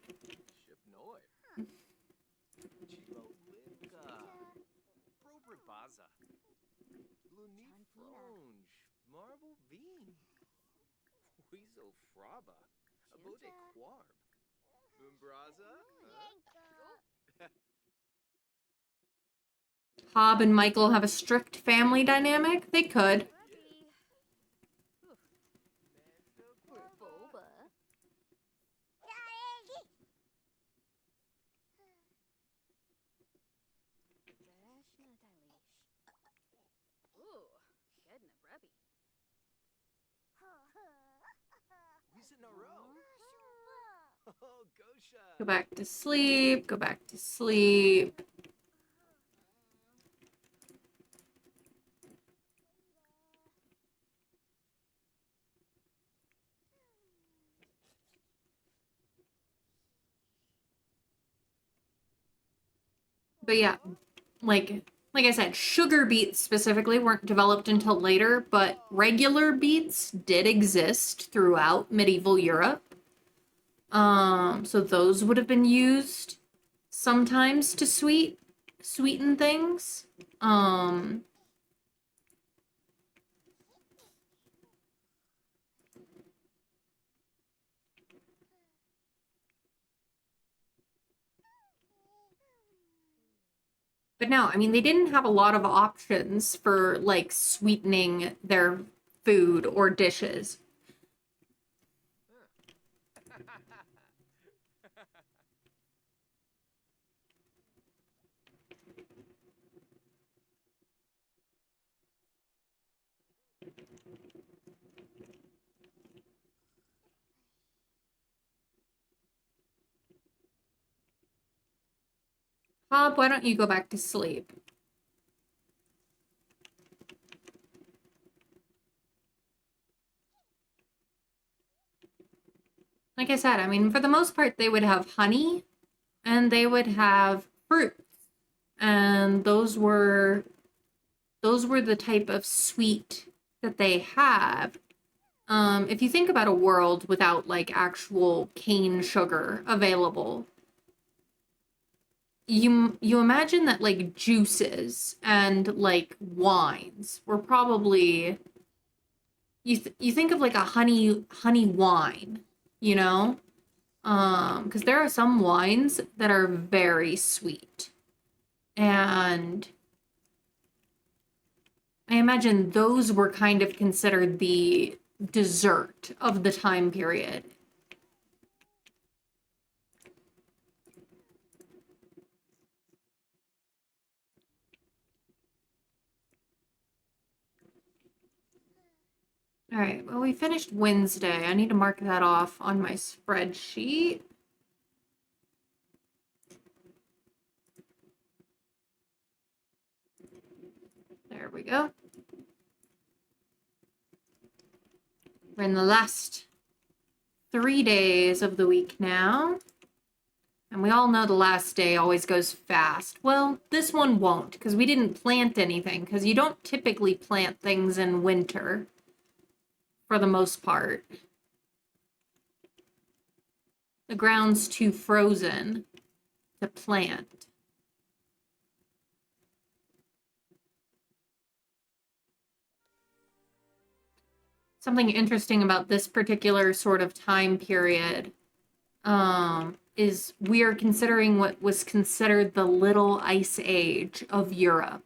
Hob and Michael have a strict family dynamic? They could. Go back to sleep, go back to sleep. But yeah, like I said, sugar beets specifically weren't developed until later, but regular beets did exist throughout medieval Europe. So those would have been used sometimes to sweeten things. But no, I mean, they didn't have a lot of options for like sweetening their food or dishes. Hob, why don't you go back to sleep? Like I said, I mean, for the most part, they would have honey and they would have fruits. And those were the type of sweet that they have. If you think about a world without like actual cane sugar available, you imagine that like juices and like wines were probably you think of like a honey wine, you know? Because there are some wines that are very sweet. And I imagine those were kind of considered the dessert of the time period. All right, well, we finished Wednesday. I need to mark that off on my spreadsheet. There we go. We're in the last 3 days of the week now. And we all know the last day always goes fast. Well, this one won't, because we didn't plant anything, because you don't typically plant things in winter, for the most part. The ground's too frozen to plant. Something interesting about this particular sort of time period is we are considering what was considered the Little Ice Age of Europe,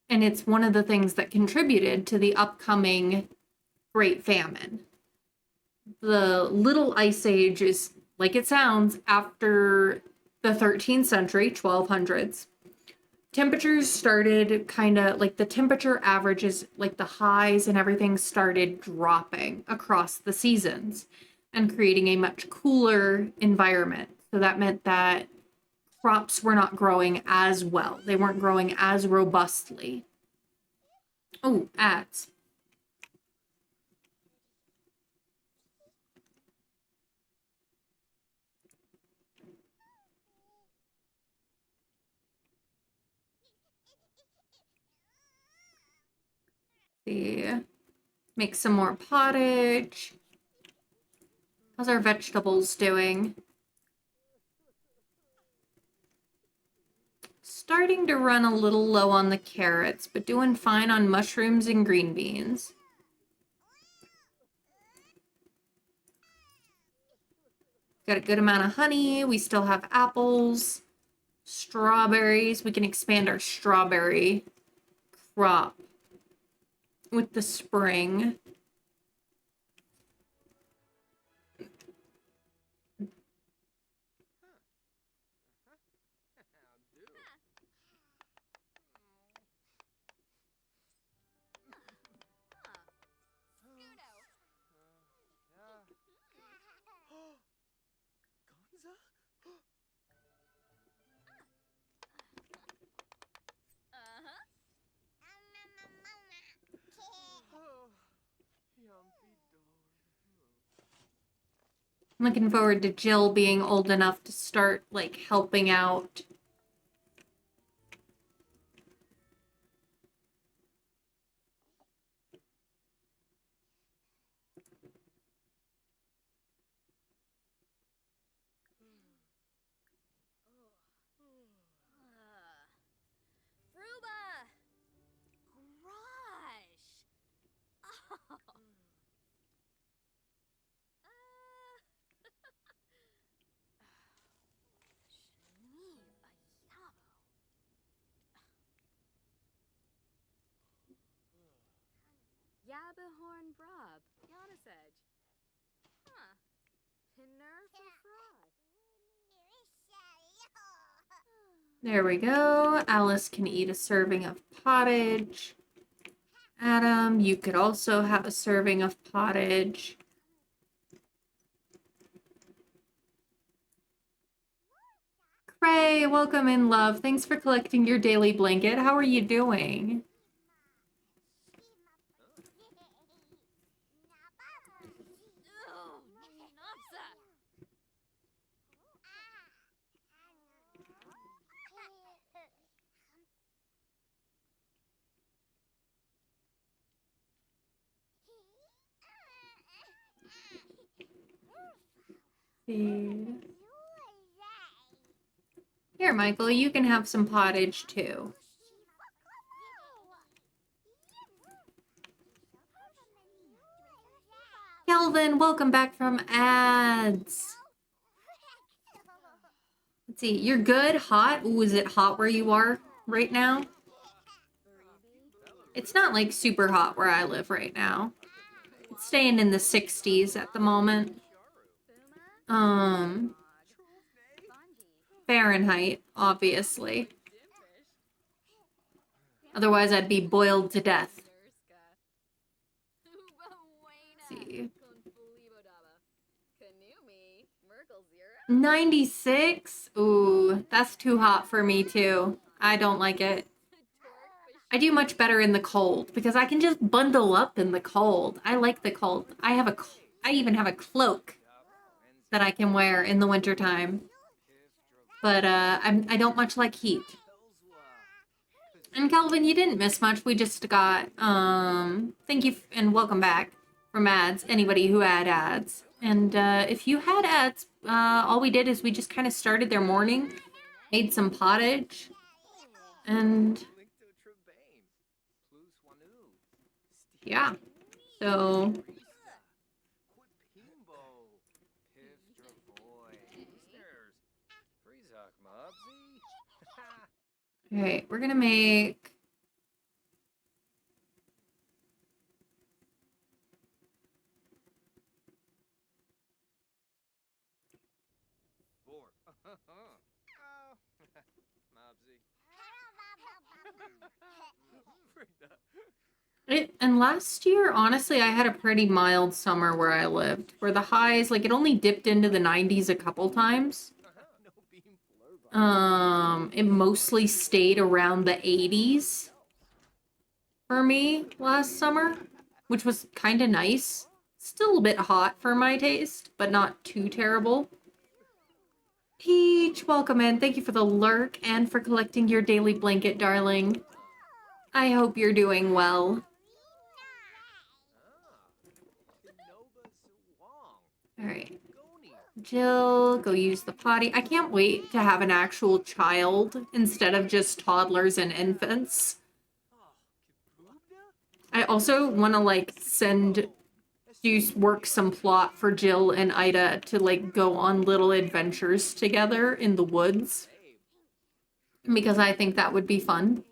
and it's one of the things that contributed to the upcoming Great Famine. The Little Ice Age is, like it sounds, after the 13th century, 1200s. Temperatures started kind of like the temperature averages, like the highs and everything started dropping across the seasons and creating a much cooler environment. So that meant that crops were not growing as well. They weren't growing as robustly. Oh, ads. See, make some more pottage. How's our vegetables doing? Starting to run a little low on the carrots, but doing fine on mushrooms and green beans. Got a good amount of honey. We still have apples, strawberries. We can expand our strawberry crop with the spring. I'm looking forward to Jill being old enough to start, like, helping out. Fruba! Gosh! Oh. Yabahorn Brob, Yanasej. Huh. Pinner for Frost. There we go. Alice can eat a serving of pottage. Adam, you could also have a serving of pottage. Cray, welcome in, love. Thanks for collecting your daily blanket. How are you doing? See. Here, Michael, you can have some pottage too. Kelvin, welcome back from ads. Let's see, you're good? Hot? Ooh, is it hot where you are right now? It's not like super hot where I live right now. It's staying in the 60s at the moment. Fahrenheit, obviously. Otherwise, I'd be boiled to death. 96? Ooh, that's too hot for me too. I don't like it. I do much better in the cold because I can just bundle up in the cold. I like the cold. I even have a cloak that I can wear in the wintertime. But I don't much like heat. And Calvin, you didn't miss much. We just got thank you and welcome back from ads. Anybody who had ads. And if you had ads, all we did is we just kind of started their morning, made some pottage, and yeah. So okay, we're gonna make it. And last year, honestly, I had a pretty mild summer where I lived, where the highs, like, it only dipped into the 90s a couple times. It mostly stayed around the 80s for me last summer, which was kind of nice. Still a bit hot for my taste, but not too terrible. Peach, welcome in. Thank you for the lurk and for collecting your daily blanket, darling. I hope you're doing well. Alright. Jill, go use the potty. I can't wait to have an actual child instead of just toddlers and infants. I also want to, like, work some plot for Jill and Ida to, like, go on little adventures together in the woods. Because I think that would be fun.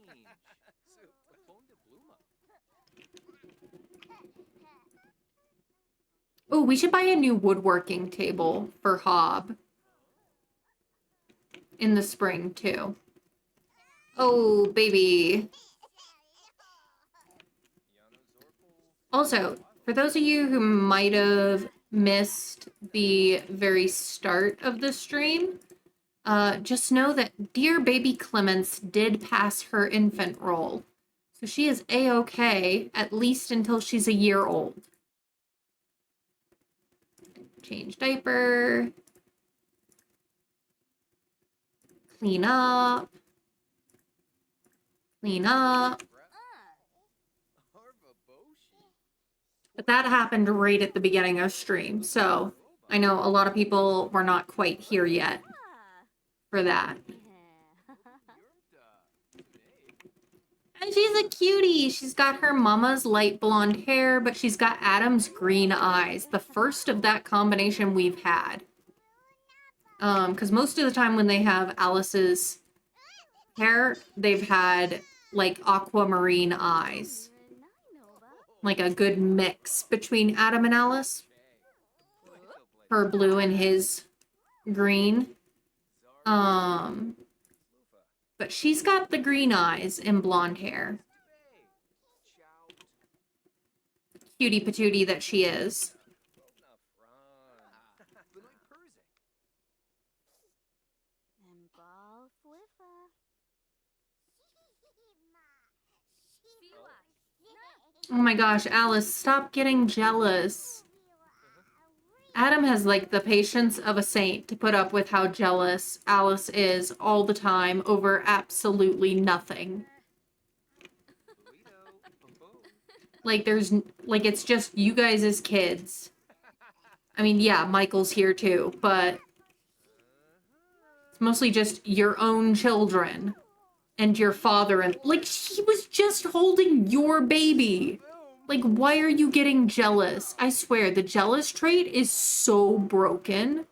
Oh, we should buy a new woodworking table for Hob in the spring, too. Oh, baby. Also, for those of you who might have missed the very start of the stream, just know that dear baby Clements did pass her infant roll. So she is A-okay, at least until she's a year old. Change diaper. Clean up. Clean up. But that happened right at the beginning of stream, so I know a lot of people were not quite here yet for that. And she's a cutie. She's got her mama's light blonde hair, but she's got Adam's green eyes. The first of that combination we've had. Because most of the time when they have Alice's hair, they've had, like, aquamarine eyes. Like a good mix between Adam and Alice. Her blue and his green. But she's got the green eyes and blonde hair. Cutie patootie that she is. Oh my gosh, Alice, stop getting jealous. Adam has, like, the patience of a saint to put up with how jealous Alice is all the time over absolutely nothing. Like, it's just you guys as kids. I mean, yeah, Michael's here too, but it's mostly just your own children and your father. And, like, he was just holding your baby. Like, why are you getting jealous? I swear, the jealous trait is so broken.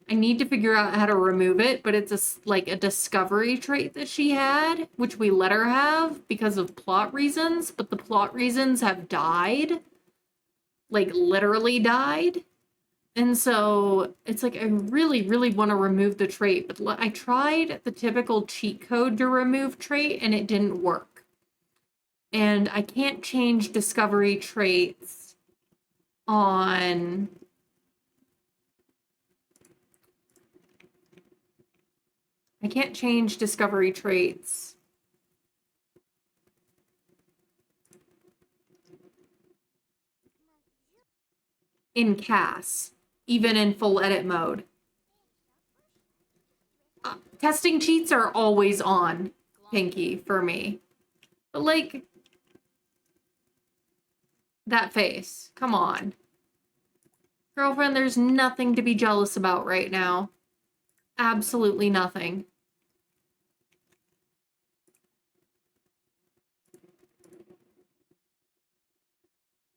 I need to figure out how to remove it, but it's like a discovery trait that she had, which we let her have because of plot reasons, but the plot reasons have died. Like, literally died. And so, it's like, I really, really want to remove the trait, but I tried the typical cheat code to remove trait, and it didn't work. And I can't change discovery traits on I can't change discovery traits. In CAS, even in full edit mode. Testing cheats are always on, Pinky, for me. But like, that face, come on. Girlfriend, there's nothing to be jealous about right now. Absolutely nothing.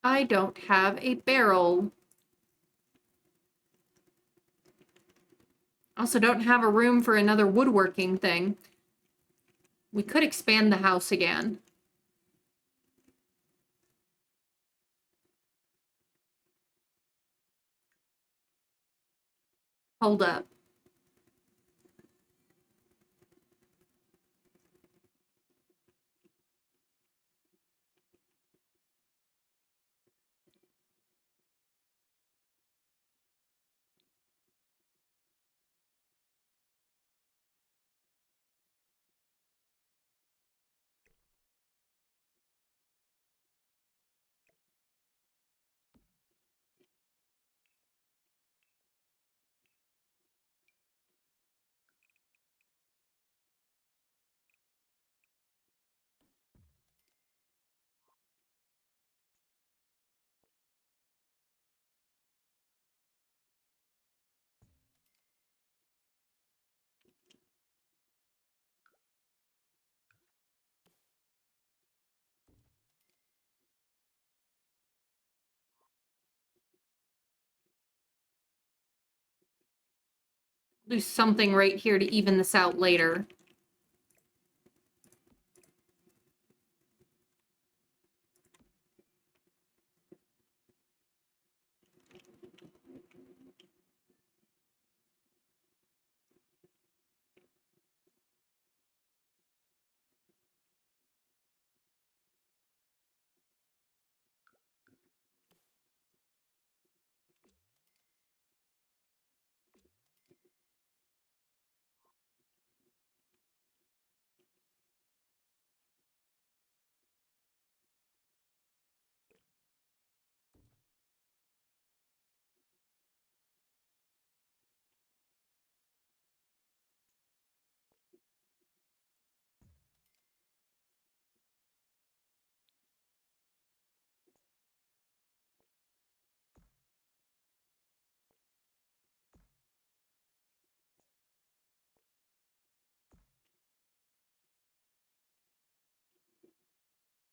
I don't have a barrel. Also don't have a room for another woodworking thing. We could expand the house again. Hold up. Do something right here to even this out later.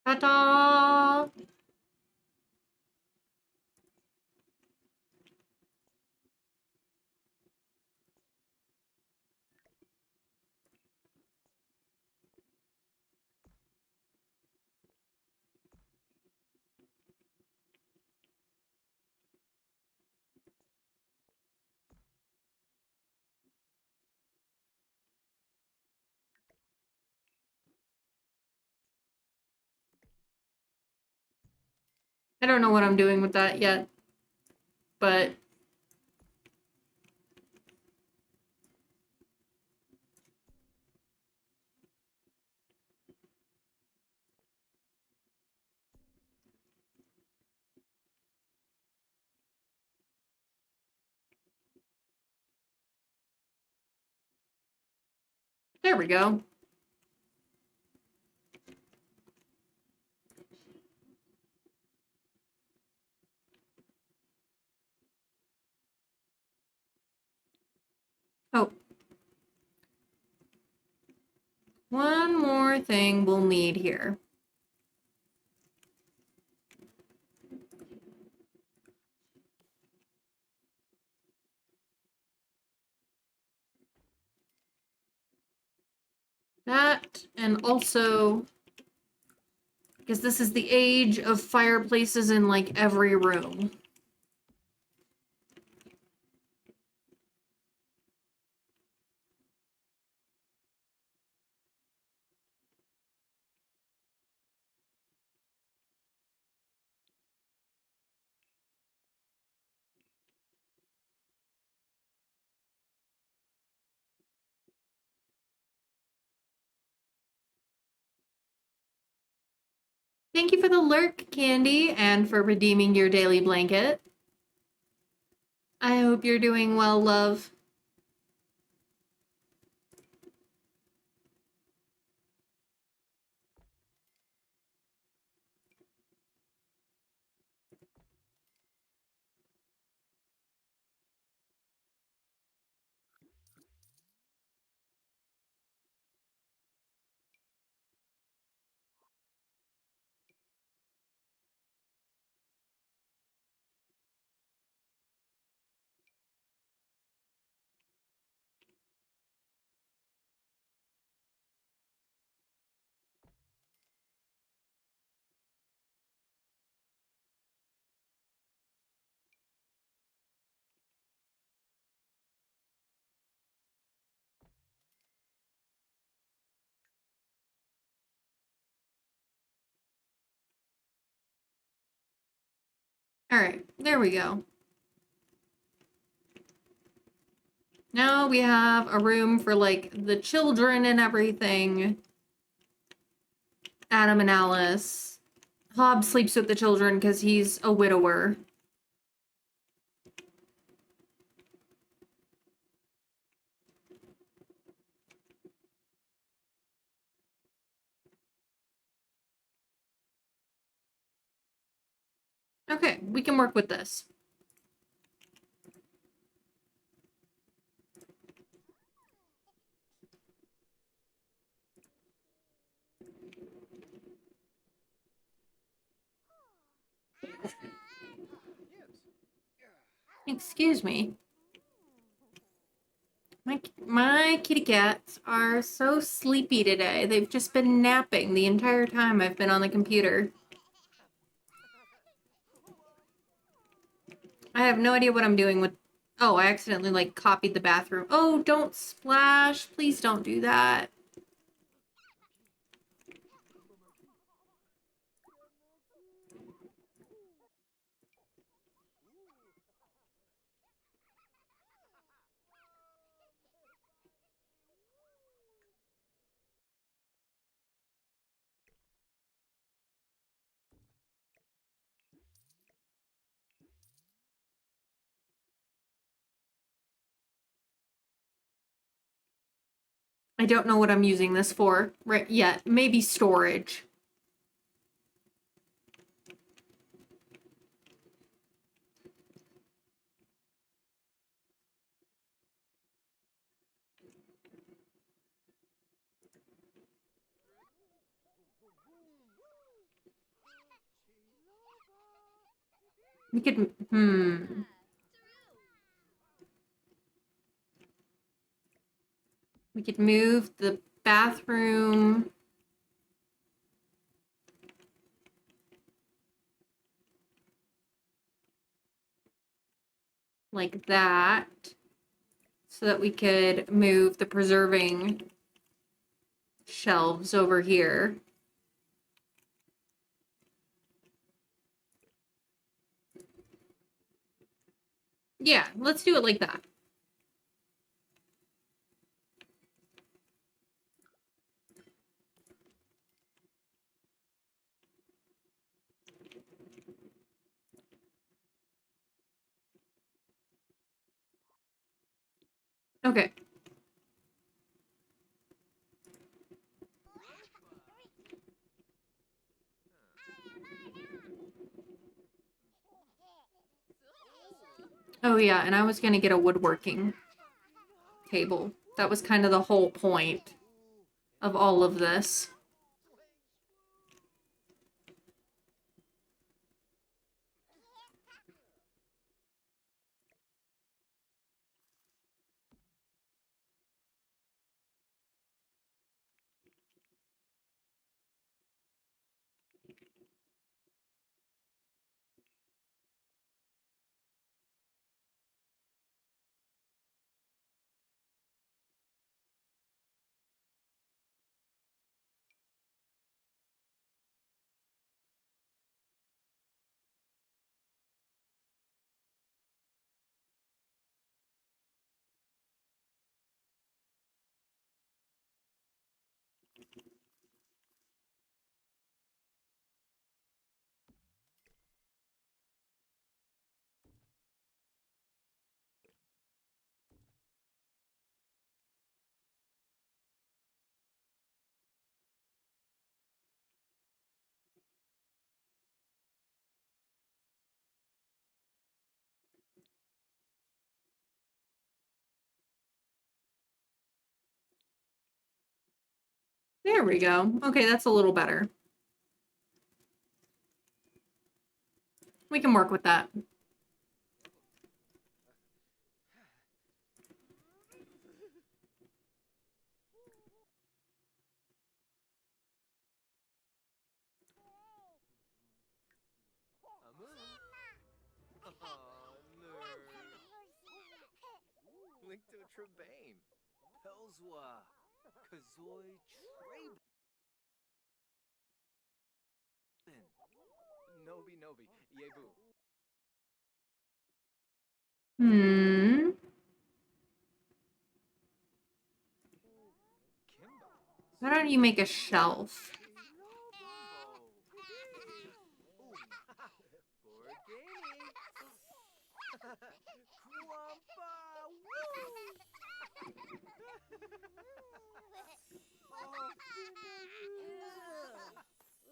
Ta-da! I don't know what I'm doing with that yet, but there we go. Oh. One more thing we'll need here. That, and also, because this is the age of fireplaces in like every room. Thank you for the lurk, Candy, and for redeeming your daily blanket. I hope you're doing well, love. All right, there we go. Now we have a room for like the children and everything. Adam and Alice. Hob sleeps with the children because he's a widower. Okay, we can work with this. Excuse me. My kitty cats are so sleepy today. They've just been napping the entire time I've been on the computer. I have no idea what I'm doing with... Oh, I accidentally, like, copied the bathroom. Oh, don't splash. Please don't do that. I don't know what I'm using this for right yet. Maybe storage. We could... We could move the bathroom... like that. So that we could move the preserving shelves over here. Yeah, let's do it like that. Okay. Oh yeah, and I was gonna get a woodworking table. That was kind of the whole point of all of this. There we go. Okay, that's a little better. We can work with that. Linkto Trebane. Pelswa. Kazoi Traben. Nobi Nobi. Yebu. Hmm. Kimba. Why don't you make a shelf?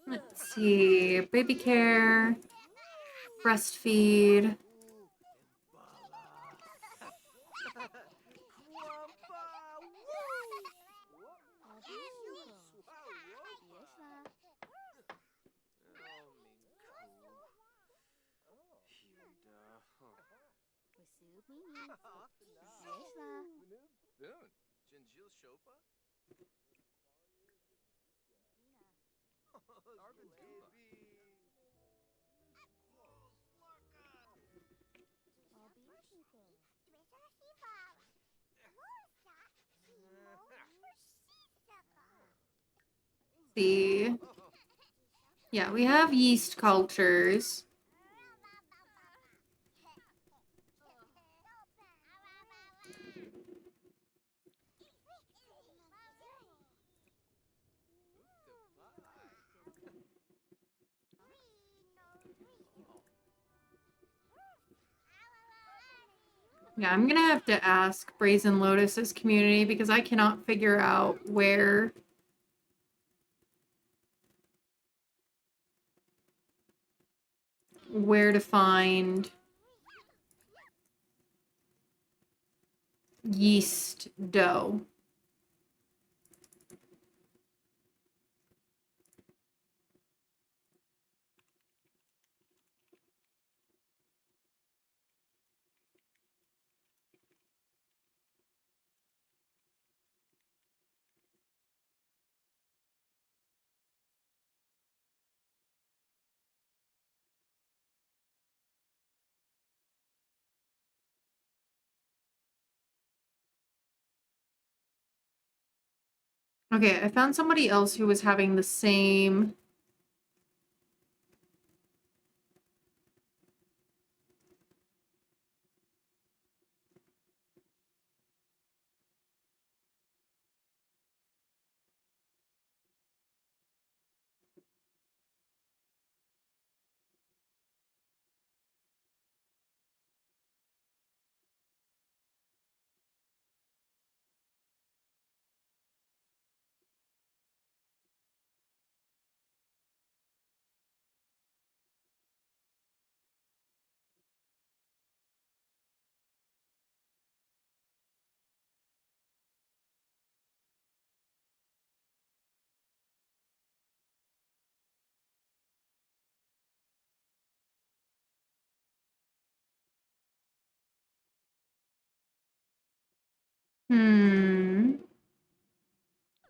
Let's see. Baby care. Breastfeed. Boon. Jinjil Shopa? Arvin Dumba. See. Yeah, we have yeast cultures. Yeah, I'm gonna have to ask Brazen Lotus's community because I cannot figure out where to find yeast dough. Okay, I found somebody else who was having the same.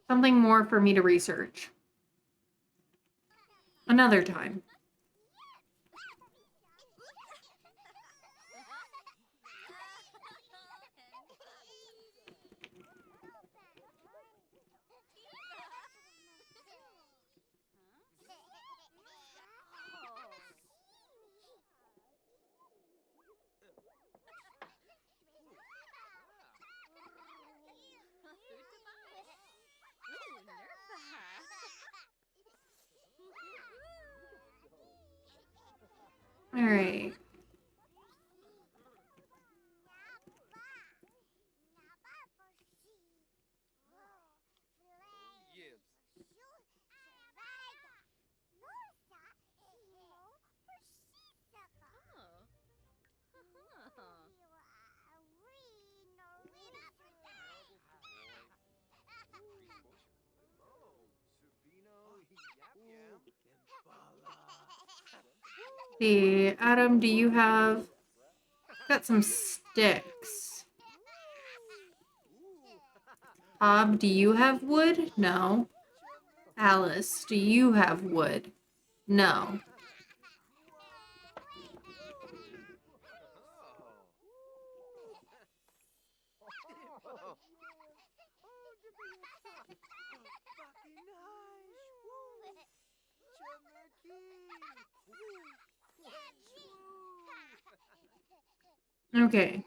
Something more for me to research. Another time. All right. See, Adam, do you have... Got some sticks. Bob, do you have wood? No. Alice, do you have wood? No. Okay.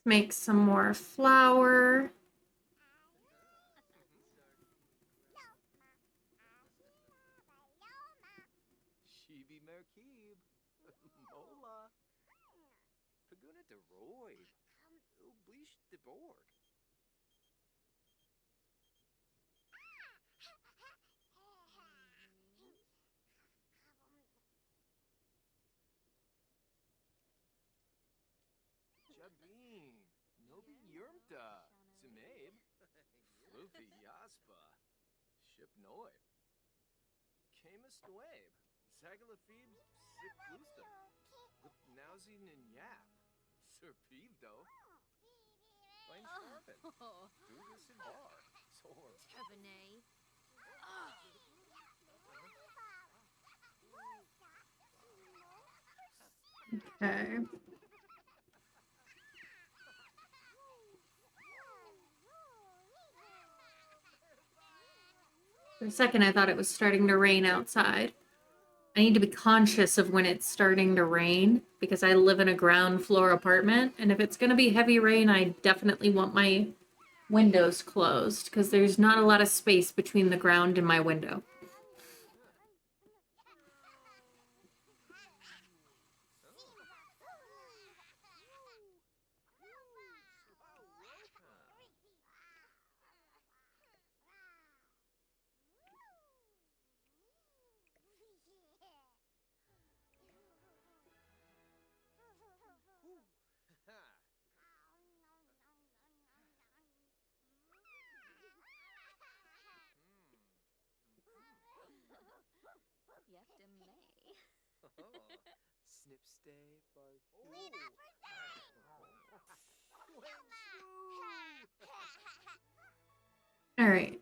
Make some more flour. Shibi Merkib. Mola. Paguna de Roy. Ublish de Borg. Jabin. Nobi Yurmta. Zimabe. Floofy Yaspa. Ship Noib. Camus Noib. Zagalafib Sick Bluster. Nowsy Yap. Sir Peevdo. Lane Scarpin. Dugas and Bar. Sword. Cabernet. Okay. For a second, I thought it was starting to rain outside. I need to be conscious of when it's starting to rain because I live in a ground floor apartment. And if it's going to be heavy rain, I definitely want my windows closed because there's not a lot of space between the ground and my window. Snip stay bar. All right.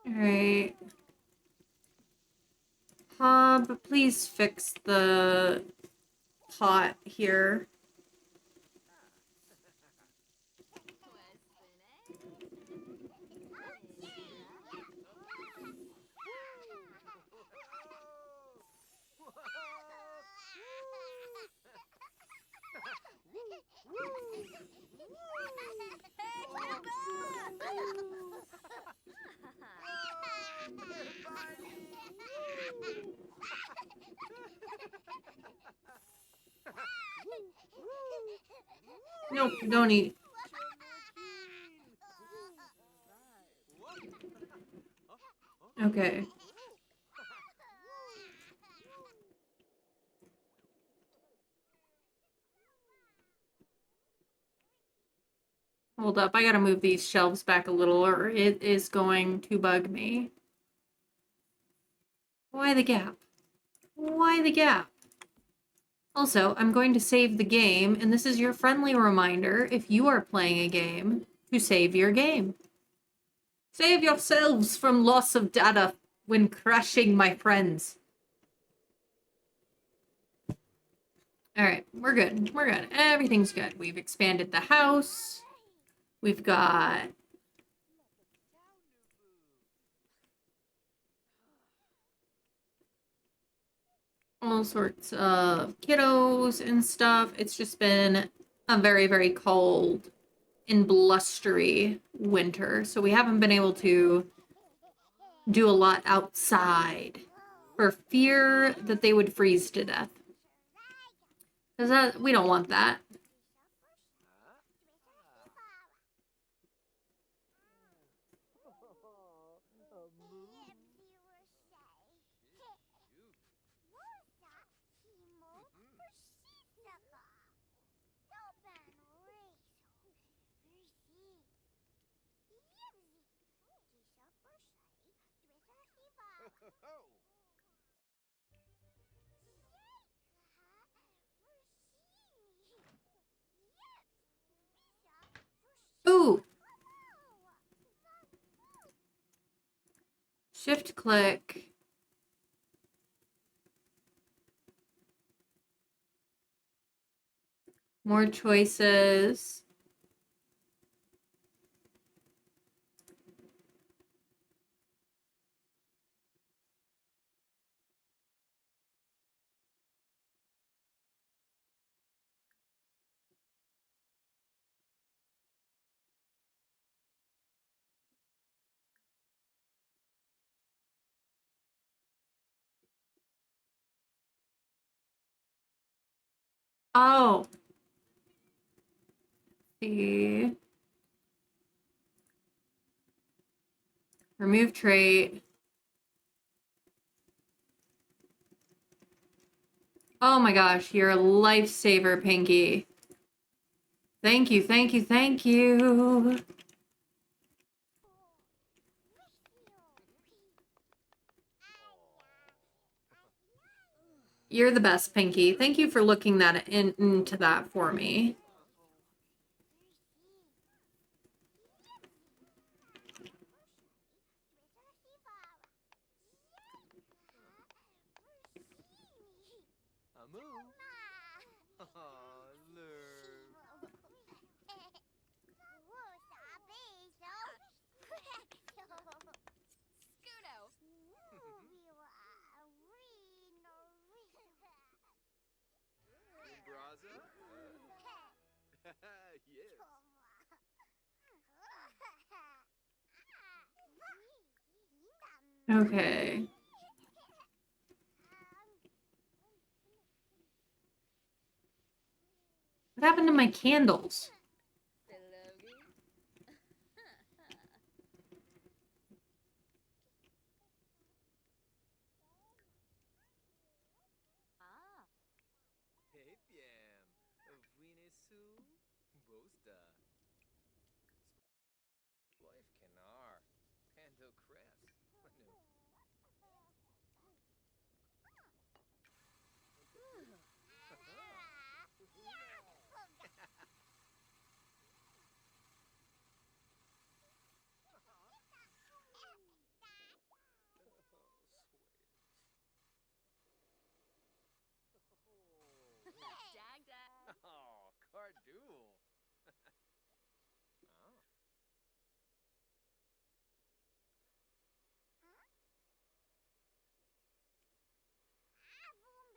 All right. Hob, please fix the pot here. Nope, don't eat. Okay. Hold up, I gotta move these shelves back a little or it is going to bug me. Why the gap? Why the gap? Also, I'm going to save the game, and this is your friendly reminder, if you are playing a game, to save your game. Save yourselves from loss of data when crashing, my friends. Alright, we're good. We're good. Everything's good. We've expanded the house. We've got all sorts of kiddos and stuff. It's just been a very, very cold and blustery winter, so we haven't been able to do a lot outside for fear that they would freeze to death. Because we don't want that. Ooh! Shift click. More choices. Oh. See. Remove trait. Oh my gosh, you're a lifesaver, Pinky. Thank you, thank you, thank you. You're the best, Pinky. Thank you for looking into that for me. Amu. Oh, lurk. Scudo. Braza? Yes. Okay. What happened to my candles? Belogi. Ah. Hepiam. Vinesu. Bosta. Life canar. Pando crest. Manu. Dag dag. Oh, Cardool. Oh.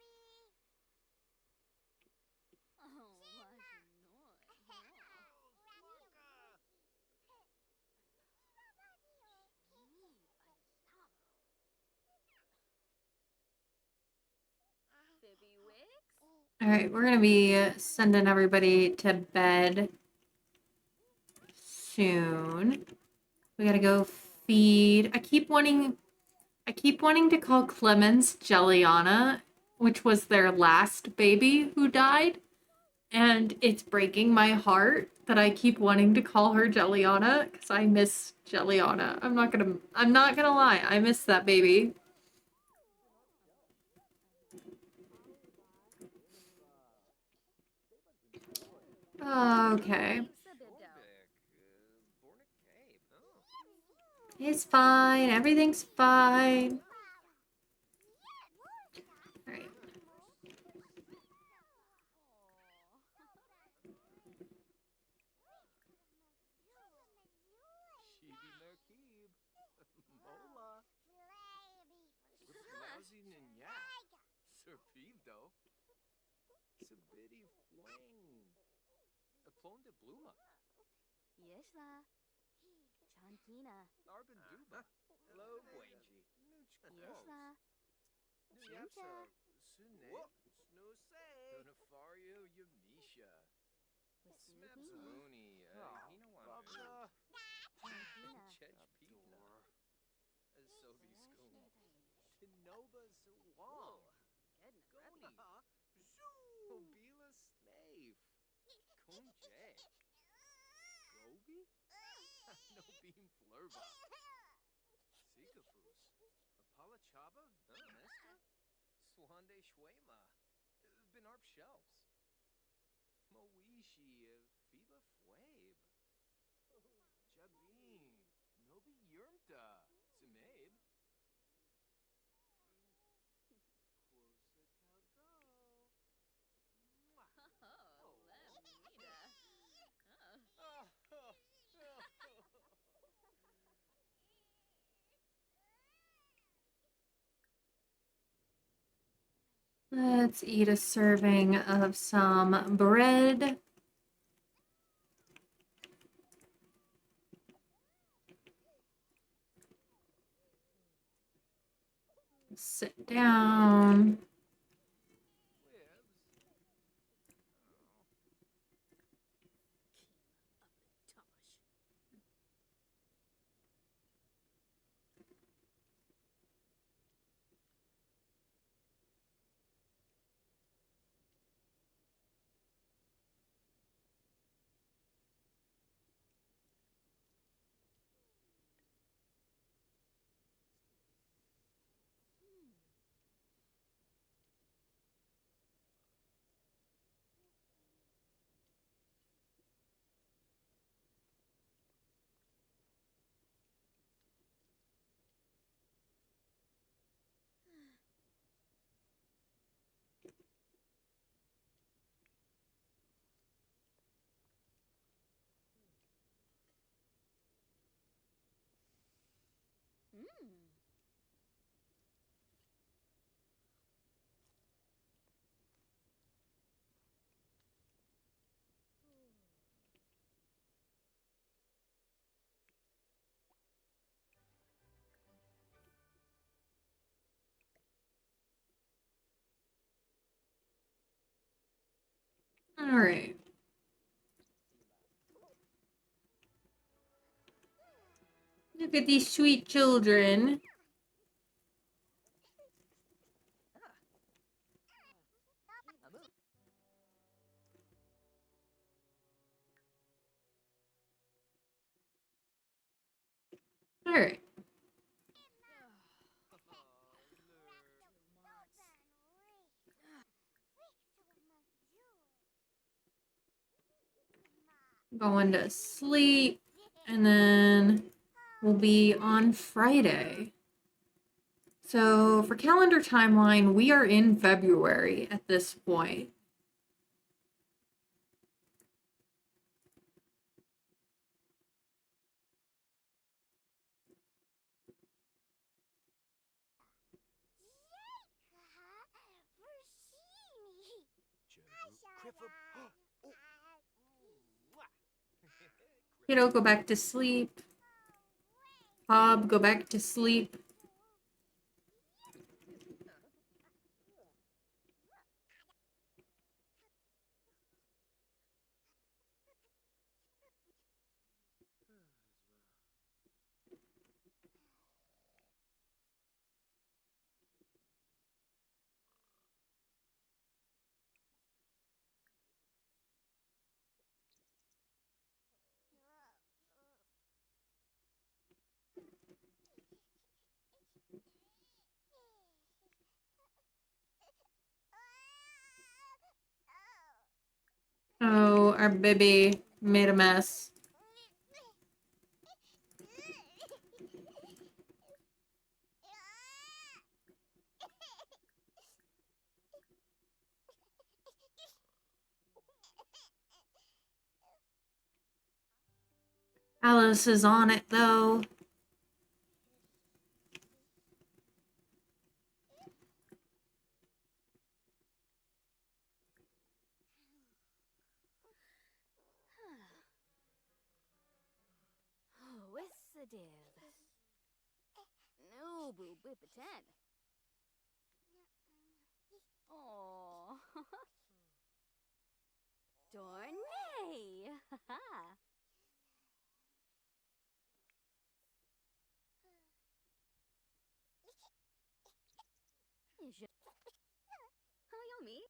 Oh, Phoebe Wicks? All right, we're gonna be sending everybody to bed soon. We gotta go feed. I keep wanting to call Clemens Jelliana, which was their last baby who died. And it's breaking my heart that I keep wanting to call her Jelliana because I miss Jelliana. I'm not gonna lie, I miss that baby. Okay. It's fine. Everything's fine. All right. Shibi Merkib. Mola. Lousy Ninyak. Serpido. Sabidi Fwang. Aplon de Bluma. Yeshla. Chantina. Arban Duba. Hello, Buenji. Yeshla. Nuyapsa. Sune. Snuse. Unafario Yamisha. Smebs Wasubi. Mooney. Hinawan. Chantina. Chech Pipna. Sobi Skoon. Tinoba Sawang. Goni. Obila Snave. Kunje. Gobi? No beam flurba. Sikafus. Apala Chaba? Mesta? Swande Shwema. Benarp Shelves. Moishi. Fiba Fwabe. Jabin. Nobi Yurmta. Zimabe. Quosa Calgo. Oh, Lemnita. Let's eat a serving of some bread. Sit down. All right. Look at these sweet children. All right. Going to sleep, and then we'll be on Friday. So for calendar timeline, we are in February at this point. Kiddo, go back to sleep. Hob, go back to sleep. our baby made a mess. Alice is on it though. Oh, what's the div? No, boo, boo, pretend. Oh. Dornay! Haha. Je... How yummy?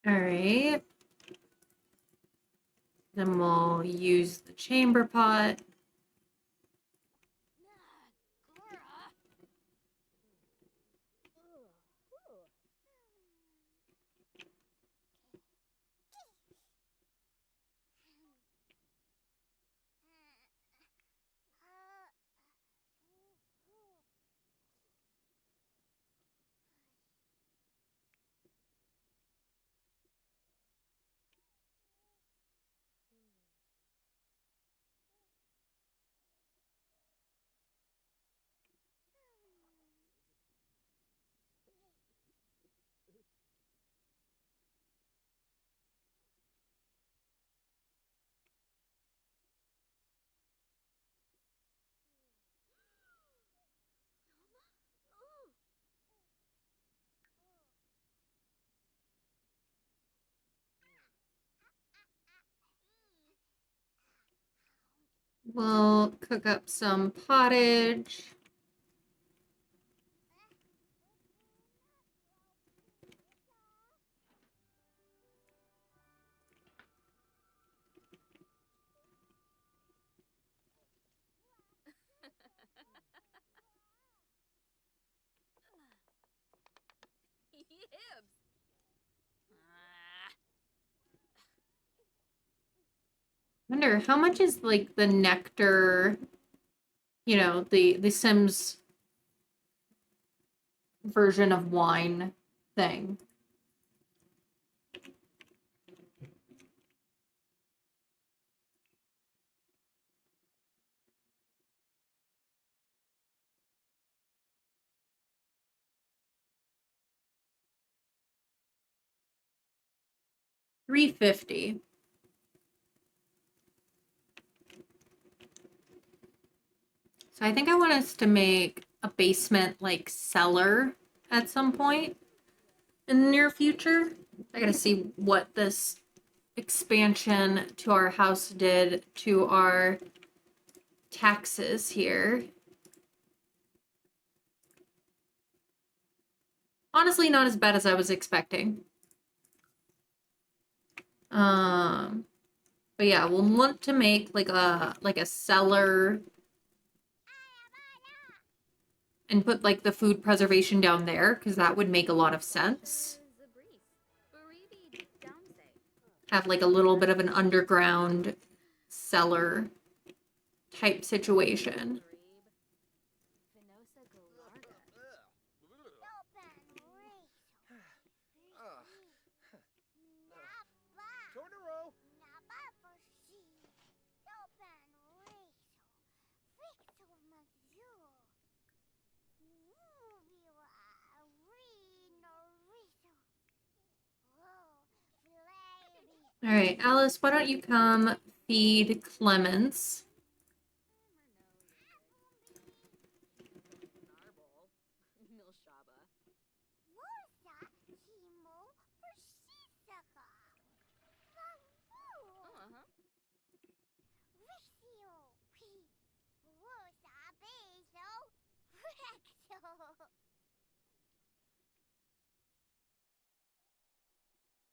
All right. Then we'll use the chamber pot. We'll cook up some pottage. Yibs! Wonder how much is like the nectar, you know, the Sims version of wine thing. $3.50. So I think I want us to make a basement like cellar at some point in the near future. I gotta see what this expansion to our house did to our taxes here. Honestly, not as bad as I was expecting. But yeah, we'll want to make like a cellar and put like the food preservation down there because that would make a lot of sense. Have like a little bit of an underground cellar type situation. Tornero! All right, Alice, why don't you come feed Clemens?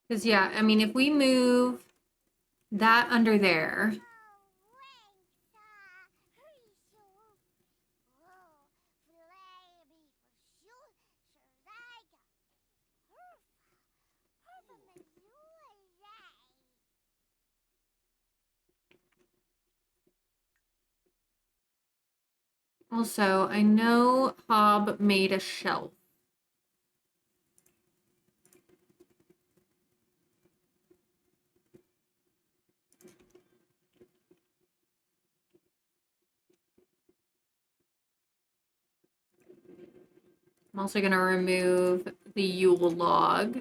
Because, yeah, I mean, if we move that under there, Also, I know Hob made a shelf. I'm also going to remove the Yule log.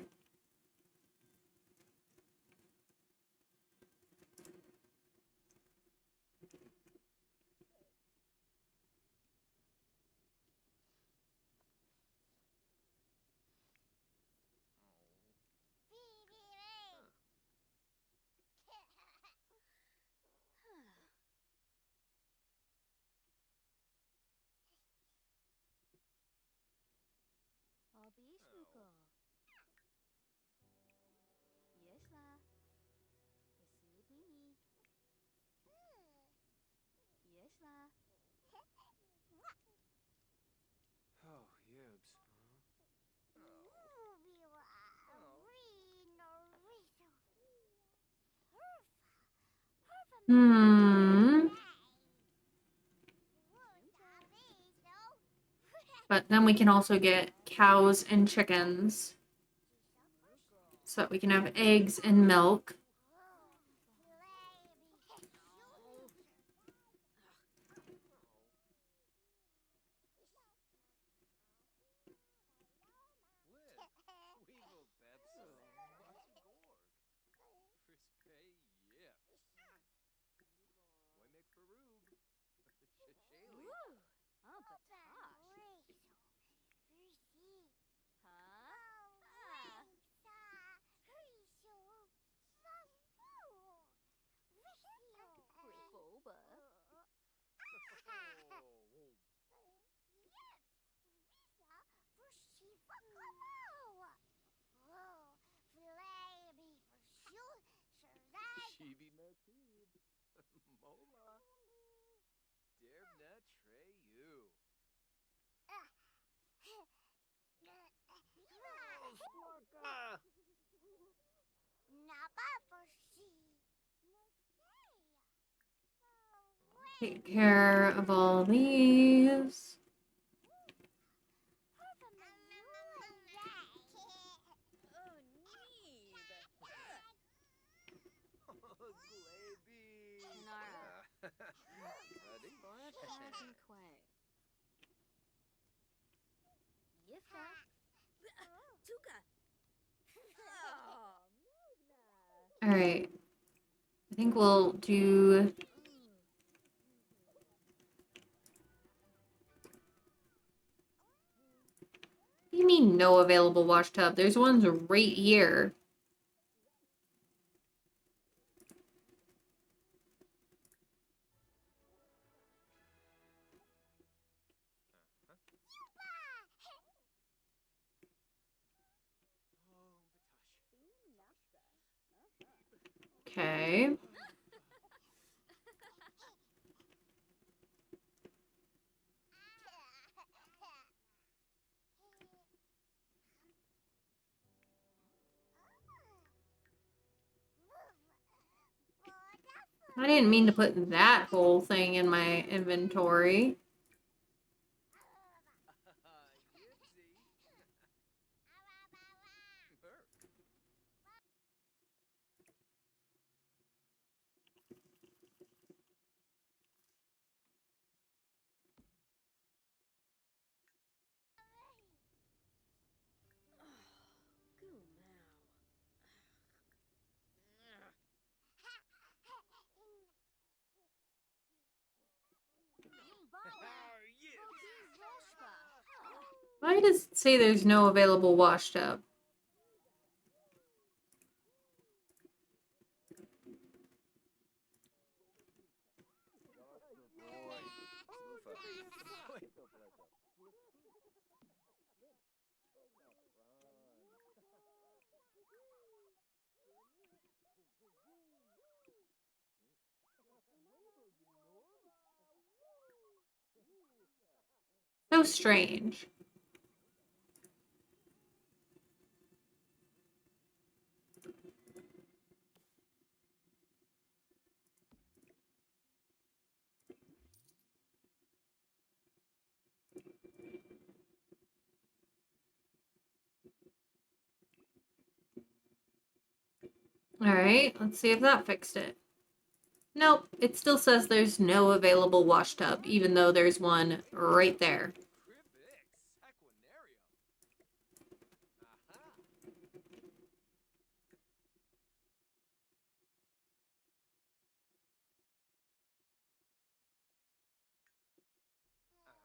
Obishuko. Yes la. Wasubini. Yes la. Oh, yibs. Hmm. But then we can also get cows and chickens so that we can have eggs and milk. Wib. Weevil Bebso. Watsugorg. Frispay Yip. Woymek Faroob. Shashayli. Oh, batosh. Huh? Boba. Shibi Merkib. Mola. Derbna Treyu. Take care of all these. Glaby. Nara. Buddy. Bora Pazin Quay. Yifka. Tuka. All right. I think we'll do... What do you mean no available wash tub? There's ones right here. Okay. I didn't mean to put that whole thing in my inventory. Why does it say there's no available wash tub? So strange. right, let's see if that fixed it. Nope, it still says there's no available wash tub, even though there's one right there. Cribix, Equinario. Aha.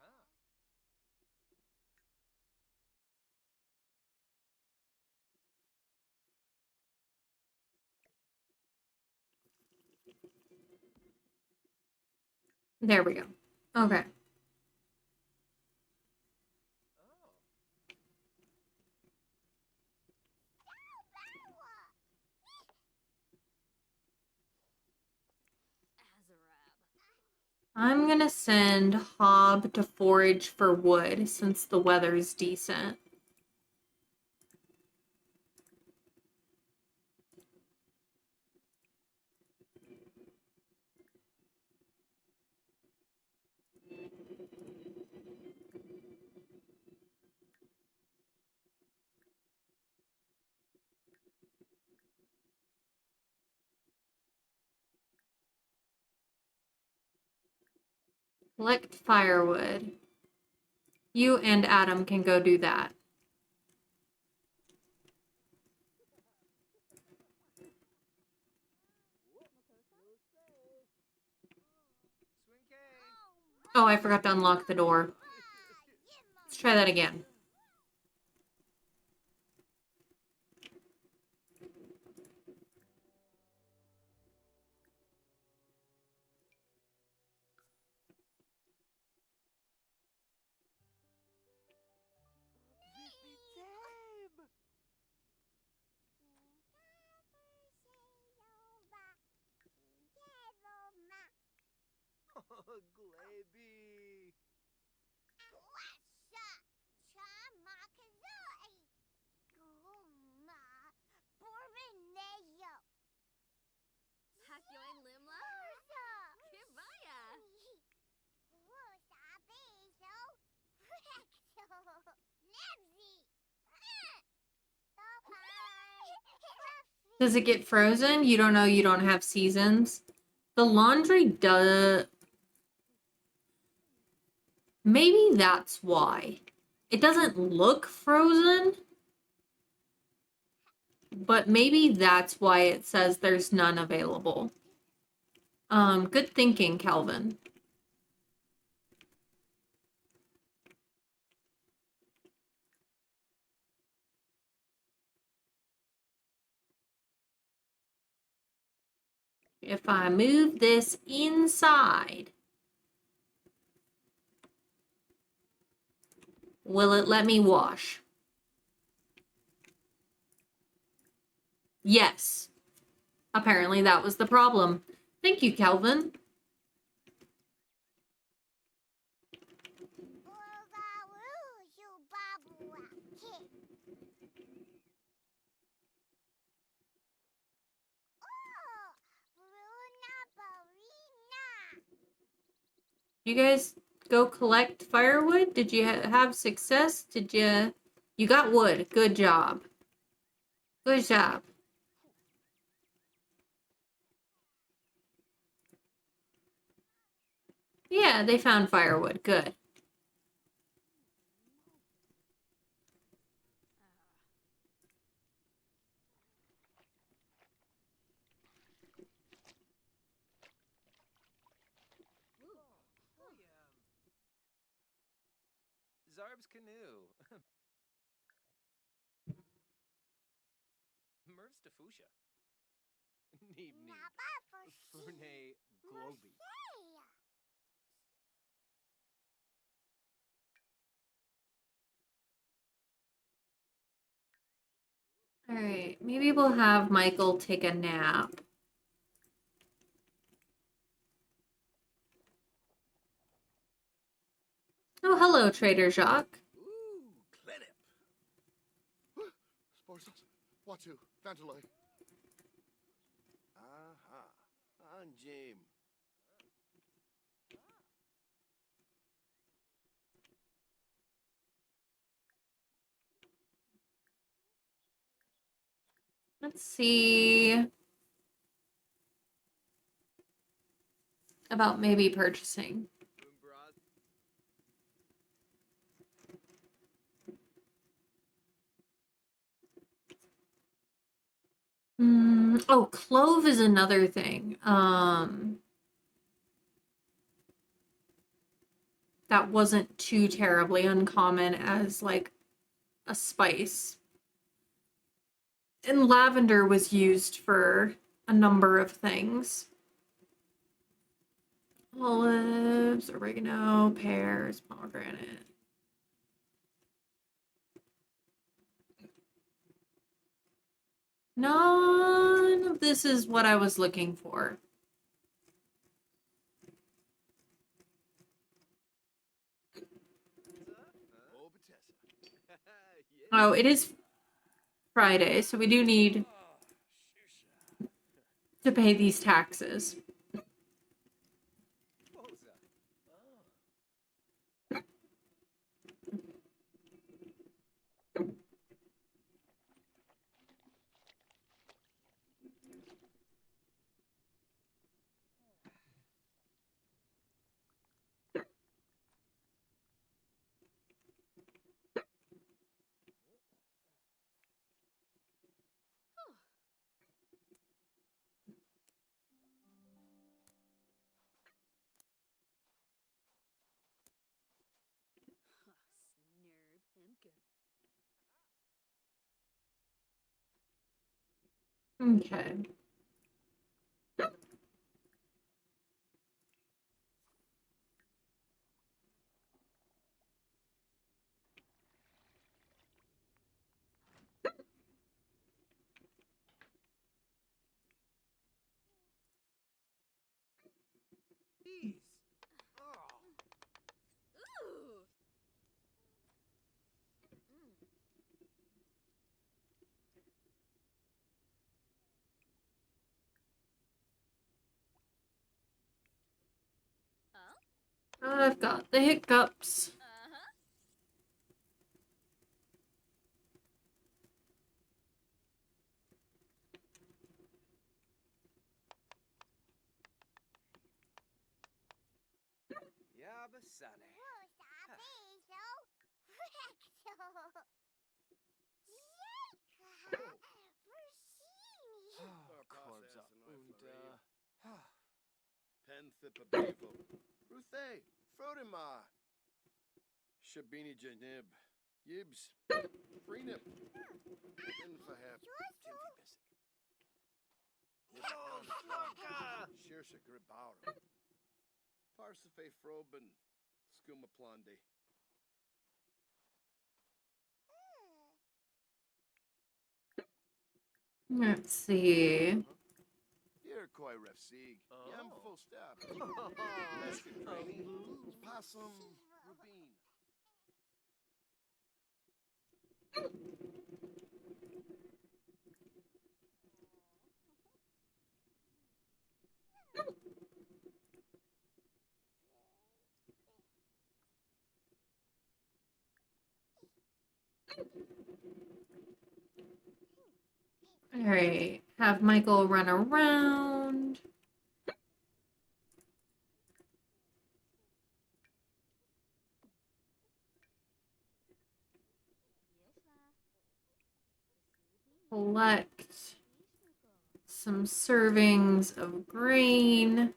Aha. There we go. Okay. Oh. Azarab. I'm gonna send Hob to forage for wood since the weather's decent. Collect firewood. You and Adam can go do that. Swing K. Oh, I forgot to unlock the door. Let's try that again. Glaby. Hakyoin Limla? Kibaya. Does it get frozen? You don't know, you don't have seasons. The laundry does. Maybe that's why. It doesn't look frozen, but maybe that's why it says there's none available. Good thinking, Calvin. If I move this inside, will it let me wash? Yes. Apparently that was the problem. Thank you, Calvin. You guys go collect firewood? Did you have success? Did you... You got wood. Good job. Good job. Yeah, they found firewood. Good. Zarb's canoe. Merv Stafusha. Neeb Neeb. Furnay Globy. All right, maybe we'll have Michael take a nap. Oh, hello, Trader Jacques. Ooh, Clenip. Sporsos, Watu, Vantaloy. Aha, Anjim. Let's see. about maybe purchasing. Oh, clove is another thing. That wasn't too terribly uncommon as like a spice. And lavender was used for a number of things. Olives, oregano, pears, pomegranate. None of this is what I was looking for. Oh, Bethesda. Oh, it is Friday, so we do need to pay these taxes. Okay. Jeez. Oh. Ooh. I've got the hiccups. Uh-huh. Yabasane. Oh, Corbza. Und, Penthipabevo. Ruthe. Frodima. Shabini Janib. Yibs. Freenip. Infahep. Oh, Slorka! Shirsha Gribaura. Parsife Froben. Skuma Plande. Let's see. Iroquois Refsig. Yam Oh. full step. Oh, Meskin Craney. oh. Possum Rubin. All right. Have Michael run around. Collect some servings of grain.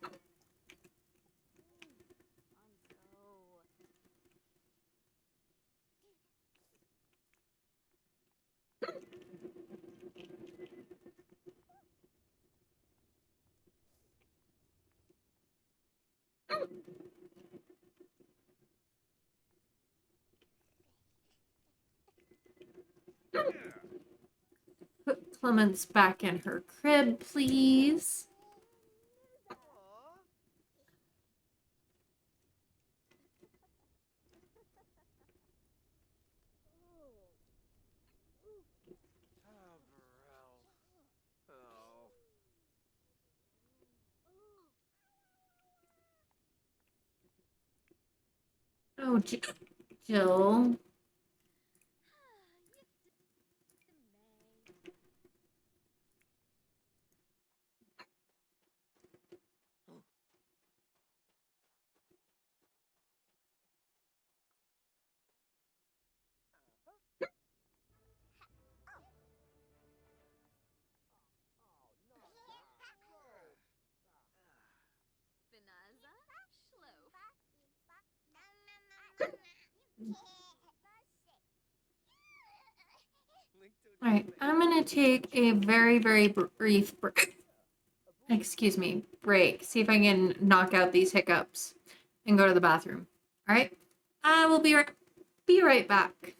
Put Clemence back in her crib, please. Oh. Oh, Jill. All right, I'm gonna take a very, very brief break. Excuse me, break. See if I can knock out these hiccups and go to the bathroom. All right, I will be right back.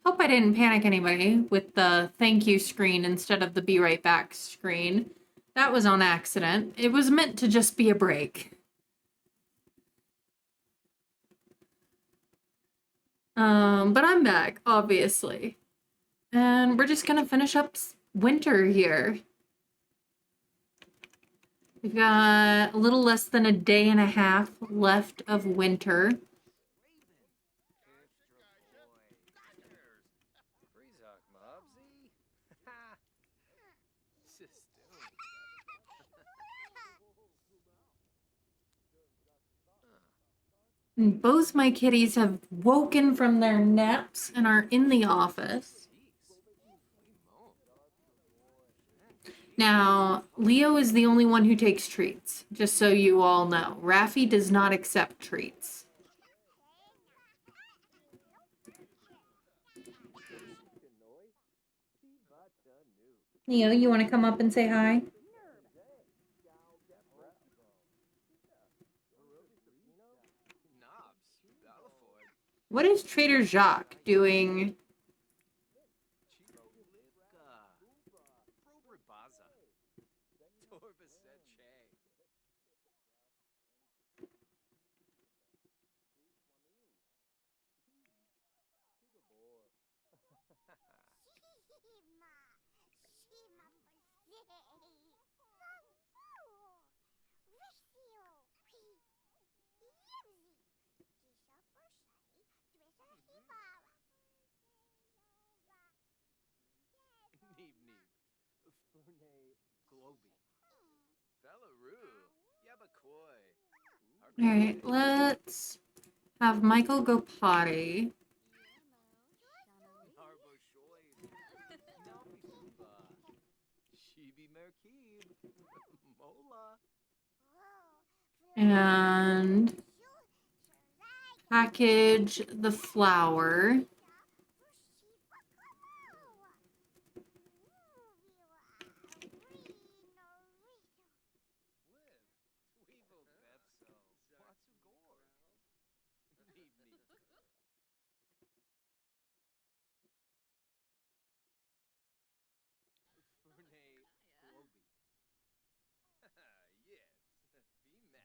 Hope I didn't panic anybody with the thank you screen instead of the be right back screen. That was on accident. It was meant to just be a break. But I'm back, obviously. And we're just gonna finish up winter here. We've got a little less than a day and a half left of winter. Freezok Mobsy? Ha! Sistoon. And both my kitties have woken from their naps and are in the office. Now, Leo is the only one who takes treats, just so you all know. Raffi does not accept treats. Leo, you want to come up and say hi? What is Trader Jacques doing? Alright, let's have Michael go potty. And package the flour.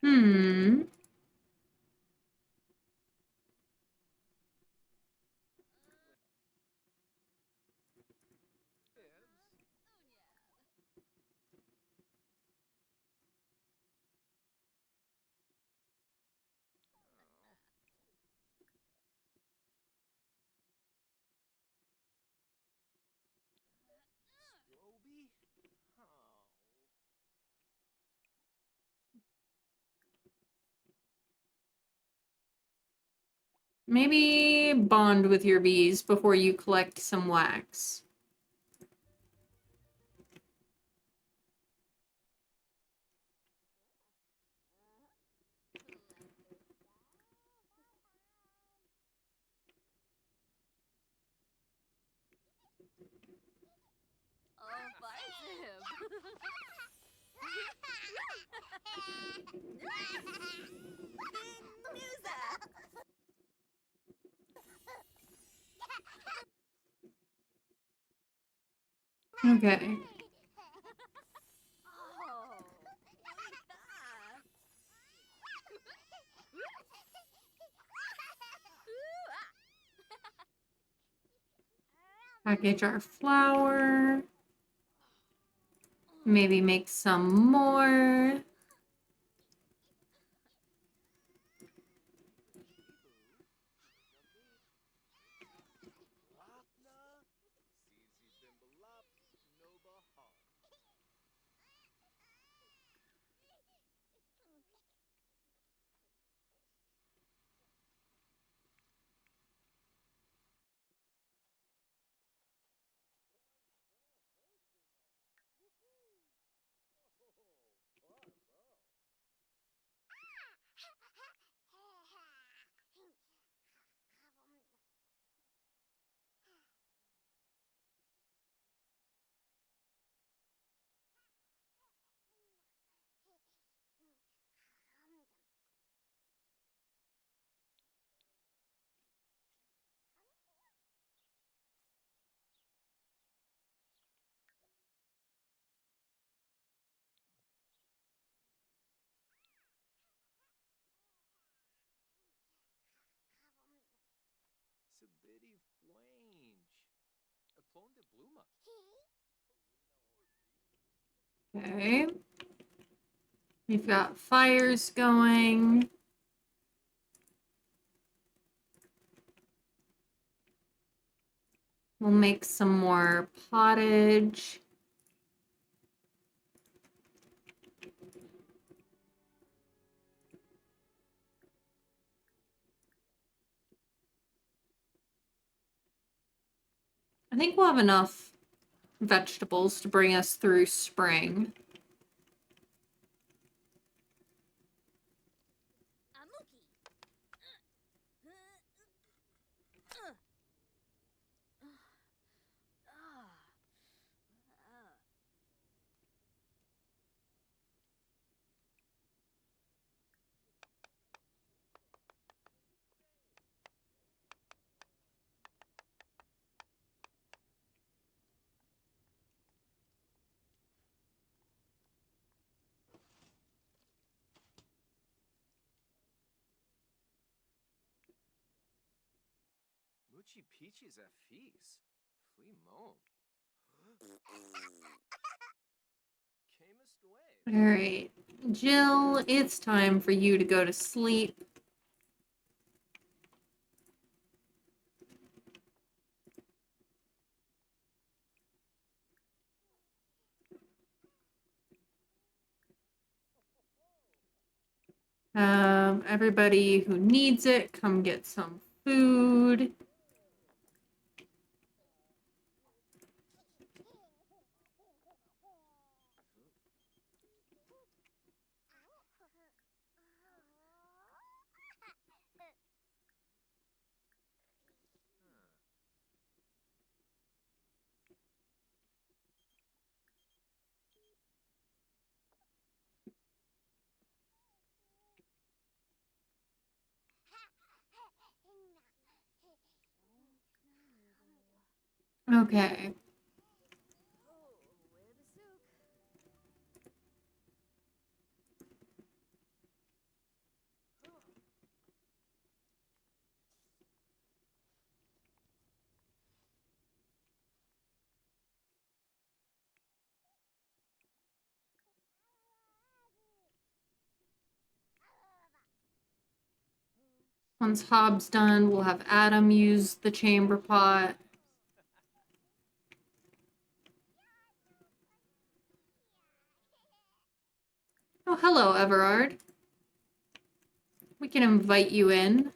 Hmm. Maybe bond with your bees before you collect some wax. Okay. Package our flour. Maybe make some more. bitty flange. A plone de bluma. Okay. We've got fires going. We'll make some more pottage. I think we'll have enough vegetables to bring us through spring. Amuki. Moochie Peachy's at feast. Flea mom. Camest away. All right, Jill, it's time for you to go to sleep. Everybody who needs it, come get some food. Okay. Once Hobbs done, we'll have Adam use the chamber pot. Oh, hello, Everard. We can invite you in.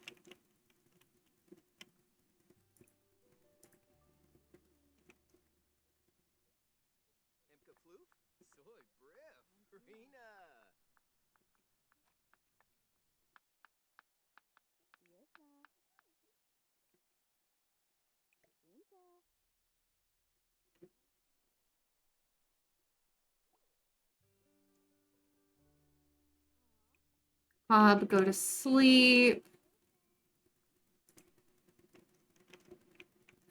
Imka floof? Soy brief. Rena. Hob, go to sleep.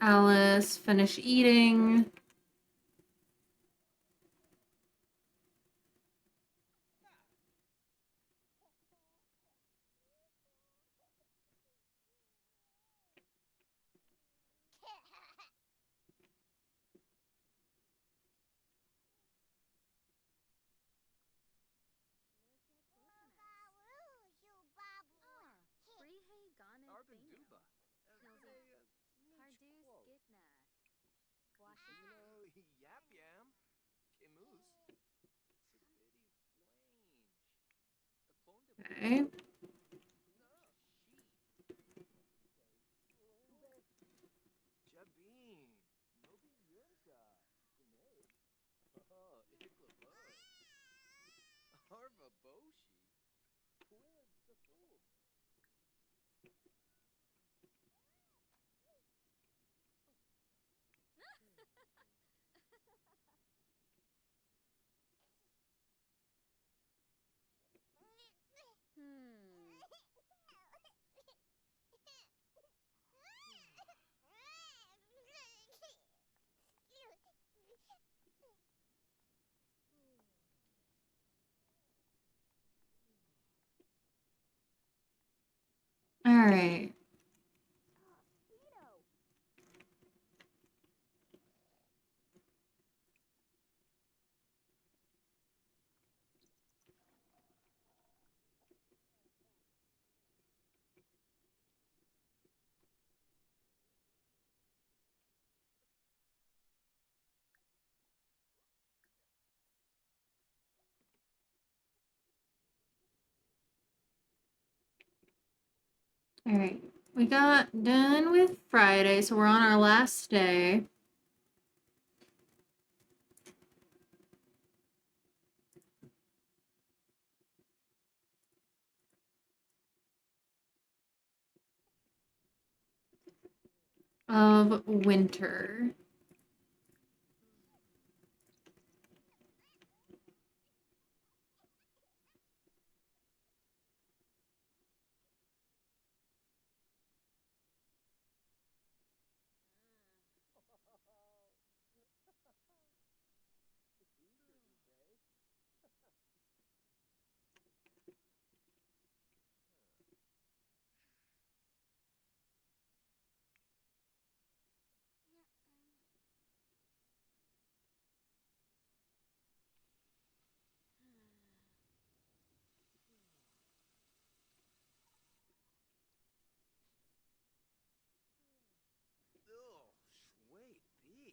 Alice, finish eating. Freehey Gane Arben Thaino. Duba. Pardus Gitna. You know, yap yam. Camus. It's a bitty flange. A plone de Okay. Jabin. Nobi Yurka. Sinead. Oh, Ikla Bud. Arva Boshi. Quiz the fool. All right. All right. We got done with Friday, so we're on our last day. Of winter. Ugh, shui bi.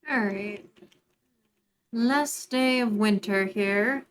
All right. Last day of winter here.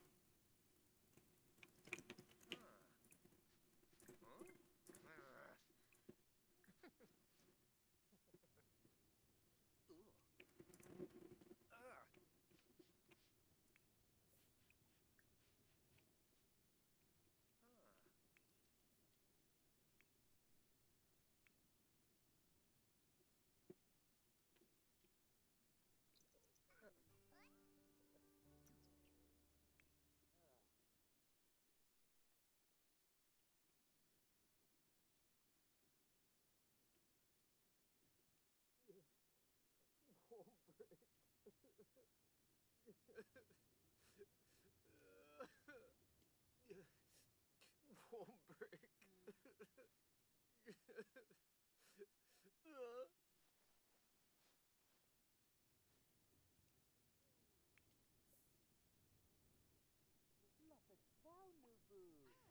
Won't break.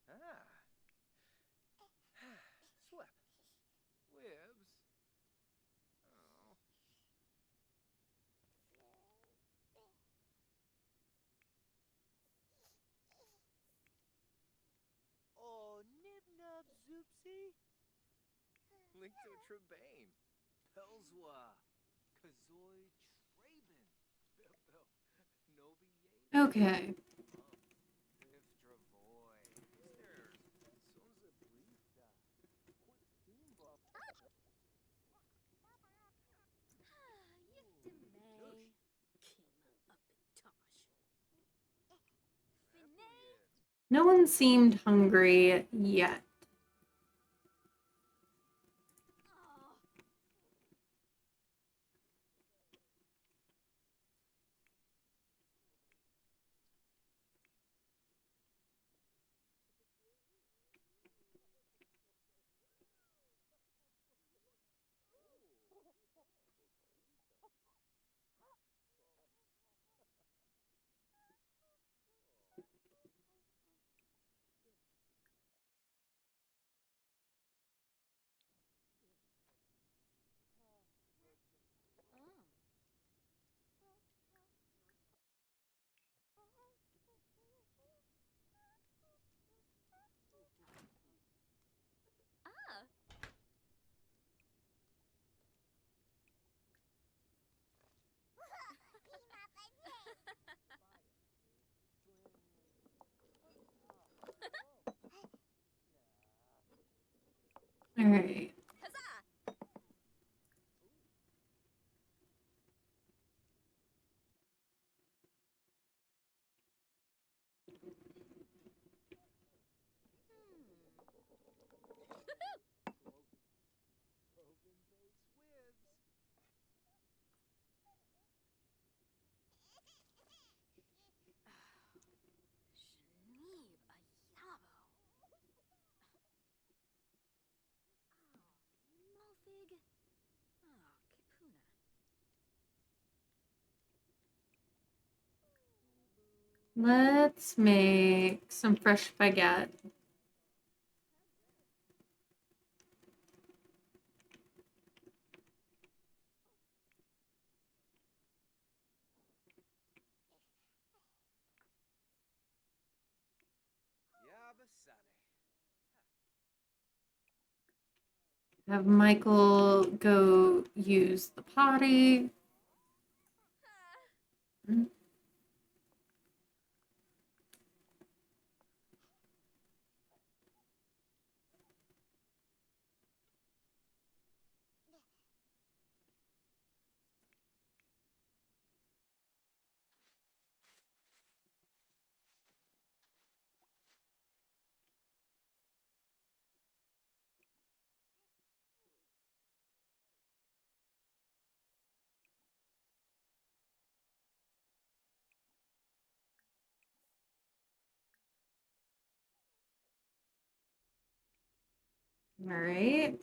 Ah. Swep. Wibs. Oh. Oh, nib nub zoopsie. Link to Trebane. Pelswa. Kazoi Traben. Bell Bell. Nobi Yaden. Okay. If Dravoy. There's Sonza Brista. Timba. Yiftimay. Kima up in Tosh. Finay. No one seemed hungry yet. Oh. Ah. All right. Huzzah! Open base Wibs. Shneeb a yabo. Let's make some fresh baguette. Yabasane. Have Michael go use the potty. Mm. All right.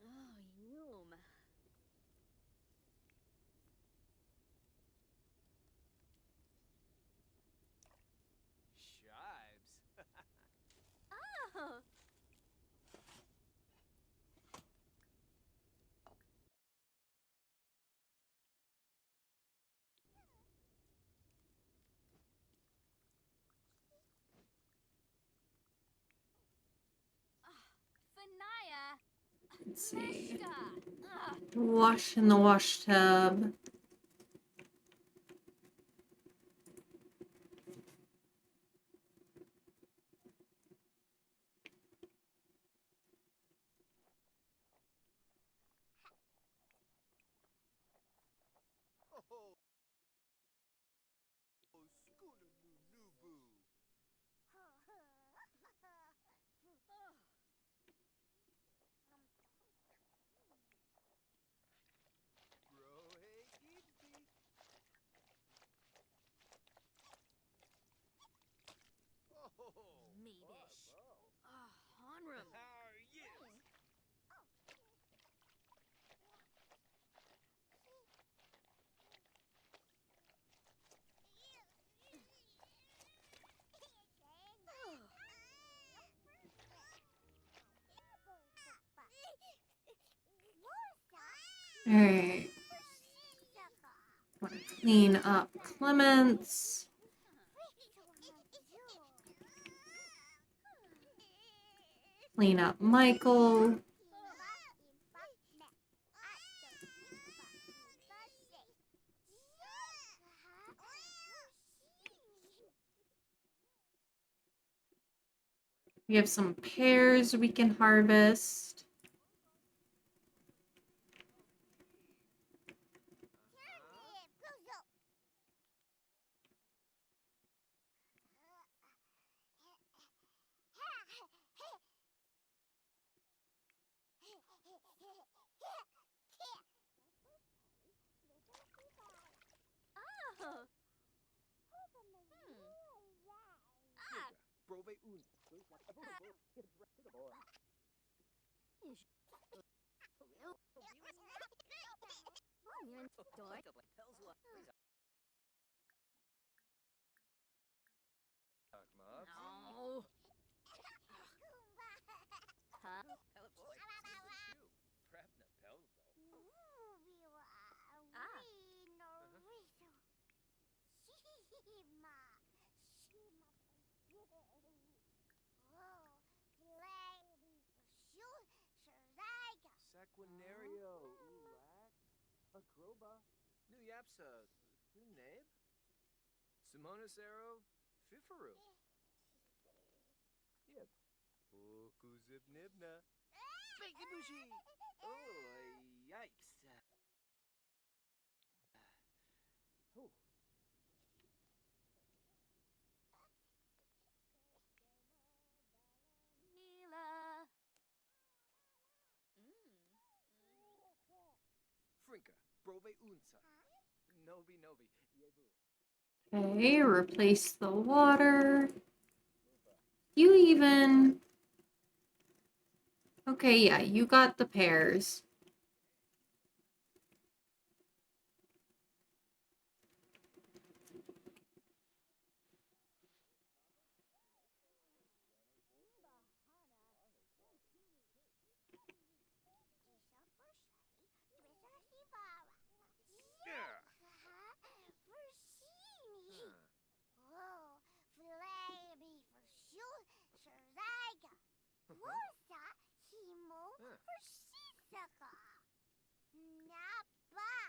Oh, yum. Shibes. Oh. Fanaya. Let's see. Neshta. Wash in the wash tub. Oh, schooner new boo. Bro, hey, Gibbsby. Oh, Meebish. Honrum. How are you? All right. Want to clean up Clements. Clean up Michael. We have some pears we can harvest. Oh. Prove un. No. Huh? Ah. Sequinario, Ulak, Acroba, New Yapsa, Suneb, Simonicero, Fifaru. Yep. Okuzib Nibna. Bakebushi! Oh, yipes. Oh. Brove unsa. Nobi nobi. Yebu. Okay, replace the water. You even... Okay, yeah, you got the pears.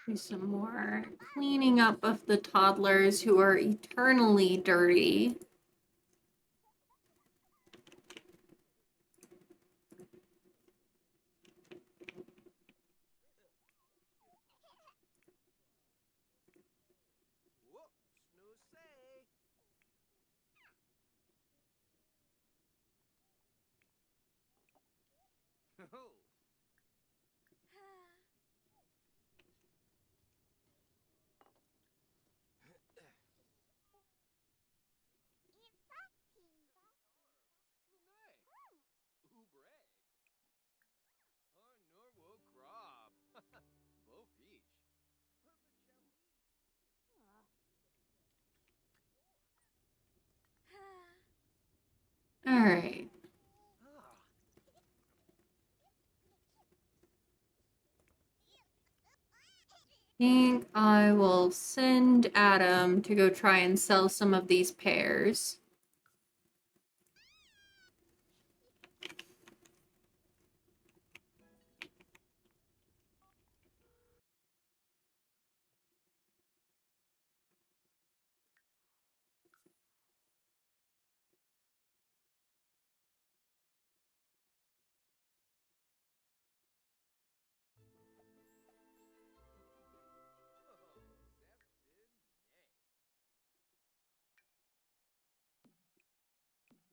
Do some more cleaning up of the toddlers who are eternally dirty. Whoa, snooze say. Oh. Ubreg. Oh, Norwo Grob. Bo Peach. Perfect All right. Ah. Think I will send Adam to go try and sell some of these pears.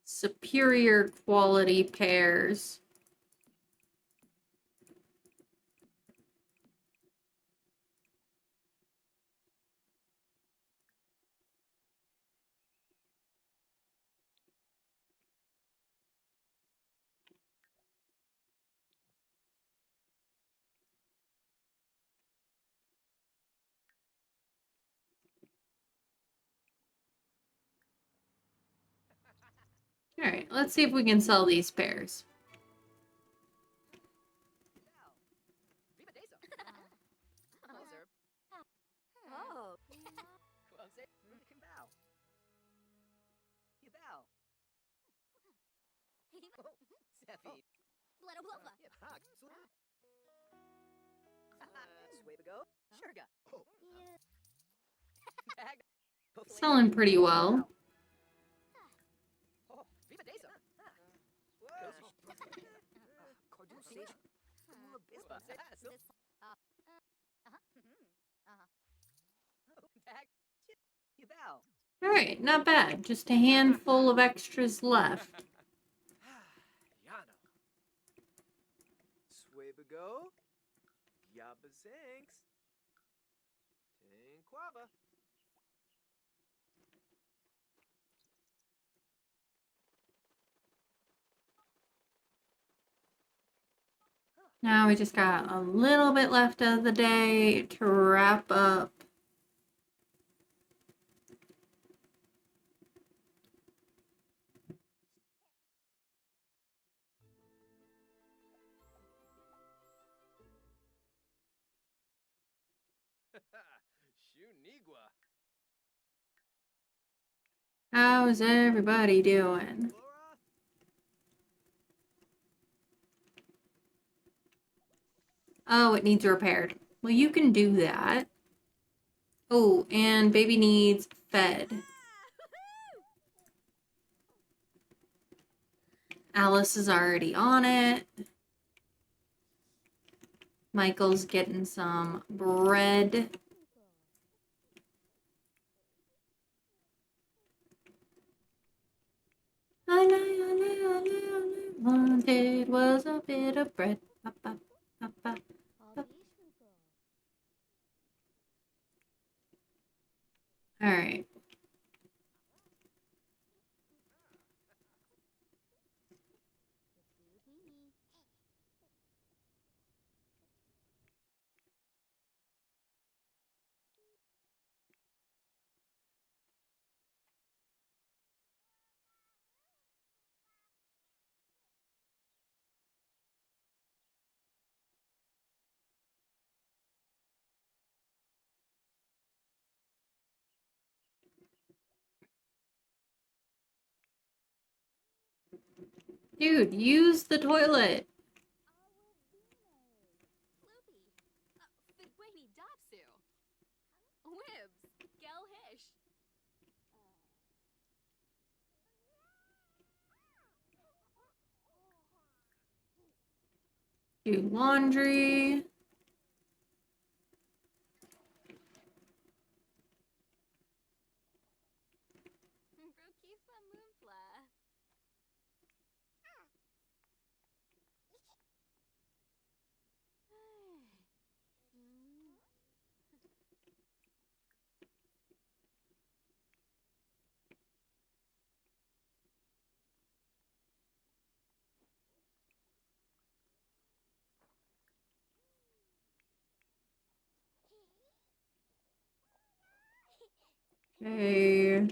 Superior quality pears. All right, let's see if we can sell these pears. Oh. Selling pretty well. All right, not bad. Just a handful of extras left. Yano. Swabago. Yabba Zinks. Tinquaba. Now we just got a little bit left of the day to wrap up. Shunigua. How's everybody doing? Laura. Oh, it needs repaired. Well, you can do that. Oh, and baby needs fed. Alice is already on it. Michael's getting some bread. All I wanted was a bit of bread. Ba, ba, ba, ba. All right. Dude, use the toilet. Floopy. Figwayne Dopsu. Wibs. Gelhish. Do laundry. Brokifa Moonfla. Okay.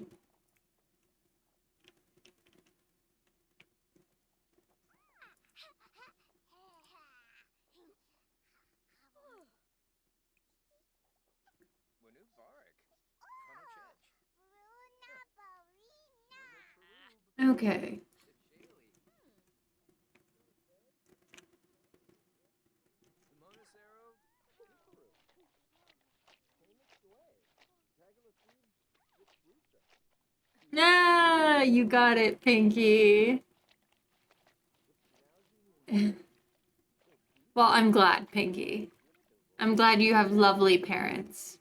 Wanu Barak. Chrono Chech. Okay. Yeah, you got it, Pinky. Well, I'm glad, Pinky. I'm glad you have lovely parents.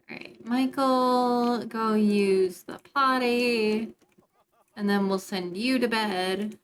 All right, Michael, go use the potty, and then we'll send you to bed.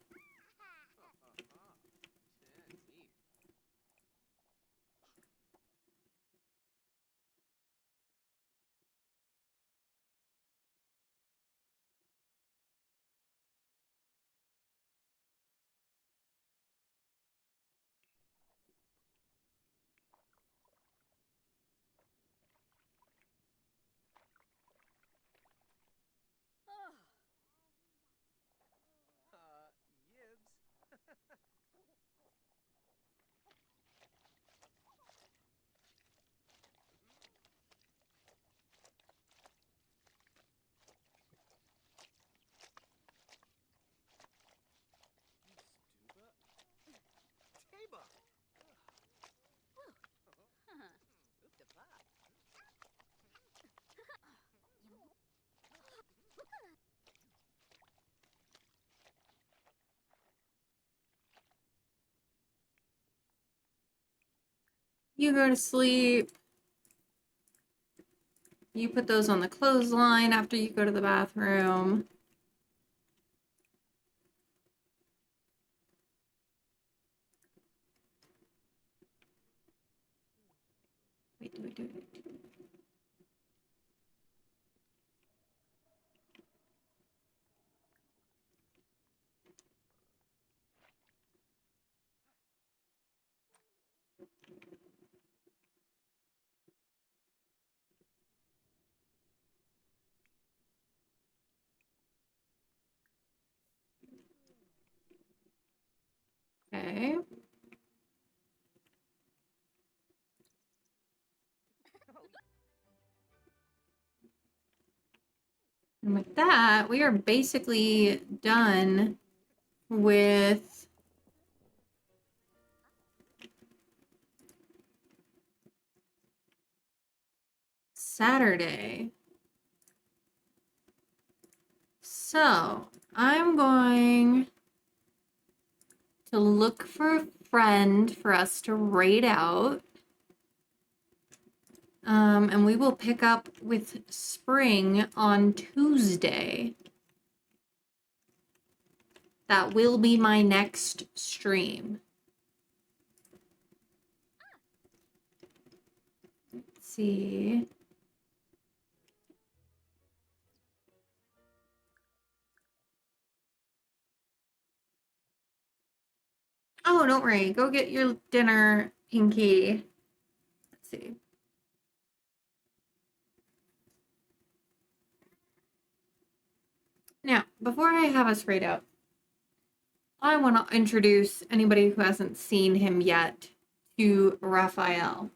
Yibs. Taba. You go to sleep. You put those on the clothesline after you go to the bathroom. Wait. Okay. And with that, we are basically done with Saturday. So I'm going to look for a friend for us to raid out. And we will pick up with spring on Tuesday. That will be my next stream. Let's see. Oh, don't worry. Go get your dinner, Pinky. Let's see. Now, before I have us read out, I want to introduce anybody who hasn't seen him yet to Raphael.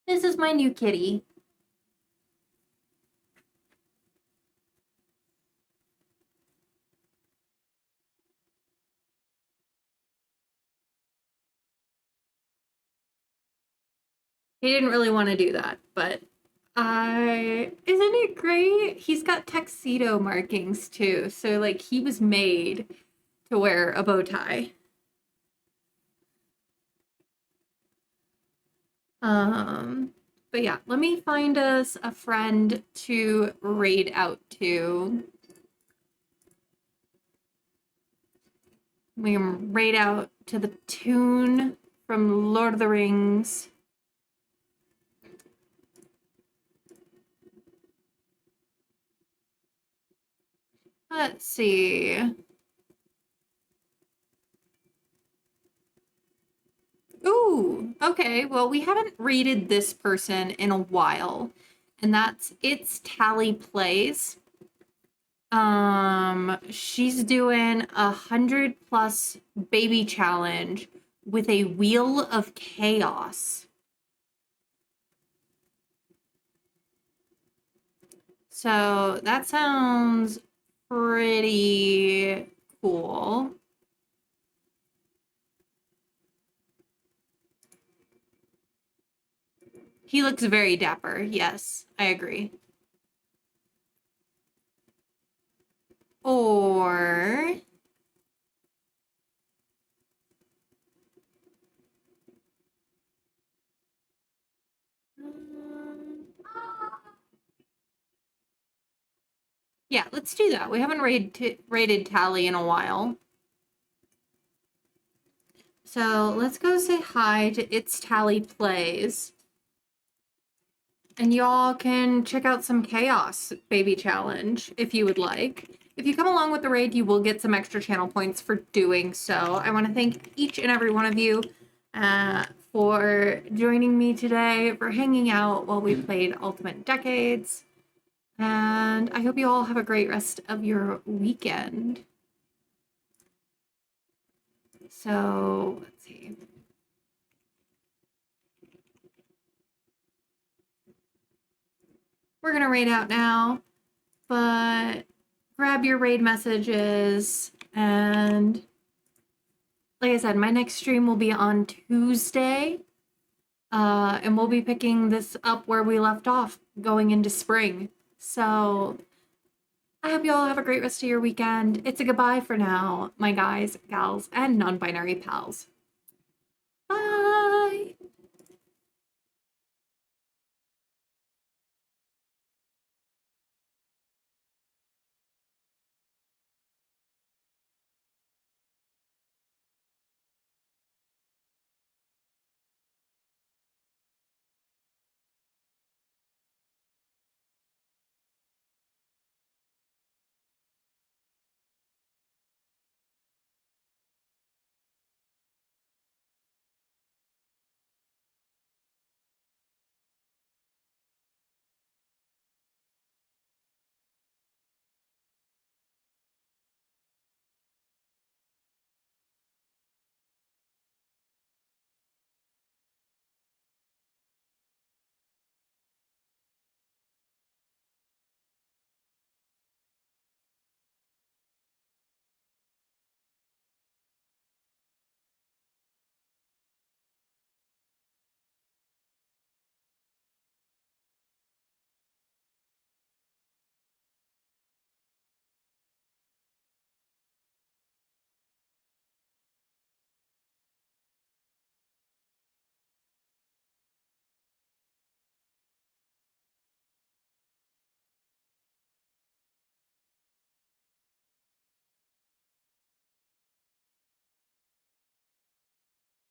This is my new kitty. He didn't really want to do that, but isn't it great? He's got tuxedo markings too, so like he was made to wear a bow tie. But yeah, let me find us a friend to raid out to. We can raid out to the tune from Lord of the Rings. Let's see. Ooh, okay. Well, we haven't rated this person in a while, and that's It's Tally Plays. She's doing 100+ baby challenge with a Wheel of Chaos. So that sounds pretty cool. He looks very dapper. Yes, I agree. Or yeah, let's do that. We haven't rated Tally in a while. So let's go say hi to It's Tally Plays. And y'all can check out some Chaos Baby Challenge if you would like. If you come along with the raid, you will get some extra channel points for doing so. I want to thank each and every one of you for joining me today, for hanging out while we played Ultimate Decades. And I hope you all have a great rest of your weekend. So, let's see. We're going to raid out now, but grab your raid messages. And like I said, my next stream will be on Tuesday. And we'll be picking this up where we left off going into spring. So I hope you all have a great rest of your weekend. It's a goodbye for now, my guys, gals, and non-binary pals. Bye.